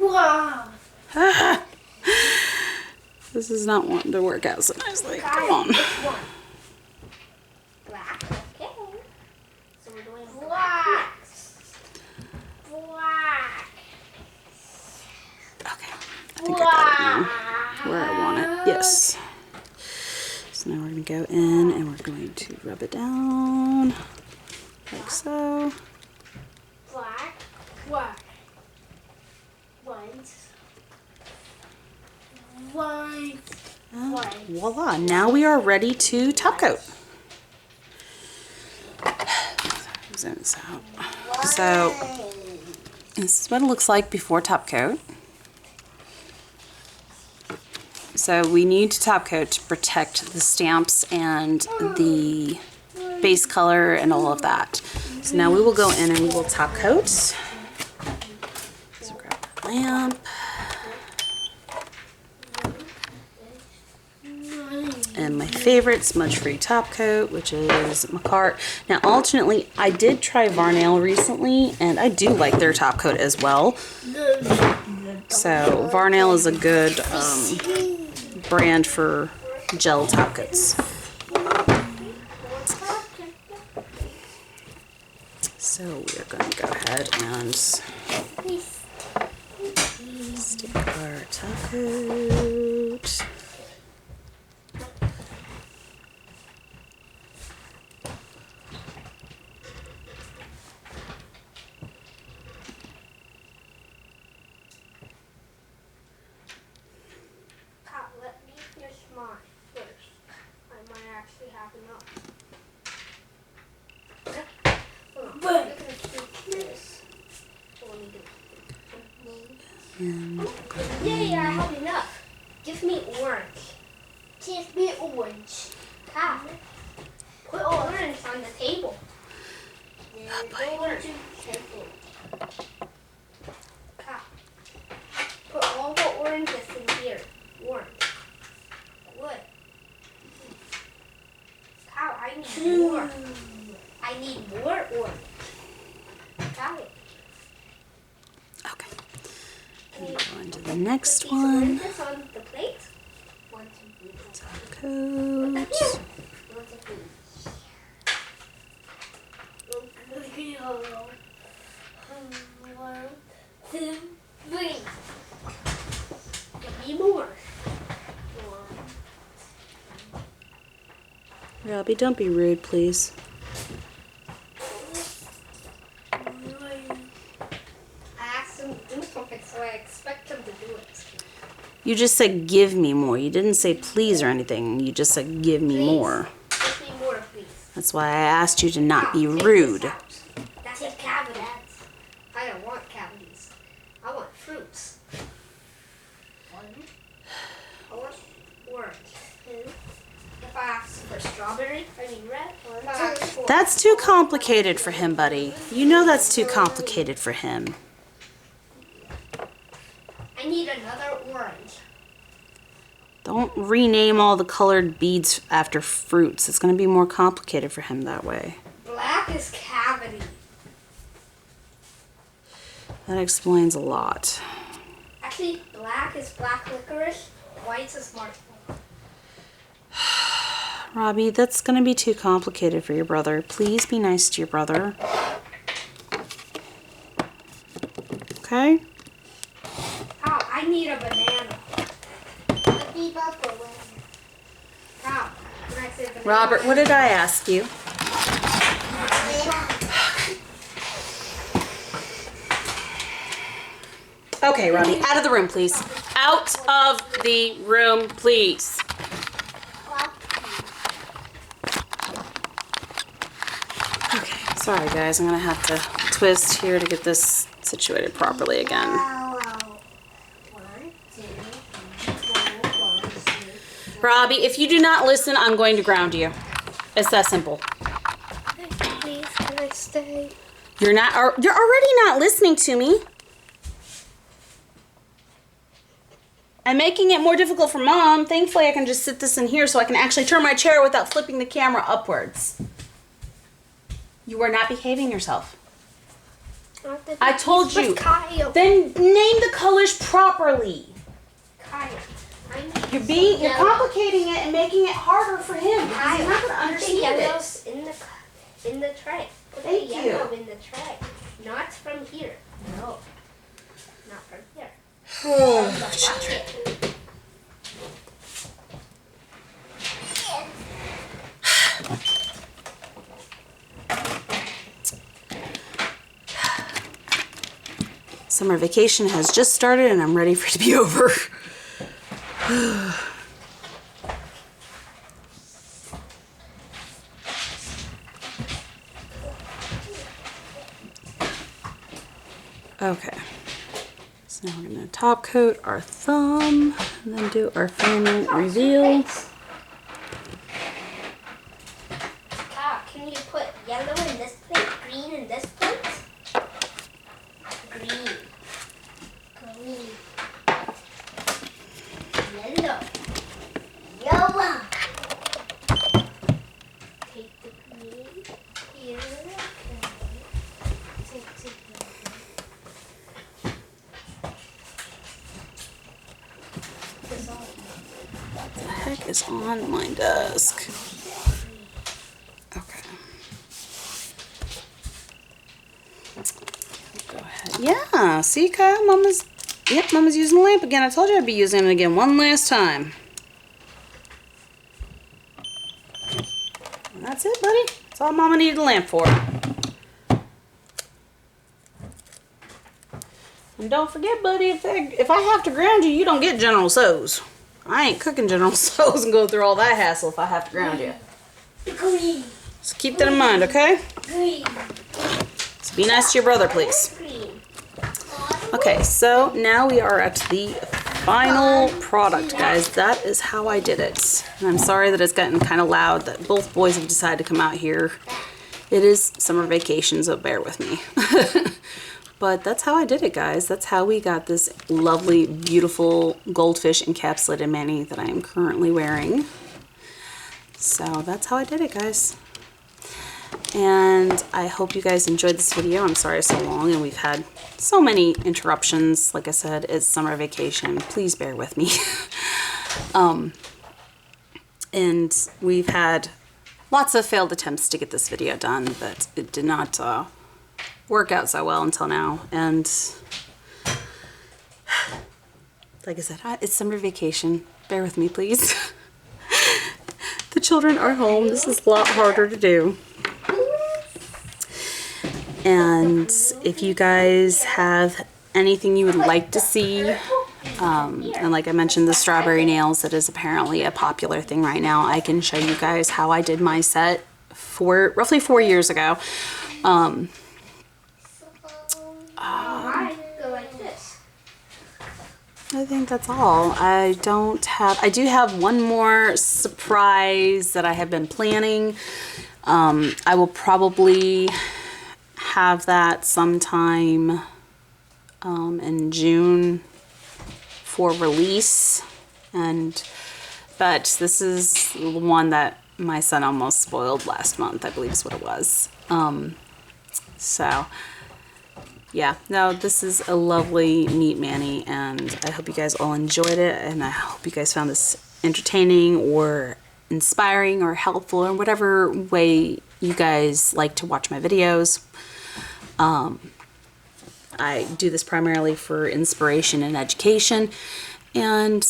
[SPEAKER 2] wow.
[SPEAKER 1] this is not wanting to work out so nicely. Come on.
[SPEAKER 2] One. Black. Okay. So we're doing black. Black.
[SPEAKER 1] Okay. I think I got it now. Where I want it. Yes. So now we're going to go in and we're going to rub it down like so.
[SPEAKER 2] Black. Black. White. White. White.
[SPEAKER 1] Voila. Now we are ready to top coat. Zoom this out. So this is what it looks like before top coat. So we need to top coat to protect the stamps and the base color and all of that. So now we will go in and we will top coat. So grab the lamp. And my favorite smudge-free top coat, which is Macart. Now, alternately, I did try Varnail recently, and I do like their top coat as well. So Varnail is a good brand for gel top coats. So we are going to go ahead and stick our top coat.
[SPEAKER 2] Let me finish mine first. I might actually have enough. But yay, I have enough. Give me orange. Give me orange. Cow. Put orange on the table. Orange. Cow. Put all the oranges in here. Orange. Good. Cow, I need more. I need more orange. Cow.
[SPEAKER 1] Okay. And go on to the next one.
[SPEAKER 2] Oranges on the plate. 1, 2, 3, 4.
[SPEAKER 1] Top coat.
[SPEAKER 2] 1, 2, 3. Give me more.
[SPEAKER 1] Robbie, don't be rude, please.
[SPEAKER 2] I asked him to do something, so I expect him to do it.
[SPEAKER 1] You just said give me more. You didn't say please or anything. You just said give me
[SPEAKER 2] Please.
[SPEAKER 1] more.
[SPEAKER 2] Give me more, please.
[SPEAKER 1] That's why I asked you to not be
[SPEAKER 2] Take
[SPEAKER 1] rude.
[SPEAKER 2] this out. That's a cavity. I don't want cavities. I want fruits. I want orange. If I ask for strawberry, I mean red. Or if I ask for
[SPEAKER 1] That's too complicated for him, buddy. You know that's too complicated for him.
[SPEAKER 2] I need another orange.
[SPEAKER 1] Don't rename all the colored beads after fruits. It's going to be more complicated for him that way.
[SPEAKER 2] Black is cavity.
[SPEAKER 1] That explains a lot.
[SPEAKER 2] Actually, black is black licorice. White is smartphone.
[SPEAKER 1] Robbie, that's going to be too complicated for your brother. Please be nice to your brother. Okay?
[SPEAKER 2] Oh, I need a banana. How? Can I say banana?
[SPEAKER 1] Robert, what did I ask you? Okay, Robbie, out of the room, please. Out of the room, please. Okay, sorry guys, I'm gonna have to twist here to get this situated properly again.
[SPEAKER 2] 1, 2, 3, 4, 5, 6.
[SPEAKER 1] Robbie, if you do not listen, I'm going to ground you. It's that simple.
[SPEAKER 2] Please, can I stay?
[SPEAKER 1] You're already not listening to me. I'm making it more difficult for Mom. Thankfully, I can just sit this in here so I can actually turn my chair without flipping the camera upwards. You are not behaving yourself. I told you. Then name the colors properly. You're complicating it and making it harder for him. Because he's not going to understand it.
[SPEAKER 2] In the tray. Put
[SPEAKER 1] Thank
[SPEAKER 2] the
[SPEAKER 1] you.
[SPEAKER 2] yellow in the tray. Not from here. No. Not from here.
[SPEAKER 1] Oh,
[SPEAKER 2] From the bucket.
[SPEAKER 1] Summer vacation has just started and I'm ready for it to be over. Okay, so now we're going to top coat our thumb and then do our final reveal.
[SPEAKER 2] Can you put yellow in this plate, green in this plate? Green. Green. Yellow. Yellow. Take the green here. Take the
[SPEAKER 1] What the heck is on my desk? Okay. Go ahead. Yeah, see, Kyle, Mama's using the lamp again. I told you I'd be using it again one last time. And that's it, buddy. That's all Mama needed the lamp for. And don't forget, buddy, if I have to ground you, you don't get General Tso's. I ain't cooking General Tso's and go through all that hassle if I have to ground you.
[SPEAKER 2] green.
[SPEAKER 1] So keep that in mind, okay?
[SPEAKER 2] Green.
[SPEAKER 1] So be nice to your brother, please.
[SPEAKER 2] Green.
[SPEAKER 1] Okay, so now we are at the final product, guys. That is how I did it. And I'm sorry that it's gotten kind of loud that both boys have decided to come out here. It is summer vacation, so bear with me. But that's how I did it, guys. That's how we got this lovely, beautiful goldfish encapsulated mani that I am currently wearing. So that's how I did it, guys. And I hope you guys enjoyed this video. I'm sorry it's so long and we've had so many interruptions. Like I said, it's summer vacation. Please bear with me. And we've had lots of failed attempts to get this video done, but it did not work out so well until now. And like I said, it's summer vacation. Bear with me, please. The children are home, this is a lot harder to do. And if you guys have anything you would like to see, and like I mentioned, the strawberry nails, that is apparently a popular thing right now. I can show you guys how I did my set roughly 4 years ago. I think that's all. I do have one more surprise that I have been planning. I will probably have that sometime in June for release, but this is the one that my son almost spoiled last month, I believe is what it was. So yeah, no, this is a lovely, neat mani, and I hope you guys all enjoyed it, and I hope you guys found this entertaining or inspiring or helpful or whatever way you guys like to watch my videos. I do this primarily for inspiration and education, and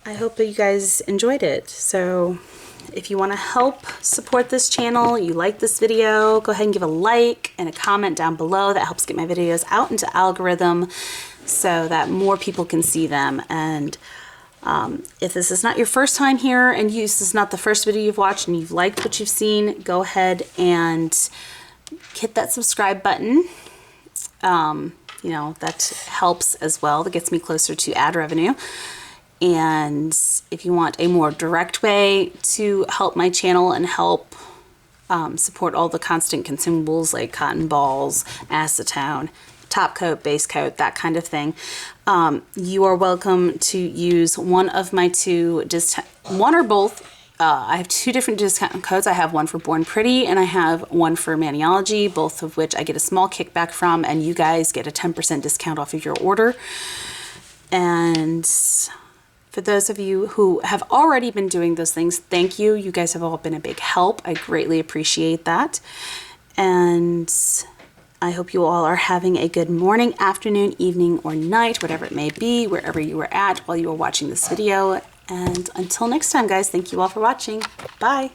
[SPEAKER 1] I hope that you guys enjoyed it. So if you want to help support this channel, you like this video, go ahead and give a like and a comment down below. That helps get my videos out into algorithm so that more people can see them. And if this is not your first time here and this is not the first video you've watched and you've liked what you've seen, go ahead and hit that subscribe button. You know, that helps as well. That gets me closer to ad revenue. And if you want a more direct way to help my channel and help support all the constant consumables like cotton balls, acetone, top coat, base coat, that kind of thing, you are welcome to use one of my one or both. I have 2 different discount codes. I have one for Born Pretty and I have one for Maniology, both of which I get a small kickback from, and you guys get a 10% discount off of your order. And for those of you who have already been doing those things, thank you. You guys have all been a big help. I greatly appreciate that. And I hope you all are having a good morning, afternoon, evening, or night, whatever it may be, wherever you are at while you are watching this video. And until next time, guys, thank you all for watching. Bye.